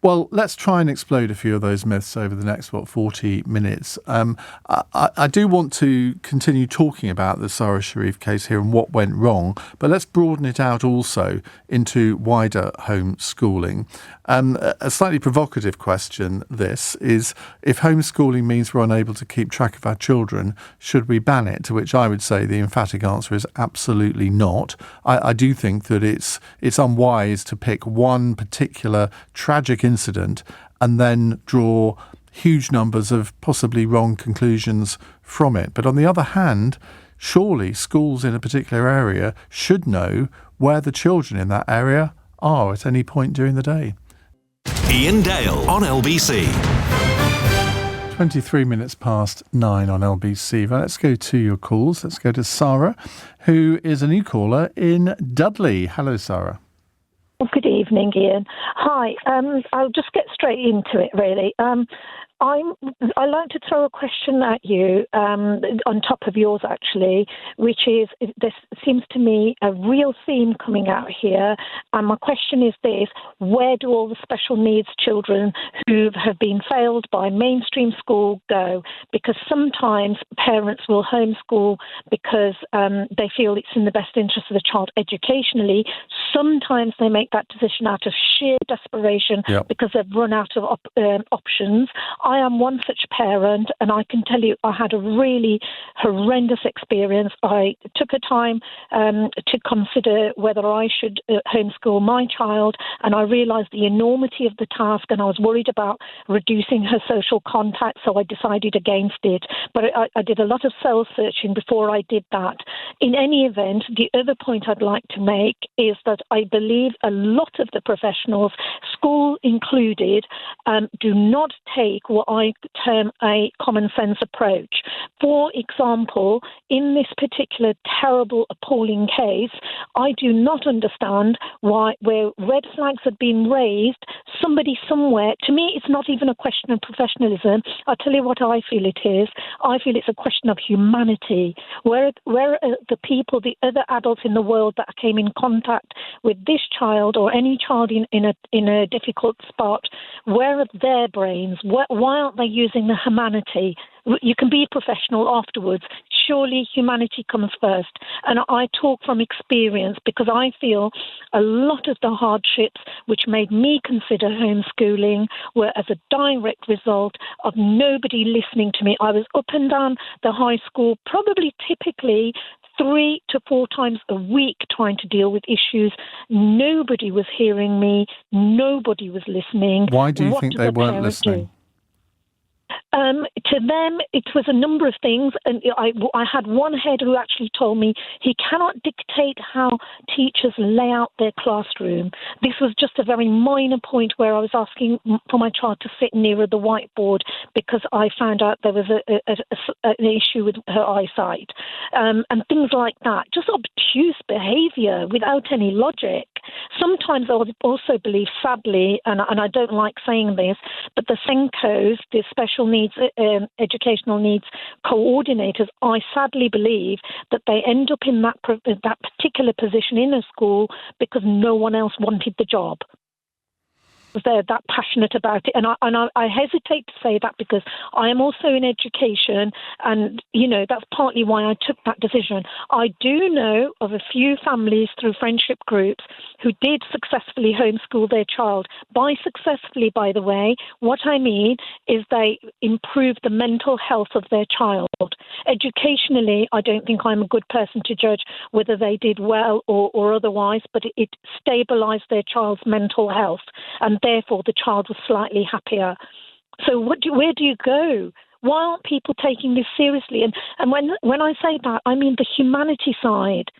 Well, let's try and explode a few of those myths over the next, 40 minutes. I do want to continue talking about the Sarah Sharif case here and what went wrong, but let's broaden it out also into wider homeschooling. A slightly provocative question, this, is if homeschooling means we're unable to keep track of our children, should we ban it? To which I would say the emphatic answer is absolutely not. I do think that it's unwise to pick one particular tragic incident and then draw huge numbers of possibly wrong conclusions from it. But on the other hand, surely schools in a particular area should know where the children in that area are at any point during the day. Iain Dale on LBC. 23 minutes past 9 on LBC. Well, let's go to your calls. Let's go to Sarah, who is a new caller in Dudley. Hello, Sarah. Well, good evening, Iain. Hi. I'll just get straight into it, really. I like to throw a question at you on top of yours, actually, which is there seems to me a real theme coming out here. And my question is this: where do all the special needs children who have been failed by mainstream school go? Because sometimes parents will homeschool because they feel it's in the best interest of the child educationally. Sometimes they make that decision out of sheer desperation because they've run out of options. I am one such parent, and I can tell you I had a really horrendous experience. I took a time to consider whether I should homeschool my child, and I realised the enormity of the task, and I was worried about reducing her social contact, so I decided against it. But I did a lot of soul-searching before I did that. In any event, the other point I'd like to make is that I believe a lot of the professionals, school included, do not take what I term a common sense approach. For example, in this particular terrible, appalling case, I do not understand why, where red flags have been raised, somebody somewhere, to me it's not even a question of professionalism. I'll tell you what I feel it is. I feel it's a question of humanity. Where are the people, the other adults in the world that came in contact with this child or any child in a difficult spot? Where are their brains? Why aren't they using the humanity? You can be a professional afterwards. Surely humanity comes first. And I talk from experience because I feel a lot of the hardships which made me consider homeschooling were as a direct result of nobody listening to me. I was up and down the high school, probably typically 3 to 4 times a week trying to deal with issues. Nobody was hearing me. Nobody was listening. Why do you think they weren't listening? To them, it was a number of things. And I had one head who actually told me he cannot dictate how teachers lay out their classroom. This was just a very minor point where I was asking for my child to sit nearer the whiteboard because I found out there was an issue with her eyesight. And things like that. Just obtuse behaviour without any logic. Sometimes I would also believe, sadly, and I don't like saying this, but the SENCOs, the special needs, educational needs coordinators, I sadly believe that they end up in that particular position in a school because no one else wanted the job. They're that passionate about it. And I hesitate to say that because I am also in education and, you know, that's partly why I took that decision. I do know of a few families through friendship groups who did successfully homeschool their child. By successfully, by the way, what I mean is they improved the mental health of their child. Educationally, I don't think I'm a good person to judge whether they did well or otherwise, but it stabilised their child's mental health. And therefore the child was slightly happier. So where do you go? Why aren't people taking this seriously? And when I say that, I mean the humanity side.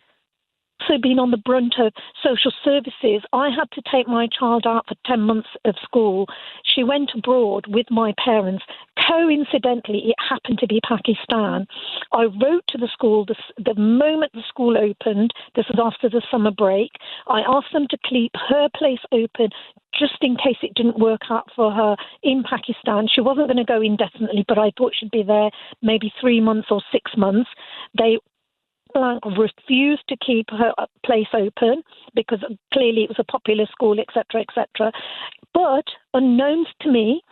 So being on the brunt of social services, I had to take my child out for 10 months of school. She went abroad with my parents. Coincidentally, it happened to be Pakistan. I wrote to the school the moment the school opened. This was after the summer break. I asked them to keep her place open just in case it didn't work out for her in Pakistan. She wasn't going to go indefinitely, but I thought she'd be there maybe 3 months or 6 months. They refused to keep her place open because clearly it was a popular school, etc., etc. But unknowns to me,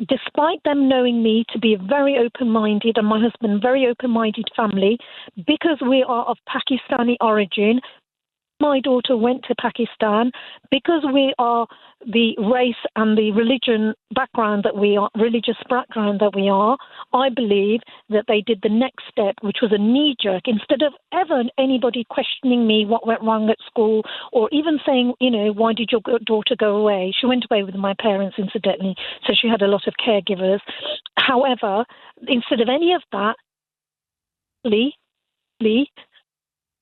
despite them knowing me to be very open-minded and my husband very open-minded family, because we are of Pakistani origin, my daughter went to Pakistan because we are the race and the religious background that we are. I believe that they did the next step, which was a knee-jerk. Instead of ever anybody questioning me what went wrong at school or even saying, you know, why did your daughter go away? She went away with my parents, incidentally, so she had a lot of caregivers. However, instead of any of that, Lee,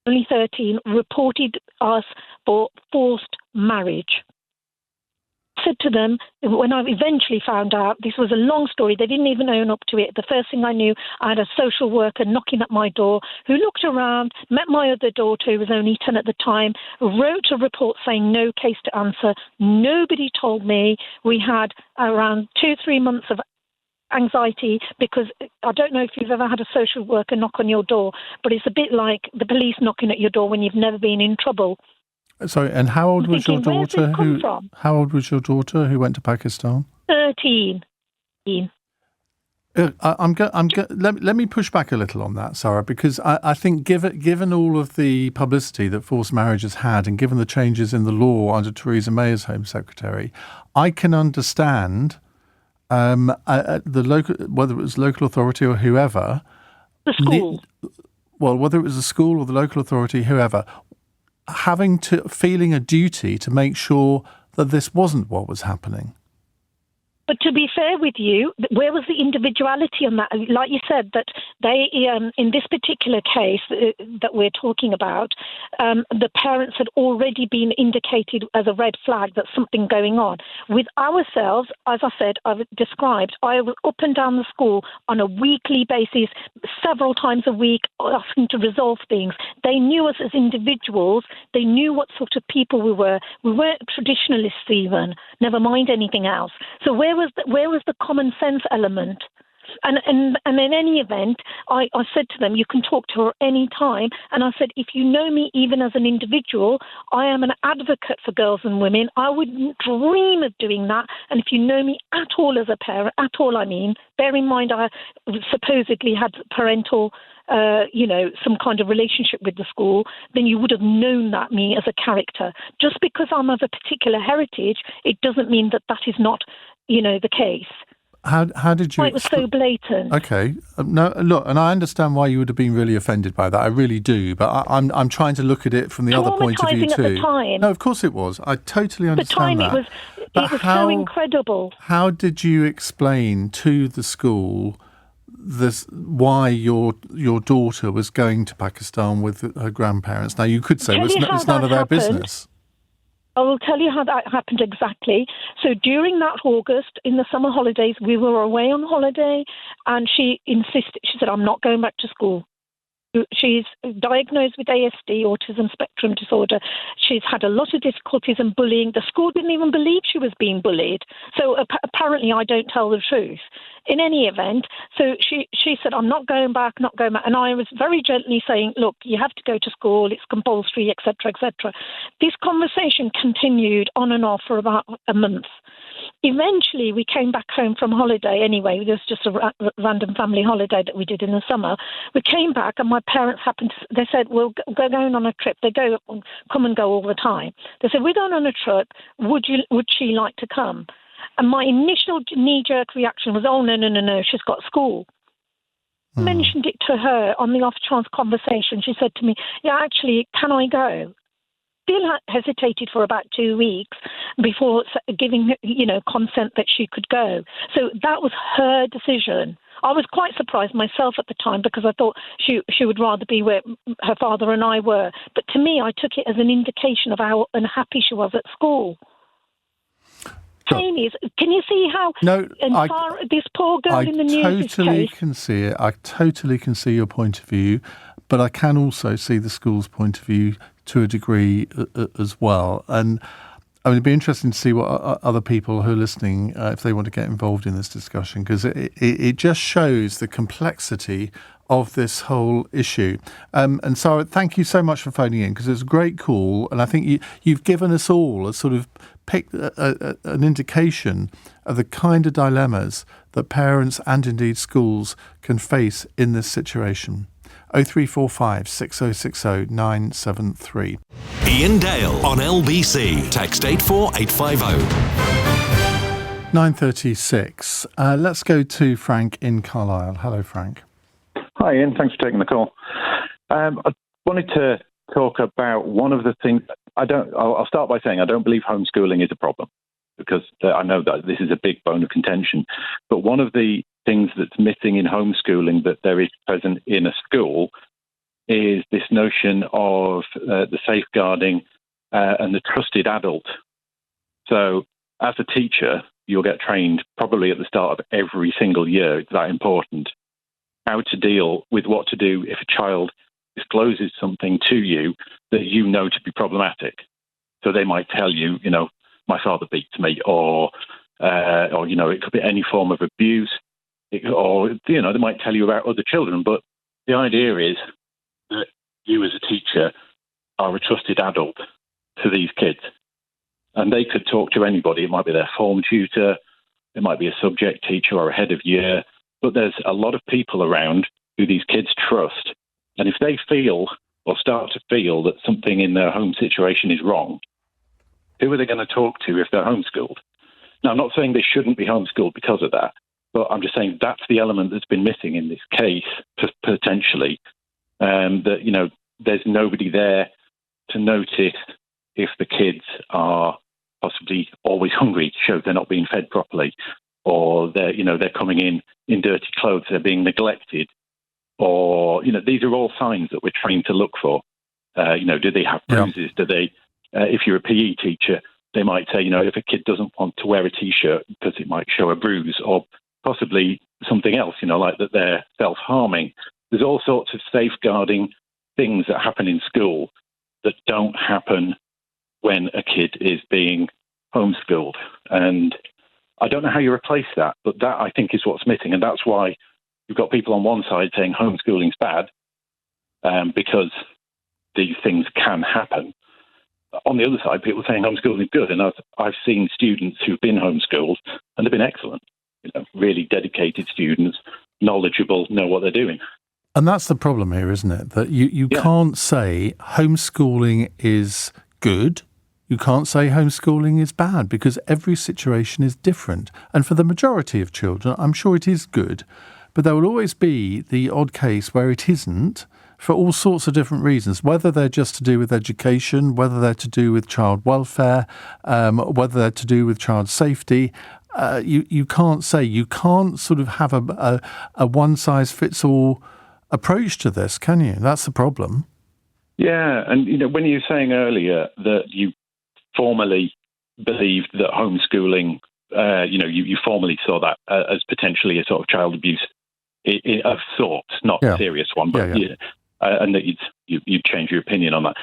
only 13, reported us for forced marriage. I said to them, when I eventually found out, this was a long story, they didn't even own up to it. The first thing I knew, I had a social worker knocking at my door who looked around, met my other daughter who was only 10 at the time, wrote a report saying no case to answer. Nobody told me. We had around 2-3 months of anxiety because I don't know if you've ever had a social worker knock on your door, but it's a bit like the police knocking at your door when you've never been in trouble. Sorry, and how old was your daughter? How old was your daughter who went to Pakistan? 13. Let me push back a little on that, Sarah, because I think given all of the publicity that forced marriage has had, and given the changes in the law under Theresa May as Home Secretary, I can understand the local, whether it was local authority or whoever, the school. Whether it was the school or the local authority, whoever, feeling a duty to make sure that this wasn't what was happening. But to be fair with you, where was the individuality on that? Like you said, that they, in this particular case that we're talking about, the parents had already been indicated as a red flag that something going on. With ourselves, as I said, I've described, I was up and down the school on a weekly basis, several times a week, asking to resolve things. They knew us as individuals. They knew what sort of people we were. We weren't traditionalists even, never mind anything else. So where was the common sense element? And in any event, I said to them, you can talk to her any time. And I said, if you know me even as an individual, I am an advocate for girls and women. I wouldn't dream of doing that. And if you know me at all as a parent, at all I mean, bear in mind I supposedly had parental some kind of relationship with the school, then you would have known that me as a character. Just because I'm of a particular heritage, it doesn't mean that is not, the case. How did you? It was so blatant. Okay, no, look, and I understand why you would have been really offended by that. I really do, but I'm trying to look at it from the other point of view too. At the time. No, of course it was. I totally understand that. At the time, it was so incredible. How did you explain to the school why your daughter was going to Pakistan with her grandparents? Now, you could say it's none of their business. I will tell you how that happened exactly. So during that August, in the summer holidays, we were away on holiday, and she insisted, she said, I'm not going back to school. She's diagnosed with ASD, autism spectrum disorder. She's had a lot of difficulties and bullying. The school didn't even believe she was being bullied. So apparently I don't tell the truth. In any event, so she said, I'm not going back. And I was very gently saying, look, you have to go to school. It's compulsory, etc., etc. This conversation continued on and off for about a month. Eventually, we came back home from holiday anyway. There was just a random family holiday that we did in the summer. We came back, and my parents they said, we're going on a trip. They come and go all the time. They said, we're going on a trip. Would she like to come? And my initial knee-jerk reaction was, oh, no, she's got school. I mentioned it to her on the off-chance conversation. She said to me, yeah, actually, can I go? Still hesitated for about 2 weeks before giving, consent that she could go. So that was her decision. I was quite surprised myself at the time because I thought she would rather be where her father and I were. But to me, I took it as an indication of how unhappy she was at school. Amy, can you see how this poor girl in the news is I totally can see it. I totally can see your point of view, but I can also see the school's point of view to a degree as well. And I mean, it'd be interesting to see what other people who are listening, if they want to get involved in this discussion, because it just shows the complexity of this whole issue. And Sarah, thank you so much for phoning in, because it's a great call. And I think you've given us all a sort of an indication of the kind of dilemmas that parents and indeed schools can face in this situation. 0345 6060 973. Iain Dale on LBC. Text 84850. 9:36. Let's go to Frank in Carlisle. Hello, Frank. Hi, Ian. Thanks for taking the call. I wanted to talk about one of the things. I'll start by saying I don't believe homeschooling is a problem, because I know that this is a big bone of contention. But one of the things that's missing in homeschooling that there is present in a school is this notion of the safeguarding and the trusted adult. So as a teacher, you'll get trained probably at the start of every single year. It's that important. How to deal with what to do if a child discloses something to you that you know to be problematic. So they might tell you, my father beats me, or it could be any form of abuse, or they might tell you about other children. But the idea is that you as a teacher are a trusted adult to these kids, and they could talk to anybody. It might be their form tutor, it might be a subject teacher or a head of year. but there's a lot of people around who these kids trust. And if they feel or start to feel that something in their home situation is wrong, who are they going to talk to if they're homeschooled? Now, I'm not saying they shouldn't be homeschooled because of that, but I'm just saying that's the element that's been missing in this case, potentially, that, there's nobody there to notice if the kids are possibly always hungry, shows they're not being fed properly, or they're coming in dirty clothes, they're being neglected, or, these are all signs that we're trained to look for. Do they have bruises? Do they, if you're a PE teacher, they might say, if a kid doesn't want to wear a T-shirt because it might show a bruise, or possibly something else, like that they're self-harming. There's all sorts of safeguarding things that happen in school that don't happen when a kid is being homeschooled. And I don't know how you replace that, but that, I think, is what's missing. And that's why you've got people on one side saying homeschooling's bad, because these things can happen. On the other side, people saying homeschooling is good. And I've seen students who've been homeschooled and they've been excellent, really dedicated students, knowledgeable, know what they're doing. And that's the problem here, isn't it? That you can't say homeschooling is good. You can't say homeschooling is bad, because every situation is different. And for the majority of children, I'm sure it is good. But there will always be the odd case where it isn't, for all sorts of different reasons, whether they're just to do with education, whether they're to do with child welfare, whether they're to do with child safety. You can't sort of have a one-size-fits-all approach to this, can you? That's the problem. Yeah, and when you were saying earlier that you formally believed that homeschooling, you formally saw that as potentially a sort of child abuse of sorts, not a serious one, but and that you'd change your opinion on that.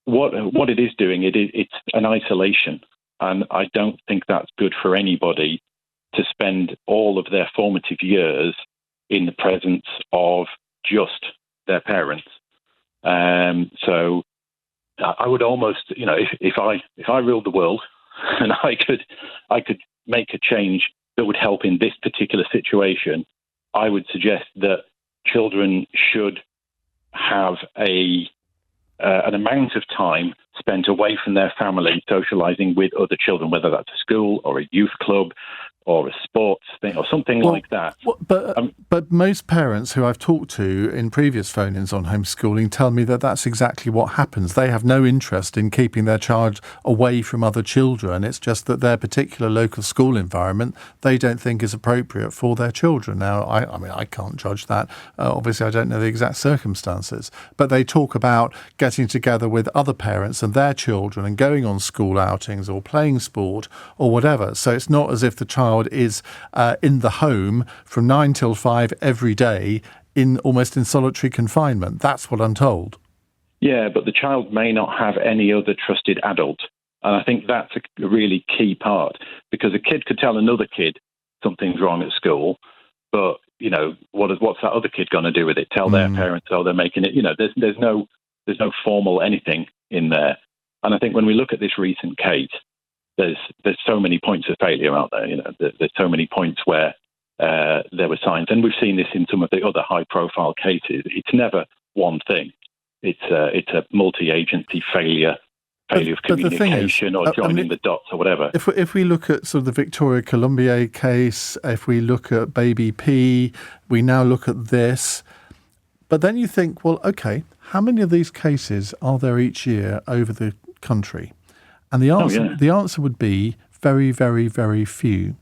What it is doing, it's an isolation, and I don't think that's good for anybody to spend all of their formative years in the presence of just their parents. So I would almost, if I ruled the world and I could make a change that would help in this particular situation, I would suggest that children should have an amount of time spent away from their family, socialising with other children, whether that's a school or a youth club or a sports thing or something like that. But most parents who I've talked to in previous phone-ins on homeschooling tell me that that's exactly what happens. They have no interest in keeping their child away from other children. It's just that their particular local school environment they don't think is appropriate for their children. Now, I can't judge that. Obviously, I don't know the exact circumstances. But they talk about getting together with other parents and their children and going on school outings or playing sport or whatever. So it's not as if the child is in the home from 9 till 5 every day almost in solitary confinement. That's what I'm told. Yeah, but the child may not have any other trusted adult. And I think that's a really key part, because a kid could tell another kid something's wrong at school, but, what's that other kid going to do with it? Tell their parents, they're making it, there's no formal anything in there. And I think when we look at this recent case, there's so many points of failure out there. There's so many points where there were signs, and we've seen this in some of the other high-profile cases. It's never one thing. It's a multi-agency failure of communication or joining the dots or whatever. If we look at sort of the Victoria Columbier case, if we look at Baby P, we now look at this. But then you think, well, okay, how many of these cases are there each year over the country? And the answer would be very, very, very few.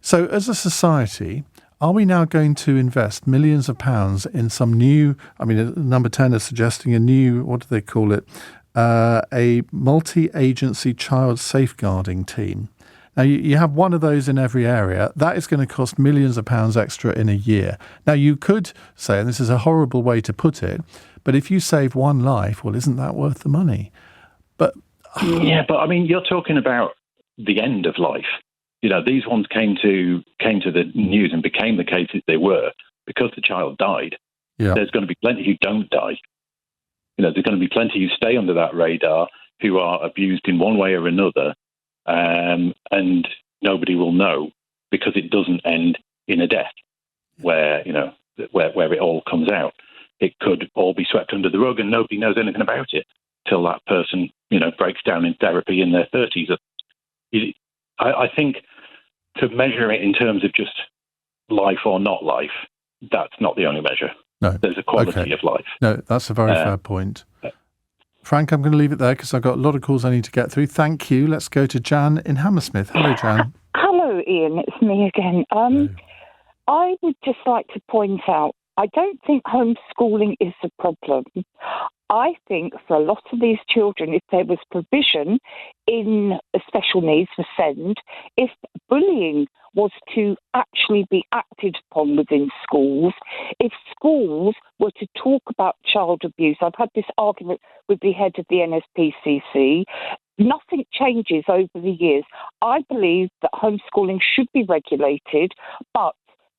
So as a society, are we now going to invest millions of pounds in some new, Number 10 is suggesting a new, what do they call it, a multi-agency child safeguarding team. Now, you have one of those in every area. That is going to cost millions of pounds extra in a year. Now, you could say, and this is a horrible way to put it, but if you save one life, well, isn't that worth the money? But you're talking about the end of life. These ones came to the news and became the cases they were because the child died. Yeah. There's going to be plenty who don't die. There's going to be plenty who stay under that radar, who are abused in one way or another, and nobody will know because it doesn't end in a death. where it all comes out. It could all be swept under the rug and nobody knows anything about it till that person, breaks down in therapy in their 30s. I think to measure it in terms of just life or not life, that's not the only measure. No. There's a quality of life. No, that's a very fair point. Frank, I'm going to leave it there because I've got a lot of calls I need to get through. Thank you. Let's go to Jan in Hammersmith. Hello, Jan. Hello, Ian. It's me again. I would just like to point out, I don't think homeschooling is the problem. I think for a lot of these children, if there was provision in special needs for SEND, if bullying was to actually be acted upon within schools, if schools were to talk about child abuse, I've had this argument with the head of the NSPCC, nothing changes over the years. I believe that homeschooling should be regulated, but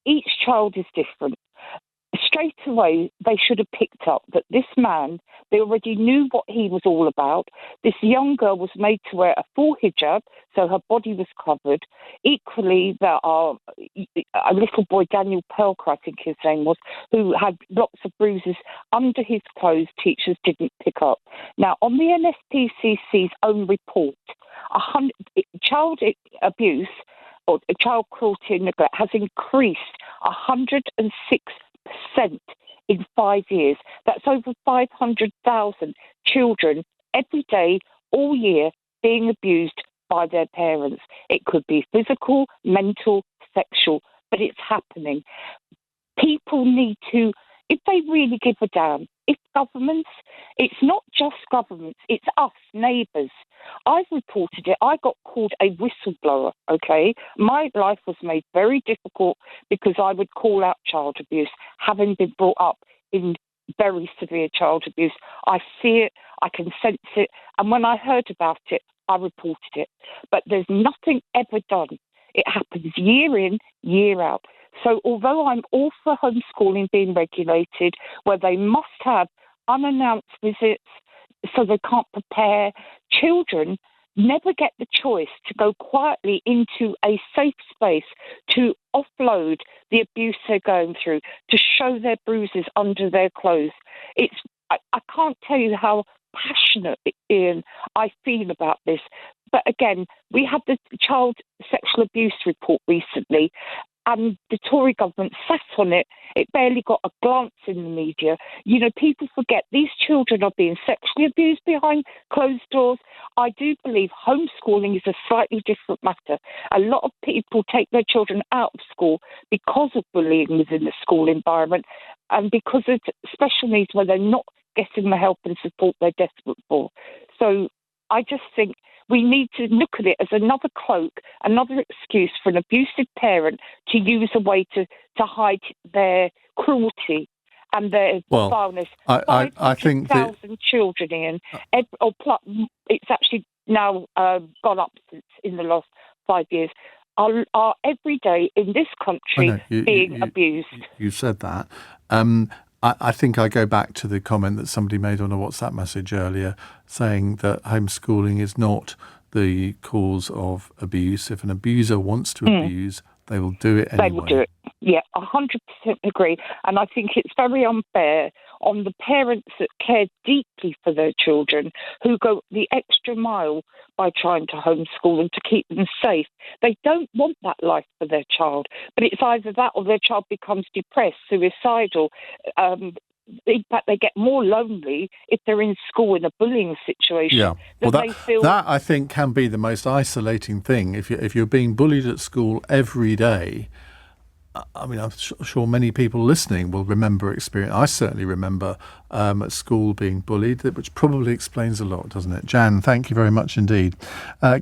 each child is different. Straight away, they should have picked up that this man, they already knew what he was all about. This young girl was made to wear a full hijab, so her body was covered. Equally, there are a little boy, Daniel Pelker, I think his name was, who had lots of bruises under his clothes teachers didn't pick up. Now, on the NSPCC's own report, child abuse or child cruelty and neglect has increased 106% in 5 years. That's over 500,000 children every day, all year, being abused by their parents. It could be physical, mental, sexual, but it's happening. People need to, if they really give a damn, if governments, it's not just governments, it's us, neighbours. I've reported it. I got called a whistleblower, okay? My life was made very difficult because I would call out child abuse, having been brought up in very severe child abuse. I see it, I can sense it, and when I heard about it, I reported it. But there's nothing ever done. It happens year in, year out. So although I'm all for homeschooling being regulated, where they must have unannounced visits so they can't prepare, children never get the choice to go quietly into a safe space to offload the abuse they're going through, to show their bruises under their clothes. I can't tell you how passionate, Ian, I feel about this. But again, we had the child sexual abuse report recently, and the Tory government sat on it. It barely got a glance in the media. People forget these children are being sexually abused behind closed doors. I do believe homeschooling is a slightly different matter. A lot of people take their children out of school because of bullying within the school environment and because of special needs where they're not getting the help and support they're desperate for. So I just think we need to look at it as another cloak, another excuse for an abusive parent to use a way to hide their cruelty and their vileness. I think 500,000 children, Ian, it's actually now gone up since in the last 5 years, are every day in this country being abused. You said that. I think I go back to the comment that somebody made on a WhatsApp message earlier saying that homeschooling is not the cause of abuse. If an abuser wants to abuse, they will do it anyway. They will do it. Yeah, 100% agree. And I think it's very unfair on the parents that care deeply for their children, who go the extra mile by trying to homeschool them to keep them safe. They don't want that life for their child, but it's either that or their child becomes depressed, suicidal. In fact, they get more lonely if they're in school in a bullying situation. Yeah, well, that I think can be the most isolating thing. If you're being bullied at school every day, I mean, I'm sure many people listening will remember experience. I certainly remember at school being bullied, which probably explains a lot, doesn't it? Jan, thank you very much indeed.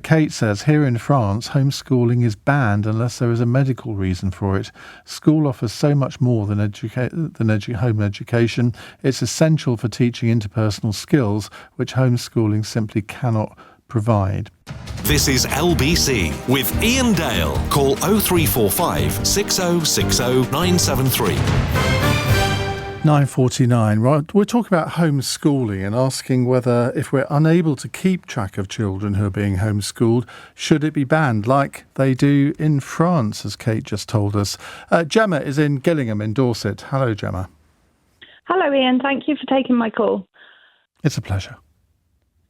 Kate says, here in France, homeschooling is banned unless there is a medical reason for it. School offers so much more than home education. It's essential for teaching interpersonal skills, which homeschooling simply cannot provide. This is LBC with Iain Dale. Call 0345 6060 973. 9:49. Right, we're talking about homeschooling and asking whether, if we're unable to keep track of children who are being homeschooled, should it be banned like they do in France, as Kate just told us. Gemma is in Gillingham in Dorset. Hello, Gemma. Hello, Ian. Thank you for taking my call. It's a pleasure.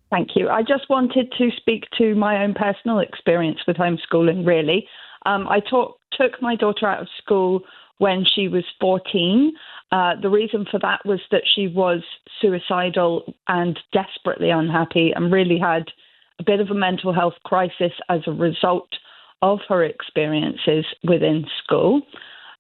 Thank you. I just wanted to speak to my own personal experience with homeschooling, really. I took my daughter out of school when she was 14. The reason for that was that she was suicidal and desperately unhappy and really had a bit of a mental health crisis as a result of her experiences within school.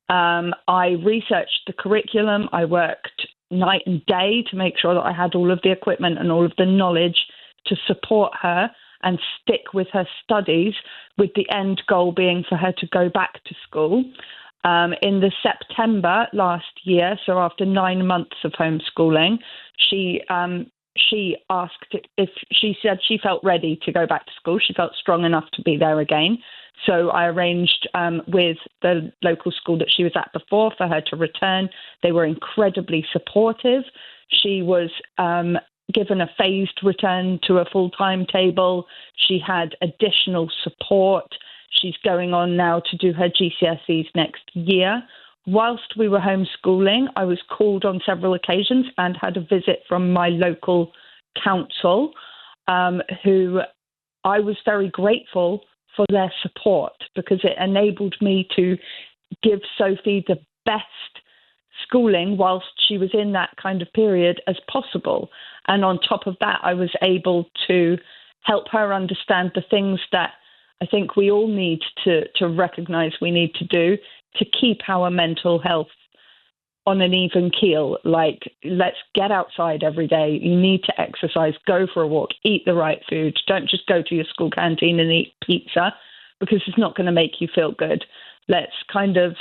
I researched the curriculum. I worked night and day to make sure that I had all of the equipment and all of the knowledge to support her and stick with her studies, with the end goal being for her to go back to school. In the September last year, so after 9 months of homeschooling, she asked if she said she felt ready to go back to school. She felt strong enough to be there again. So I arranged with the local school that she was at before for her to return. They were incredibly supportive. She was given a phased return to a full timetable. She had additional support. She's going on now to do her GCSEs next year. Whilst we were homeschooling, I was called on several occasions and had a visit from my local council, who I was very grateful for their support, because it enabled me to give Sophie the best schooling whilst she was in that kind of period as possible. And on top of that, I was able to help her understand the things that I think we all need to recognise we need to do to keep our mental health on an even keel. Like, let's get outside every day. You need to exercise, go for a walk, eat the right food. Don't just go to your school canteen and eat pizza, because it's not going to make you feel good. Let's kind of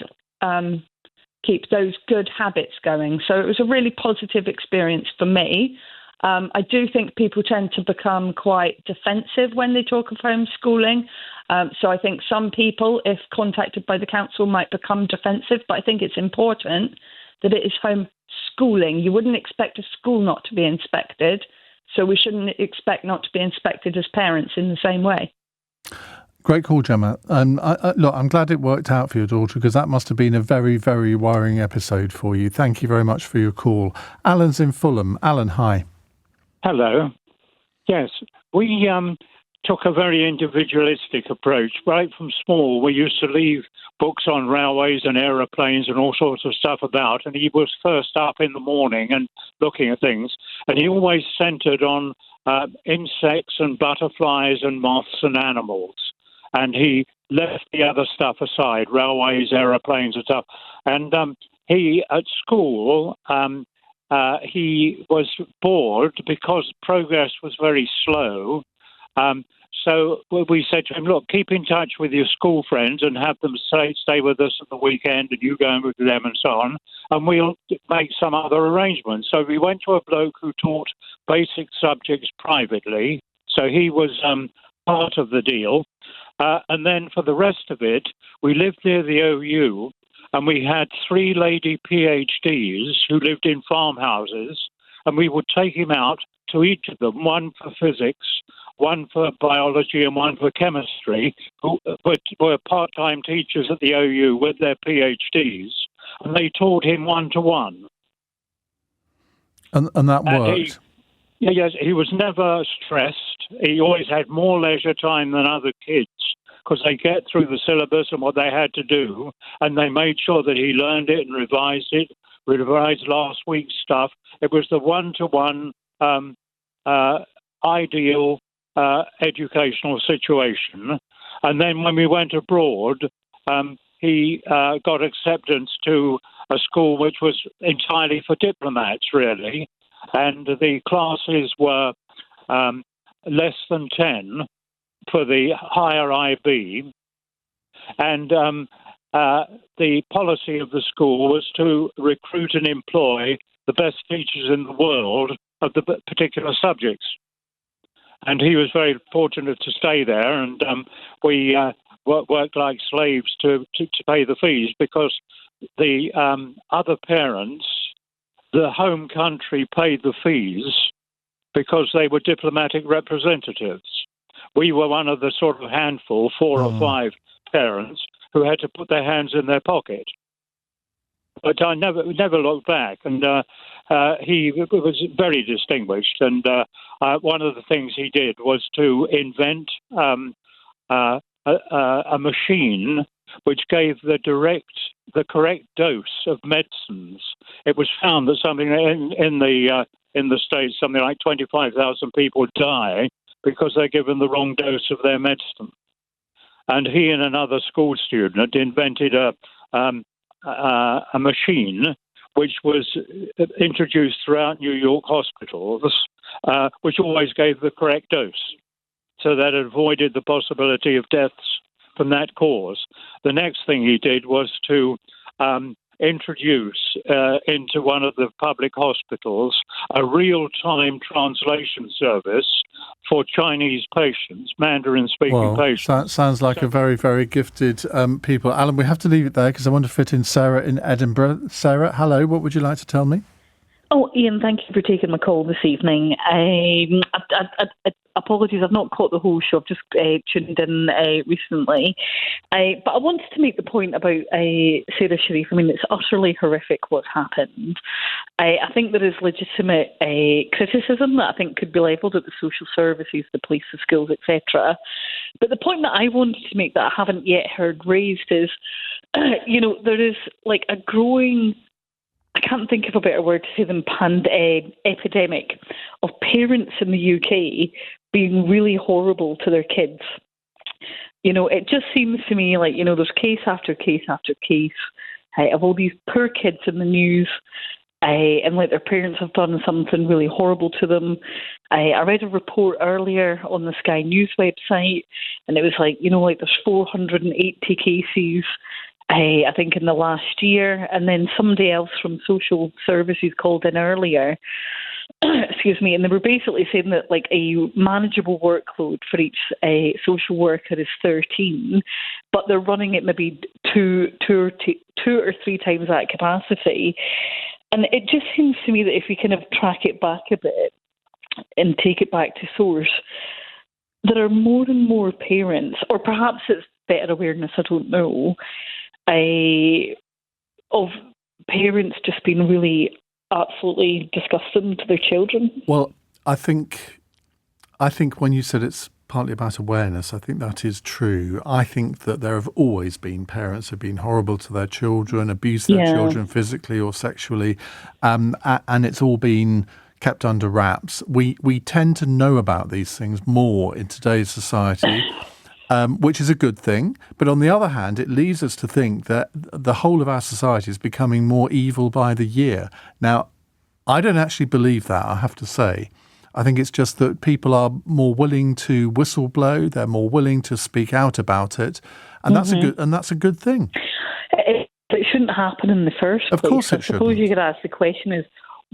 keep those good habits going. So it was a really positive experience for me. I do think people tend to become quite defensive when they talk of homeschooling. So I think some people, if contacted by the council, might become defensive. But I think it's important that it is homeschooling. You wouldn't expect a school not to be inspected, so we shouldn't expect not to be inspected as parents in the same way. Great call, Gemma. And look, I'm glad it worked out for your daughter, because that must have been a very, very worrying episode for you. Thank you very much for your call. Alan's in Fulham. Alan, hi. Hello. Yes, we took a very individualistic approach. Right from small, we used to leave books on railways and aeroplanes and all sorts of stuff about, and he was first up in the morning and looking at things, and he always centred on insects and butterflies and moths and animals, and he left the other stuff aside, railways, aeroplanes and stuff. And he, at school, he was bored because progress was very slow. So we said to him, look, keep in touch with your school friends and have them stay with us at the weekend, and you go with them and so on, and we'll make some other arrangements. So we went to a bloke who taught basic subjects privately. So he was part of the deal. And then for the rest of it, we lived near the OU, and we had 3 lady PhDs who lived in farmhouses, and we would take him out to each of them, one for physics, one for biology, and one for chemistry, who were part-time teachers at the OU with their PhDs, and they taught him one-to-one. And that worked? Yes, he was never stressed. He always had more leisure time than other kids, because they get through the syllabus and what they had to do, and they made sure that he learned it and revised it, revised last week's stuff. It was the one-to-one ideal educational situation. And then when we went abroad, he got acceptance to a school which was entirely for diplomats, really, and the classes were less than 10 for the higher IB, and the policy of the school was to recruit and employ the best teachers in the world of the particular subjects. And he was very fortunate to stay there, and we worked like slaves to pay the fees, because the other parents the home country paid the fees because they were diplomatic representatives. We were one of the sort of handful, 4 or 5 parents, who had to put their hands in their pocket. But I never looked back, and he was very distinguished. And one of the things he did was to invent a machine which gave the correct dose of medicines. It was found that something in the States, something like 25,000 people die because they're given the wrong dose of their medicine. And he and another school student invented a machine which was introduced throughout New York hospitals, which always gave the correct dose, so that avoided the possibility of deaths from that cause. The next thing he did was to introduce into one of the public hospitals a real-time translation service for Chinese patients, Mandarin-speaking patients. That sounds like a very, very gifted people. Alan, we have to leave it there because I want to fit in Sarah in Edinburgh. Sarah, hello, what would you like to tell me? Oh, Iain, thank you for taking my call this evening. Apologies, I've not caught the whole show. I've just tuned in recently. But I wanted to make the point about Sarah Sharif. I mean, it's utterly horrific what's happened. I think there is legitimate criticism that I think could be levelled at the social services, the police, the schools, etc. But the point that I wanted to make that I haven't yet heard raised is, there is like a growing, I can't think of a better word to say than epidemic of parents in the UK being really horrible to their kids. It just seems to me like, there's case after case after case of all these poor kids in the news and like their parents have done something really horrible to them. I read a report earlier on the Sky News website, and it was like, there's 480 cases I think in the last year, and then somebody else from social services called in earlier, excuse me, and they were basically saying that like a manageable workload for each social worker is 13, but they're running it maybe two or three times that capacity. And it just seems to me that if we kind of track it back a bit and take it back to source, there are more and more parents, or perhaps it's better awareness, I don't know, of parents just being really absolutely disgusting to their children. Well, I think when you said it's partly about awareness, I think that is true. I think that there have always been parents who have been horrible to their children, abused their children physically or sexually, and it's all been kept under wraps. We tend to know about these things more in today's society, which is a good thing. But on the other hand, it leads us to think that the whole of our society is becoming more evil by the year. Now, I don't actually believe that, I have to say. I think it's just that people are more willing to whistleblow, they're more willing to speak out about it, and that's a good thing. It shouldn't happen in the first place. Of course it shouldn't. I suppose you could ask the question is,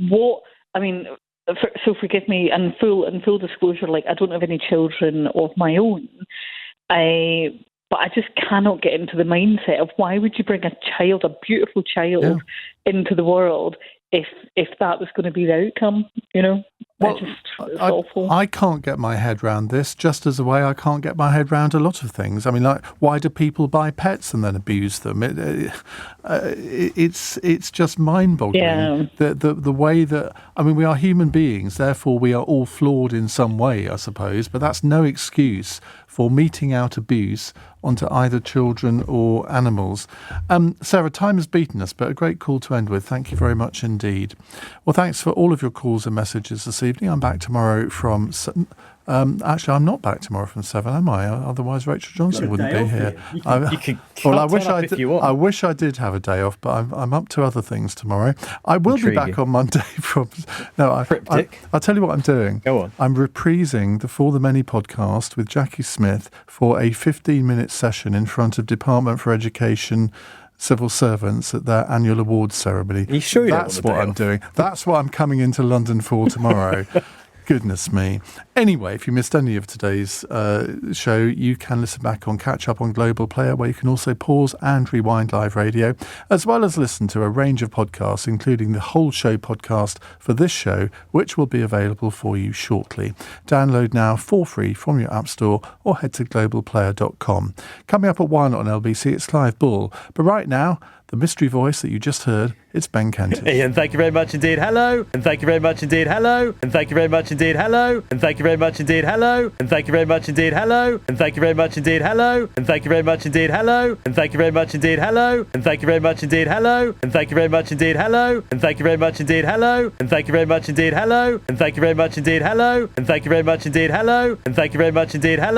so forgive me, and full disclosure, like I don't have any children of my own, but I just cannot get into the mindset of why would you bring a beautiful child, into the world if that was going to be the outcome, Well, it's awful. I can't get my head around this, just as a way I can't get my head around a lot of things. I mean, like, why do people buy pets and then abuse them? It's just mind-boggling. Yeah. The way that, we are human beings, therefore we are all flawed in some way, I suppose, but that's no excuse for meting out abuse onto either children or animals. Sarah, time has beaten us, but a great call to end with. Thank you very much indeed. Well, thanks for all of your calls and messages this evening. I'm back tomorrow from... actually, I'm not back tomorrow from 7, am I? Otherwise, Rachel Johnson wouldn't be here. I wish I did have a day off, but I'm up to other things tomorrow. I will be back on Monday from... I'll tell you what I'm doing. Go on. I'm reprising the For the Many podcast with Jackie Smith for a 15-minute session in front of Department for Education civil servants at their annual awards ceremony. Are you sure That's what I'm doing. That's what I'm coming into London for tomorrow. Goodness me. Anyway, if you missed any of today's show, you can listen back on Catch Up on Global Player, where you can also pause and rewind live radio, as well as listen to a range of podcasts, including the whole show podcast for this show, which will be available for you shortly. Download now for free from your App Store or head to globalplayer.com. Coming up at 1 on LBC, it's Clive Bull. But right now, the mystery voice that you just heard, it's Ben Kenton. Iain, thank you very much indeed. Hello. And thank you very much indeed. Hello. And thank you very much indeed. Hello. And thank you very much indeed. Hello. And thank you very much indeed. Hello. And thank you very much indeed. Hello. And thank you very much indeed. Hello. And thank you very much indeed. Hello. And thank you very much indeed. Hello. And thank you very much indeed. Hello. And thank you very much indeed. Hello. And thank you very much indeed. Hello. And thank you very much indeed. Hello. And thank you very much indeed. Hello. And thank you very much indeed. Hello.